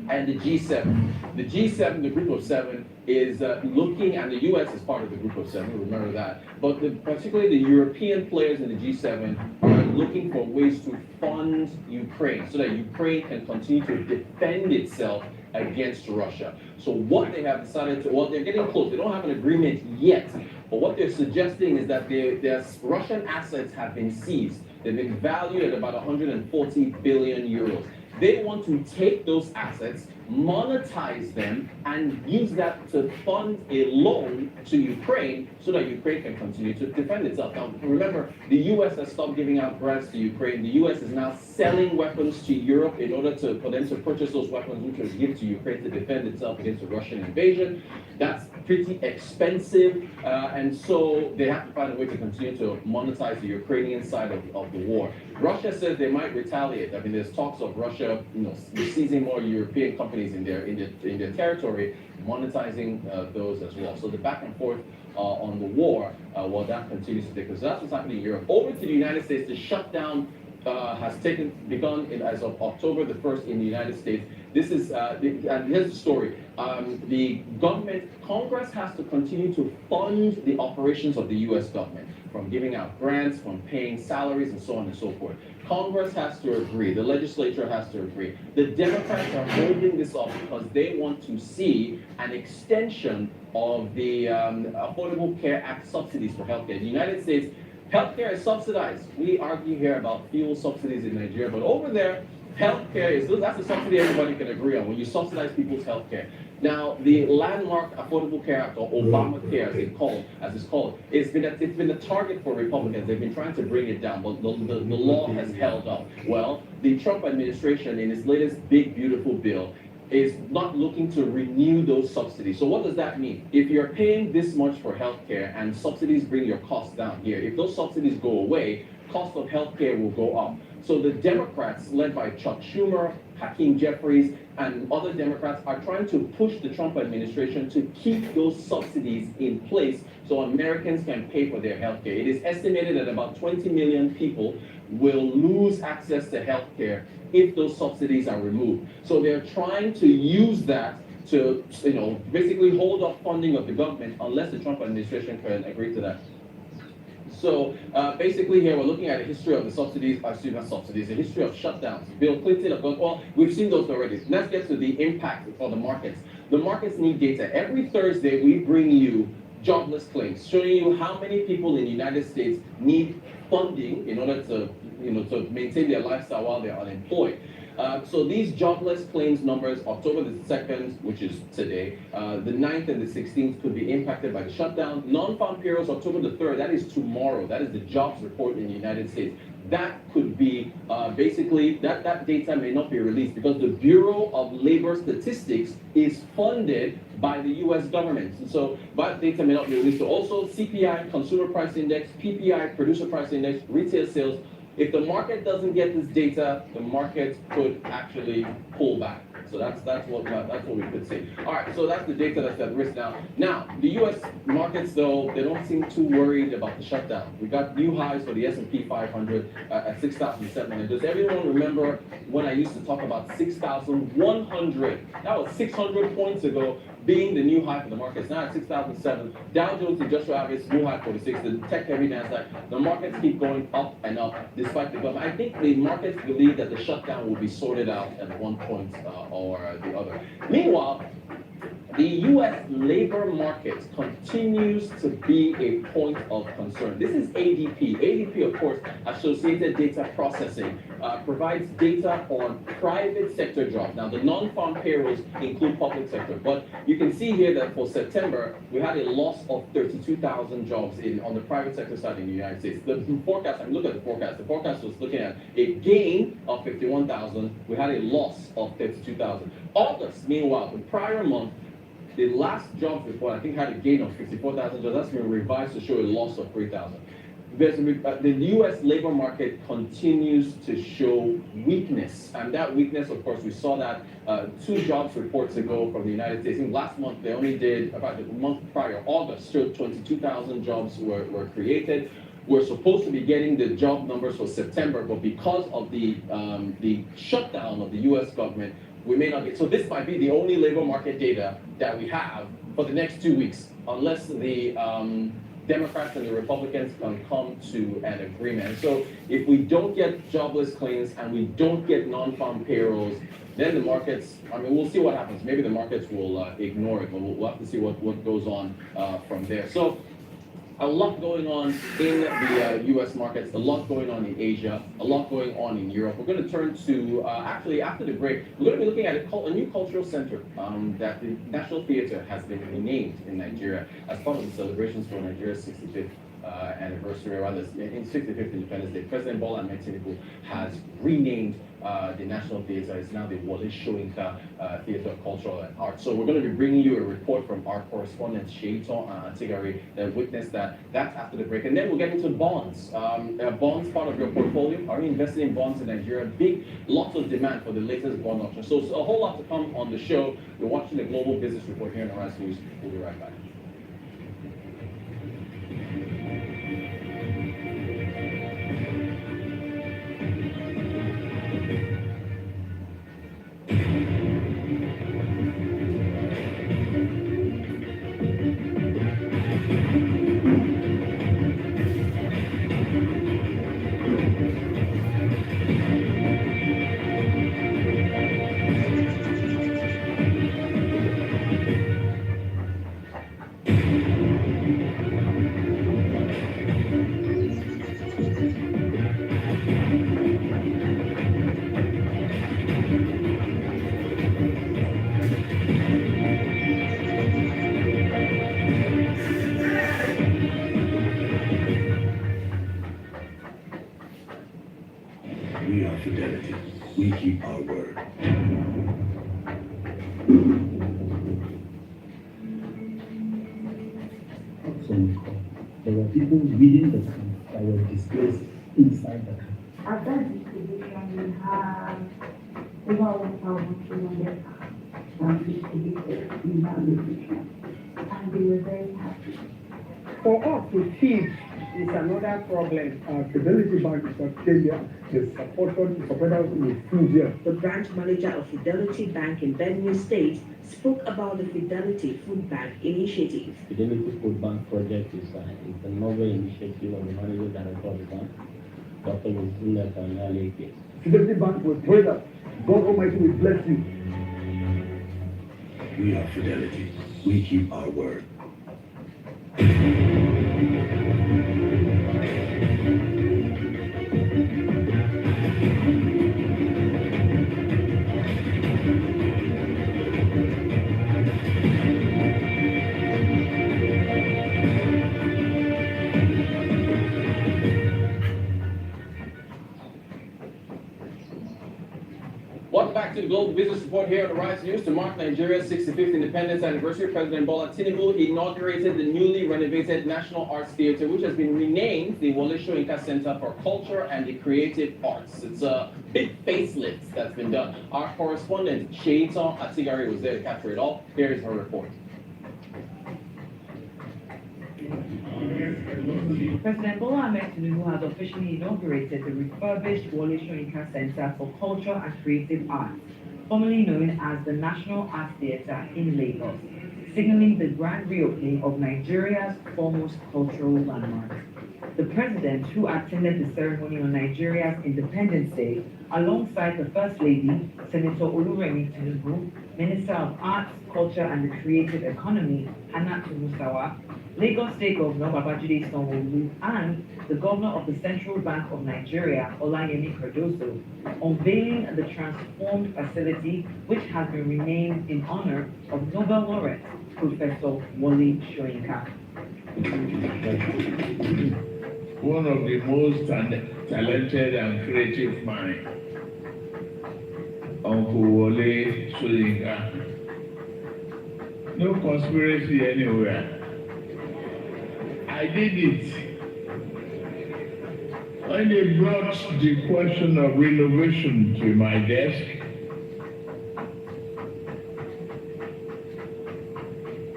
and the G7. The G7, the group of 7, is looking, and the US is part of the group of 7, remember that. But particularly the European players in the G7 are looking for ways to fund Ukraine so that Ukraine can continue to defend itself against Russia. So what they have decided to, well, they're getting close. They don't have an agreement yet. But what they're suggesting is that their Russian assets have been seized. They've been valued at about 140 billion euros. They want to take those assets, monetize them, and use that to fund a loan to Ukraine so that Ukraine can continue to defend itself. Now, remember, the US has stopped giving out grants to Ukraine. The US is now selling weapons to Europe in order for them to purchase those weapons, which was given to Ukraine to defend itself against the Russian invasion. That's pretty expensive, and so they have to find a way to continue to monetize the Ukrainian side of the war. Russia says they might retaliate. I mean, there's talks of Russia, seizing more European companies in their territory, monetizing those as well. So the back and forth on the war, well, that continues to take place. So that's what's happening in Europe. Over to the United States, the shutdown has begun as of October the 1st in the United States. This is, and here's the story. The government, Congress has to continue to fund the operations of the U.S. government, from giving out grants, from paying salaries, and so on and so forth. Congress has to agree. The legislature has to agree. The Democrats are holding this up because they want to see an extension of the Affordable Care Act subsidies for healthcare. In the United States, healthcare is subsidized. We argue here about fuel subsidies in Nigeria, but over there, healthcare that's a subsidy everybody can agree on when you subsidize people's healthcare. Now, the landmark Affordable Care Act, or Obamacare as it's called, it's been a target for Republicans. They've been trying to bring it down, but the law has held up. Well, the Trump administration, in its latest big, beautiful bill, is not looking to renew those subsidies. So what does that mean? If you're paying this much for healthcare and subsidies bring your costs down here, if those subsidies go away, cost of healthcare will go up. So the Democrats, led by Chuck Schumer, Hakeem Jeffries, and other Democrats, are trying to push the Trump administration to keep those subsidies in place so Americans can pay for their health care. It is estimated that about 20 million people will lose access to health care if those subsidies are removed. So they're trying to use that to, basically hold up funding of the government unless the Trump administration can agree to that. So basically here we're looking at a history of the subsidies, excuse me, not subsidies, a history of shutdowns. Bill Clinton, of course, well, we've seen those already. Let's get to the impact for the markets. The markets need data. Every Thursday we bring you jobless claims, showing you how many people in the United States need funding in order to, to maintain their lifestyle while they're unemployed. So these jobless claims numbers, October the 2nd, which is today, the 9th and the 16th could be impacted by the shutdown. Non-farm payrolls, October the 3rd, that is tomorrow. That is the jobs report in the United States. That could be, basically, that data may not be released because the Bureau of Labor Statistics is funded by the US government. And so that data may not be released. So also CPI, Consumer Price Index, PPI, Producer Price Index, retail sales. If the market doesn't get this data, the market could actually pull back. So that's what we could say. All right, so that's the data that's at risk now. Now, the U.S. markets, though, they don't seem too worried about the shutdown. We got new highs for the S&P 500 at 6,700. Does everyone remember when I used to talk about 6,100? That was 600 points ago, being the new high for the markets. Now at 6,007. Dow Jones Industrial Average, new high 46. The tech-heavy Nasdaq. The markets keep going up and up despite the government. I think the markets believe that the shutdown will be sorted out at one point or the other. Meanwhile, the U.S. labor market continues to be a point of concern. This is ADP. ADP, of course, Associated Data Processing, provides data on private sector jobs. Now, the non-farm payrolls include public sector, but you can see here that for September, we had a loss of 32,000 jobs on the private sector side in the United States. The forecast, I mean, look at the forecast. The forecast was looking at a gain of 51,000. We had a loss of 32,000. August, meanwhile, the prior month, the last jobs report, I think, had a gain of 54,000 jobs. That's been revised to show a loss of 3,000. The U.S. labor market continues to show weakness. And that weakness, of course, we saw that 2 jobs reports ago from the United States. And last month, they only did, about the month prior, August, showed 22,000 jobs were created. We're supposed to be getting the job numbers for September, but because of the shutdown of the U.S. government, we may not get. So this might be the only labor market data that we have for the next 2 weeks, unless the Democrats and the Republicans can come to an agreement. So if we don't get jobless claims and we don't get non-farm payrolls, then the markets, I mean, we'll see what happens. Maybe the markets will ignore it, but we'll have to see what goes on from there. So a lot going on in the U.S. markets, a lot going on in Asia, a lot going on in Europe. We're going to turn to, actually, after the break, we're going to be looking at a new cultural center that the National Theatre has been renamed in Nigeria as part of the celebrations for Nigeria's 65th anniversary, rather, in 65th Independence Day. President Bola Ahmed Tinubu has renamed the National Theatre. It's now the Wole Soyinka Theatre of Cultural and Art. So we're going to be bringing you a report from our correspondent, Sheiton Tigari, that witnessed that. That's after the break. And then we'll get into bonds. Bonds, part of your portfolio. Are you investing in bonds in Nigeria? Lots of demand for the latest bond option. So a whole lot to come on the show. You're watching the Global Business Report here on Arise News. We'll be right back. We are fidelity. We keep our word. There were people within the camp that were displaced inside the camp. At that distribution, we have over 1,200 that distributed in that location, and they were very happy. For us to teach is another problem. Fidelity Bank is not Kenya. The supporters with India. The branch manager of Fidelity Bank in Benue State spoke about the Fidelity Food Bank initiative. Fidelity Food Bank project is a novel initiative of the manager director of the bank, Dr. Yusula Kanyaleke. Fidelity Bank will pray that God Almighty will bless you. We are Fidelity. We keep our word. Welcome back to the Global Business Report here on the Rise News. To mark Nigeria's 65th independence anniversary, President Bola Tinubu inaugurated the newly renovated National Arts Theatre, which has been renamed the Wole Soyinka Center for Culture and the Creative Arts. It's a big facelift that's been done. Our correspondent, Sheitan Atigari, was there to capture it all. Here is her report. President Bola Ahmed Tinubu has officially inaugurated the refurbished Wole Soyinka Center for Culture and Creative Arts, formerly known as the National Arts Theatre in Lagos, signaling the grand reopening of Nigeria's foremost cultural landmark. The president, who attended the ceremony on Nigeria's Independence Day, alongside the First Lady, Senator Oluremi Tinubu, Minister of Arts, Culture and the Creative Economy, Hannatu Musawa, Lagos State Governor Babajide Sanwo-Olu, and the Governor of the Central Bank of Nigeria, Olayemi Cardoso, unveiling the transformed facility, which has been renamed in honor of Nobel laureate Professor Wole Soyinka. One of the most talented and creative minds, Uncle Wole Soyinka. No conspiracy anywhere. I did it. When they brought the question of renovation to my desk,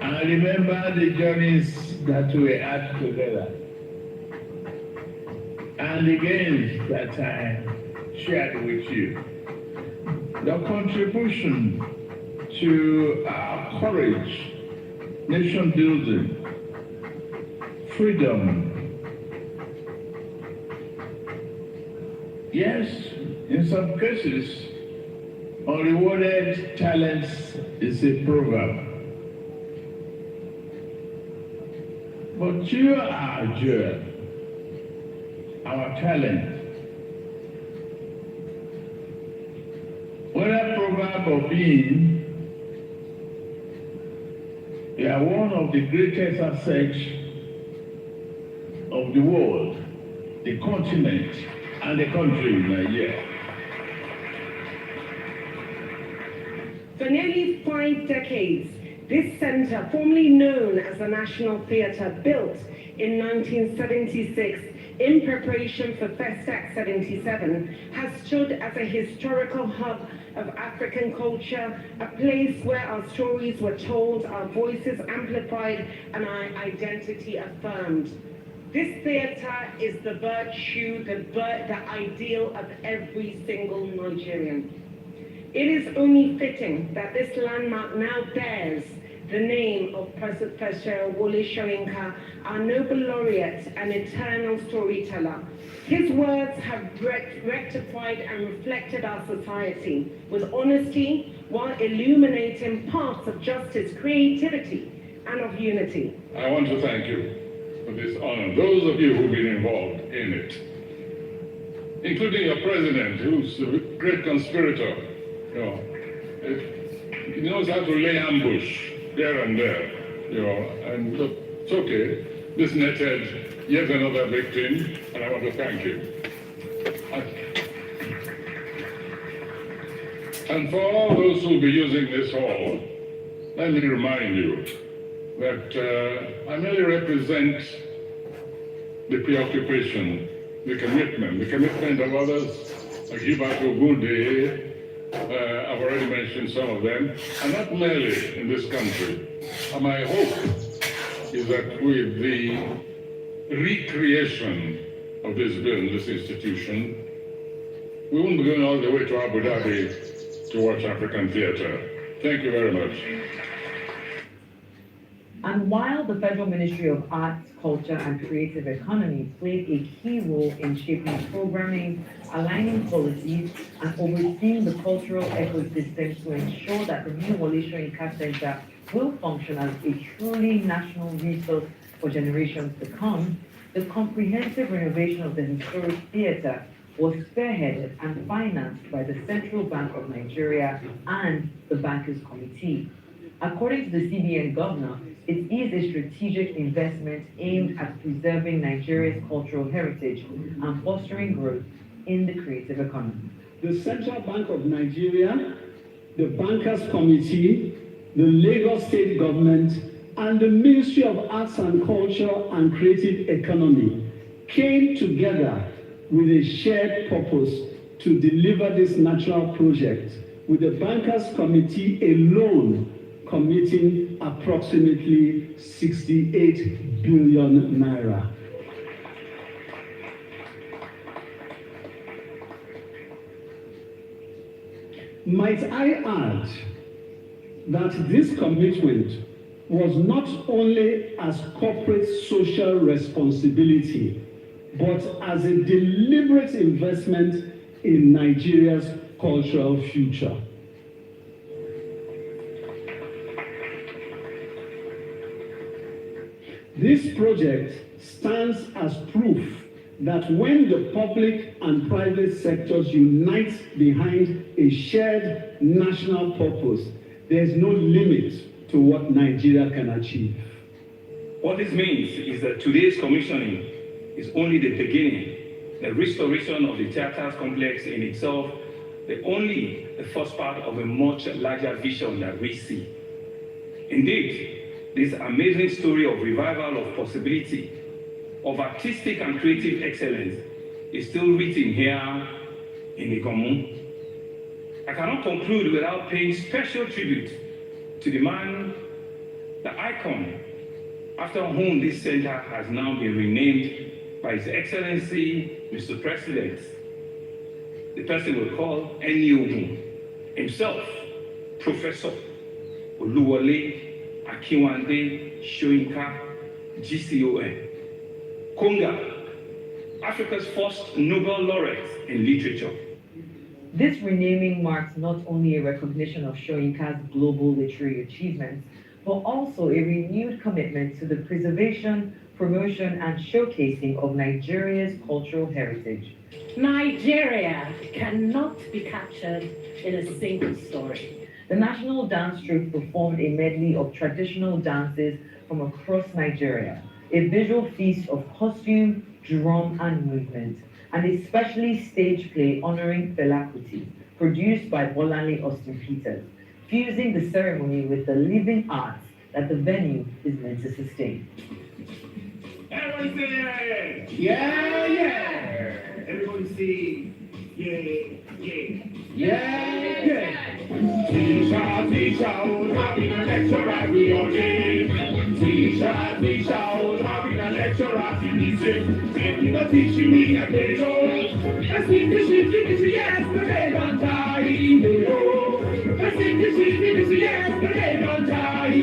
I remember the journeys that we had together and the gains that I shared with you. The contribution to our courage, nation building, freedom. Yes, in some cases, unrewarded talents is a proverb. But you are our jewel, our talent. Whether proverb or being, you are one of the greatest assets of the world, the continent, and the country, Nigeria. For nearly 5 decades, this center, formerly known as the National Theatre, built in 1976 in preparation for Festac 77, has stood as a historical hub of African culture, a place where our stories were told, our voices amplified, and our identity affirmed. This theatre is the virtue, the ideal of every single Nigerian. It is only fitting that this landmark now bears the name of Professor Wole Soyinka, our Nobel laureate and eternal storyteller. His words have rectified and reflected our society with honesty while illuminating paths of justice, creativity, and of unity. I want to thank you for this honor, those of you who've been involved in it, including your president, who's a great conspirator. You know, he knows how to lay ambush there and there, you know, and look, it's okay. This netted yet another victim, and I want to thank you. And for all those who'll be using this hall, let me remind you that I merely represent the preoccupation, the commitment of others, like Gilbert Ogunde. I've already mentioned some of them, and not merely in this country. And my hope is that with the recreation of this building, this institution, we won't be going all the way to Abu Dhabi to watch African theater. Thank you very much. And while the Federal Ministry of Arts, Culture and Creative Economy played a key role in shaping programming, aligning policies, and overseeing the cultural ecosystem to ensure that the new Wole Soyinka Center will function as a truly national resource for generations to come, the comprehensive renovation of the historic theatre was spearheaded and financed by the Central Bank of Nigeria and the Bankers Committee. According to the CBN governor, it is a strategic investment aimed at preserving Nigeria's cultural heritage and fostering growth in the creative economy. The Central Bank of Nigeria, the Bankers Committee, the Lagos State Government, and the Ministry of Arts and Culture and Creative Economy came together with a shared purpose to deliver this national project, with the Bankers Committee alone committing approximately 68 billion naira. Might I add that this commitment was not only as corporate social responsibility, but as a deliberate investment in Nigeria's cultural future. This project stands as proof that when the public and private sectors unite behind a shared national purpose, there is no limit to what Nigeria can achieve. What this means is that today's commissioning is only the beginning. The restoration of the theatres complex in itself, only the first part of a much larger vision that we see. Indeed, this amazing story of revival of possibility, of artistic and creative excellence is still written here in Ikomu. I cannot conclude without paying special tribute to the man, the icon, after whom this center has now been renamed by His Excellency, Mr. President. The person we call Eniogun, himself, Professor Oluwole Akinwande Soyinka, GCON. Konga, Africa's first Nobel laureate in literature. This renaming marks not only a recognition of Soyinka's global literary achievements, but also a renewed commitment to the preservation, promotion, and showcasing of Nigeria's cultural heritage. Nigeria cannot be captured in a single story. The National Dance Troupe performed a medley of traditional dances from across Nigeria, a visual feast of costume, drum, and movement, and a specially staged play honoring Fela Kuti, produced by Bolanle Austin Peters, fusing the ceremony with the living arts that the venue is meant to sustain. Everyone say yeah, yeah. Everybody say yeah. Teacher, oh, having a lecture at the audience. Teacher, oh, having a lecture at the museum. And you know teaching me a day, oh. I see this yesterday, don't die, oh. I see this yesterday, don't die,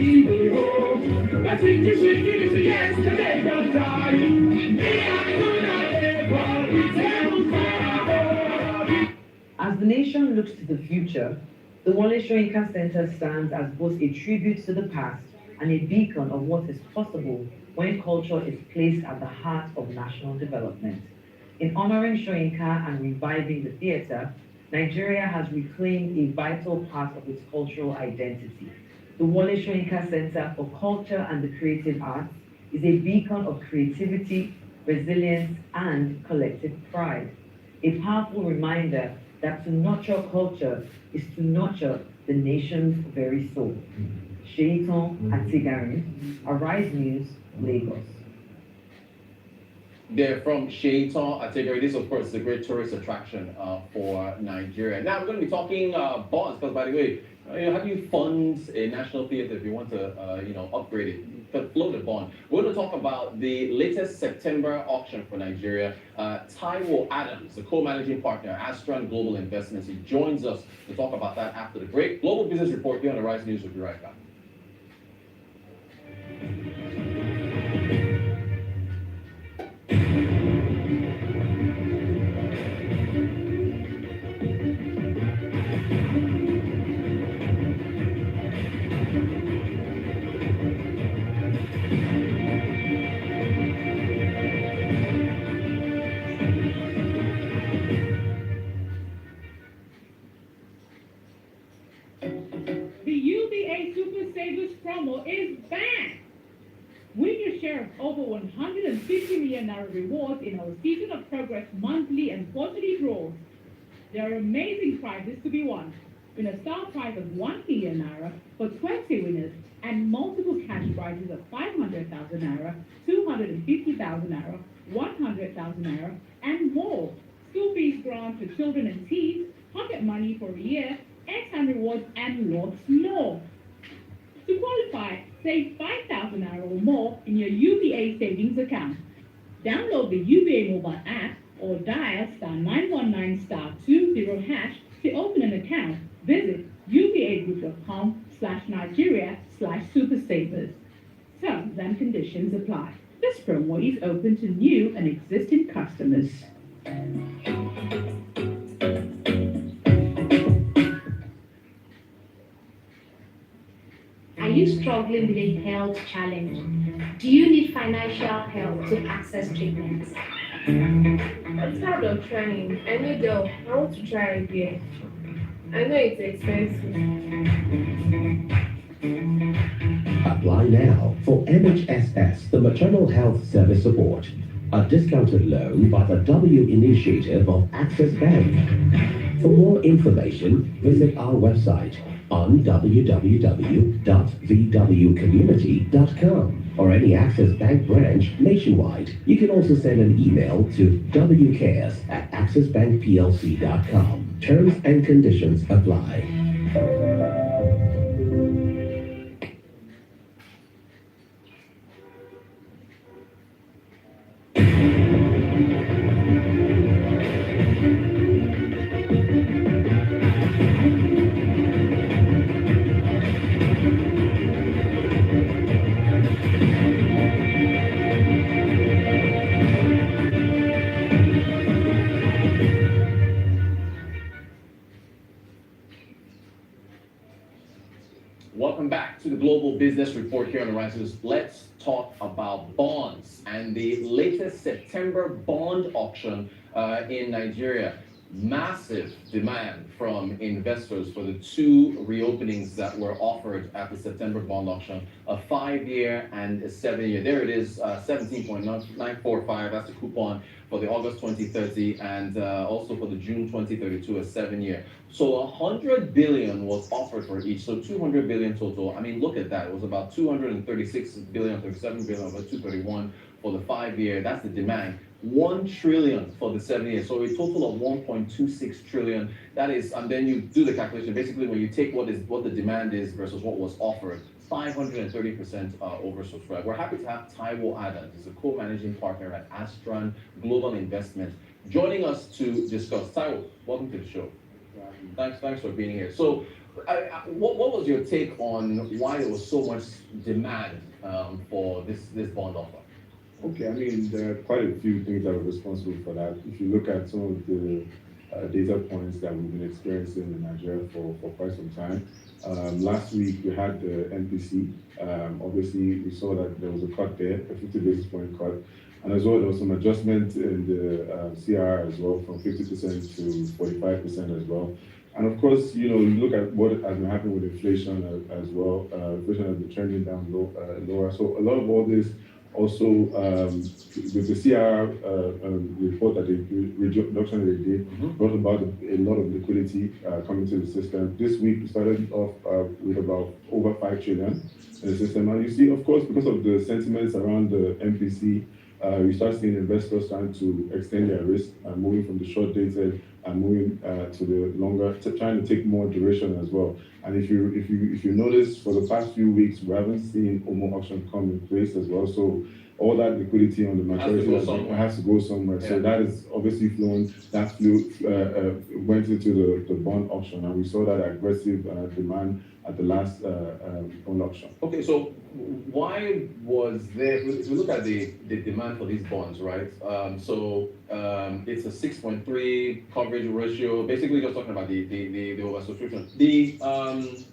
oh. I see this yesterday, don't die. As the nation looks to the future, the Wole Soyinka Center stands as both a tribute to the past and a beacon of what is possible when culture is placed at the heart of national development. In honoring Soyinka and reviving the theater, Nigeria has reclaimed a vital part of its cultural identity. The Wole Soyinka Center for Culture and the Creative Arts is a beacon of creativity, resilience, and collective pride. A powerful reminder that to nurture culture is to nurture the nation's very soul. Sheitan Atigarin, Arise News, Lagos. They're from Sheitan Atigarin. This, of course, is a great tourist attraction for Nigeria. Now, we're going to be talking bonds, because, by the way, How do you fund a national theater if you want to, upgrade it? You can float a bond. We're going to talk about the latest September auction for Nigeria. Taiwo Adams, the co-managing partner, Astran Global Investments, he joins us to talk about that after the break. Global Business Report here on the Rise News. We'll be right back. The UBA Super Savers promo is back. Win your share of over 150 million naira rewards in our Season of Progress monthly and quarterly draws. There are amazing prizes to be won. Win a star prize of 1 million naira for 20 winners and multiple cash prizes of 500,000 naira, 250,000 naira, 100,000 naira, and more. School fees grant for children and teens, pocket money for a year, airtime rewards, and lots more. To qualify, save 5,000 naira or more in your UBA savings account. Download the UBA mobile app or dial *919*20# to open an account. Visit ubagroup.com/Nigeria/supersavers. Terms and conditions apply. This promo is open to new and existing customers. Are you struggling with a health challenge? Do you need financial help to access treatments? I'm tired of trying. I need help. I want to try again. I know it's expensive. Apply now for MHSS, the Maternal Health Service Support, a discounted loan by the W initiative of Access Bank. For more information, visit our website on www.vwcommunity.com or any Access Bank branch nationwide. You can also send an email to wcares@accessbankplc.com. Terms and conditions apply. Welcome back to the Global Business Report here on the Rise News. Let's talk about bonds and the latest September bond auction in Nigeria. Massive demand from investors for the two reopenings that were offered at the September bond auction, a 5-year and a 7-year. There it is, 17.945, that's the coupon for the August 2030 and also for the June 2032, a 7-year. So 100 billion was offered for each, so 200 billion total. I mean, look at that. It was about 236 billion, 37 billion, about 231 for the 5-year. That's the demand. 1 trillion for the 7 years, so a total of 1.26 trillion. That is, and then you do the calculation. Basically, when you take what the demand is versus what was offered, 530% oversubscribed. We're happy to have Taiwo Adams, he's a co-managing partner at Astran Global Investment, joining us to discuss. Taiwo, welcome to the show. Thanks for being here. So, what was your take on why there was so much demand for this bond offer? Okay, I mean, there are quite a few things that were responsible for that. If you look at some of the data points that we've been experiencing in Nigeria for quite some time. Last week, we had the NPC. Obviously, we saw that there was a cut there, a 50 basis point cut. And as well, there was some adjustment in the CR as well, from 50% to 45% as well. And of course, you look at what has been happening with inflation as well. Inflation has been trending down lower. So a lot of all this also, with the CR report that reduction that they did, brought about a lot of liquidity coming to the system. This week, we started off with about over 5 trillion in the system. And you see, of course, because of the sentiments around the MPC, we start seeing investors trying to extend their risk and moving from the short dated and moving to the longer, trying to take more duration as well. And if you notice, for the past few weeks, we haven't seen OMO auction come in place as well. So all that liquidity on the maturity has to go somewhere. So that is obviously flowing. That went into the bond auction, and we saw that aggressive demand at the last bond auction. Okay, so why was there? If we look at the demand for these bonds, right? It's a 6.3 coverage ratio. Basically, just talking about the oversubscription.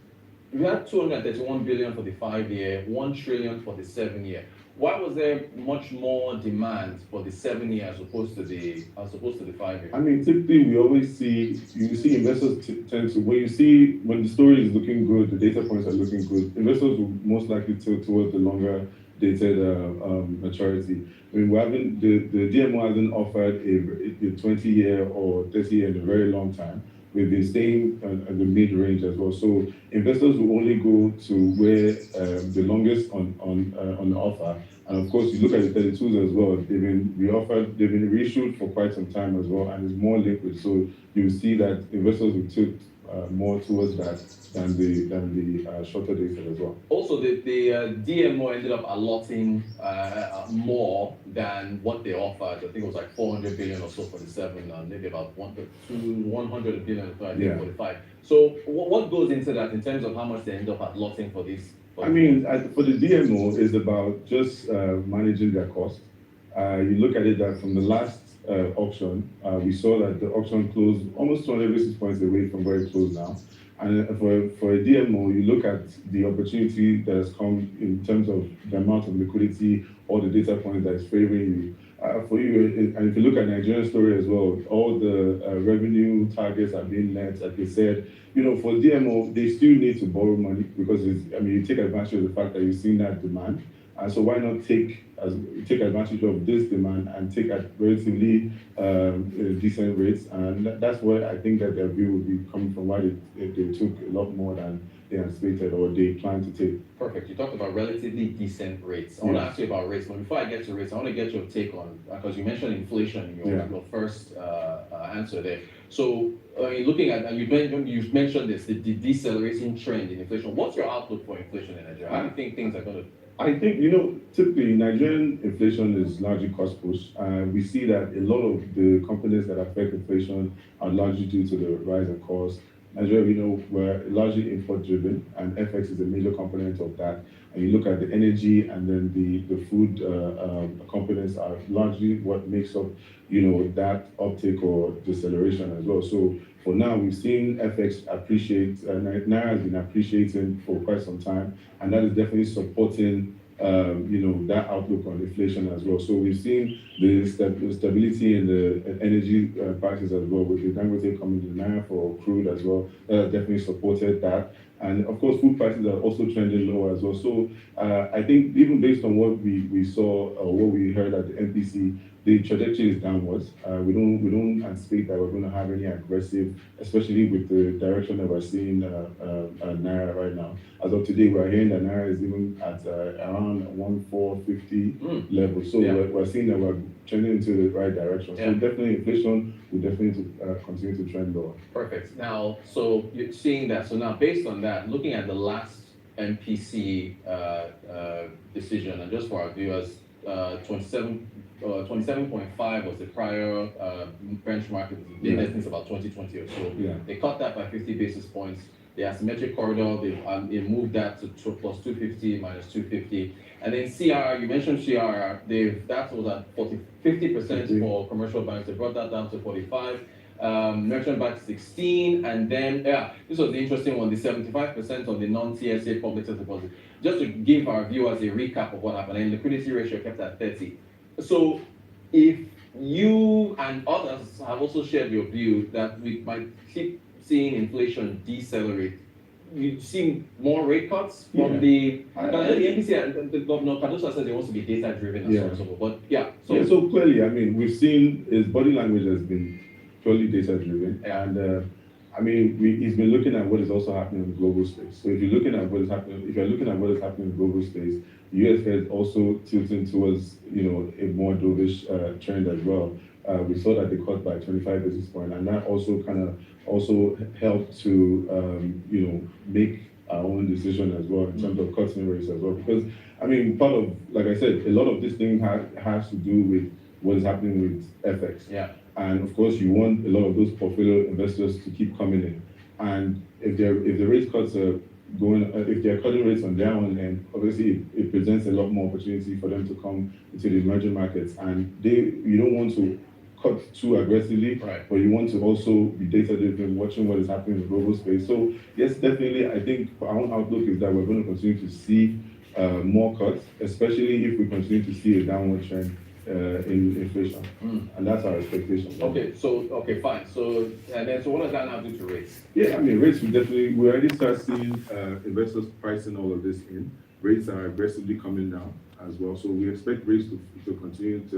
We had 231 billion for the 5-year, 1 trillion for the 7-year. Why was there much more demand for the 7-year as opposed to the 5-year? I mean, typically we always see investors tend to when the story is looking good, the data points are looking good, investors will most likely tilt towards the longer dated maturity. I mean, the DMO hasn't offered a 20-year or 30-year in a very long time. We've been staying at the mid-range as well. So investors will only go to where the longest on the offer. And of course, you look at the 32s as well. They've been reissued for quite some time as well, and it's more liquid. So you see that investors will tilt more towards that than the shorter dated as well. Also, the DMO ended up allotting more than what they offered. I think it was like 400 billion or so for the 7, maybe about 100 billion for the 5. So what goes into that in terms of how much they end up allotting for this? For the DMO, it's about just managing their cost. You look at it that from the last auction, we saw that the auction closed almost 200 basis points away from where it closed now. And for a DMO, you look at the opportunity that has come in terms of the amount of liquidity or the data point that is favoring you. For you, and if you look at Nigerian story as well, all the revenue targets are being met. Like they said, for DMO, they still need to borrow money because you take advantage of the fact that you've seen that demand. And so why not take advantage of this demand and take at relatively decent rates? And that's where I think that their view would be coming from, why they took a lot more than they anticipated or they plan to take. Perfect. You talked about relatively decent rates. I want to ask you about rates, but before I get to rates, I want to get your take on, because you mentioned inflation in your first answer there. So looking at, and you've mentioned this, the decelerating trend in inflation. What's your outlook for inflation in Nigeria? How do you think things are going to? I think, typically Nigerian inflation is largely cost push. We see that a lot of the companies that affect inflation are largely due to the rise in cost. Nigeria, we're largely import driven, and FX is a major component of that. And you look at the energy and then the food components are largely what makes up, that uptake or deceleration as well. So for now, we've seen FX appreciate, Naira has been appreciating for quite some time, and that is definitely supporting, that outlook on inflation as well. So we've seen the stability in the energy prices as well, with the Dangote coming to Naira for crude as well. That has definitely supported that. And of course, food prices are also trending lower as well. So I think even based on what we saw or what we heard at the MPC, the trajectory is downwards. We don't anticipate that we're going to have any aggressive, especially with the direction that we're seeing Naira right now. As of today, we're hearing that Naira is even at around 1,450 level. So we're seeing that we're trending into the right direction. So definitely inflation will definitely continue to trend lower. Perfect. Now, so you're seeing that. So now, based on that, looking at the last MPC decision, and just for our viewers, 27.5 was the prior benchmark. The index is about 2020 or so. They cut that by 50 basis points. The asymmetric corridor, they moved that to plus 250, minus 250. And then CR, you mentioned CR, that was at 50% for commercial banks. They brought that down to 45. Merchant bank 16, and then this was the interesting one, the 75% on the non-TSA public sector deposit. Just to give our viewers a recap of what happened, and liquidity ratio kept at 30. So if you and others have also shared your view that we might keep seeing inflation decelerate, you see more rate cuts from the MPC and the Governor Cardoso says he wants to be data driven and so on and so forth. But so clearly, we've seen his body language has been purely data driven, and I mean, he's been looking at what is also happening in the global space. So if you're looking at what is happening in the global space, the US Fed also tilting towards, a more dovish trend as well. We saw that they cut by 25 basis points, and that also also helped to, make our own decision as well in terms of cutting rates as well. Because, I mean, part of, like I said, a lot of this thing has to do with what is happening with FX. Yeah. And of course, you want a lot of those portfolio investors to keep coming in. And if the rate cuts are going, if they're cutting rates on their own end, obviously it presents a lot more opportunity for them to come into the emerging markets. And you don't want to cut too aggressively, right, but you want to also be data-driven, watching what is happening in the global space. So yes, definitely, I think our own outlook is that we're going to continue to see more cuts, especially if we continue to see a downward trend in inflation, and that's our expectation. Okay, fine. So what does that now do to rates? Yeah, I mean, rates we already start seeing investors pricing all of this in. Rates are aggressively coming down as well, so we expect rates to continue to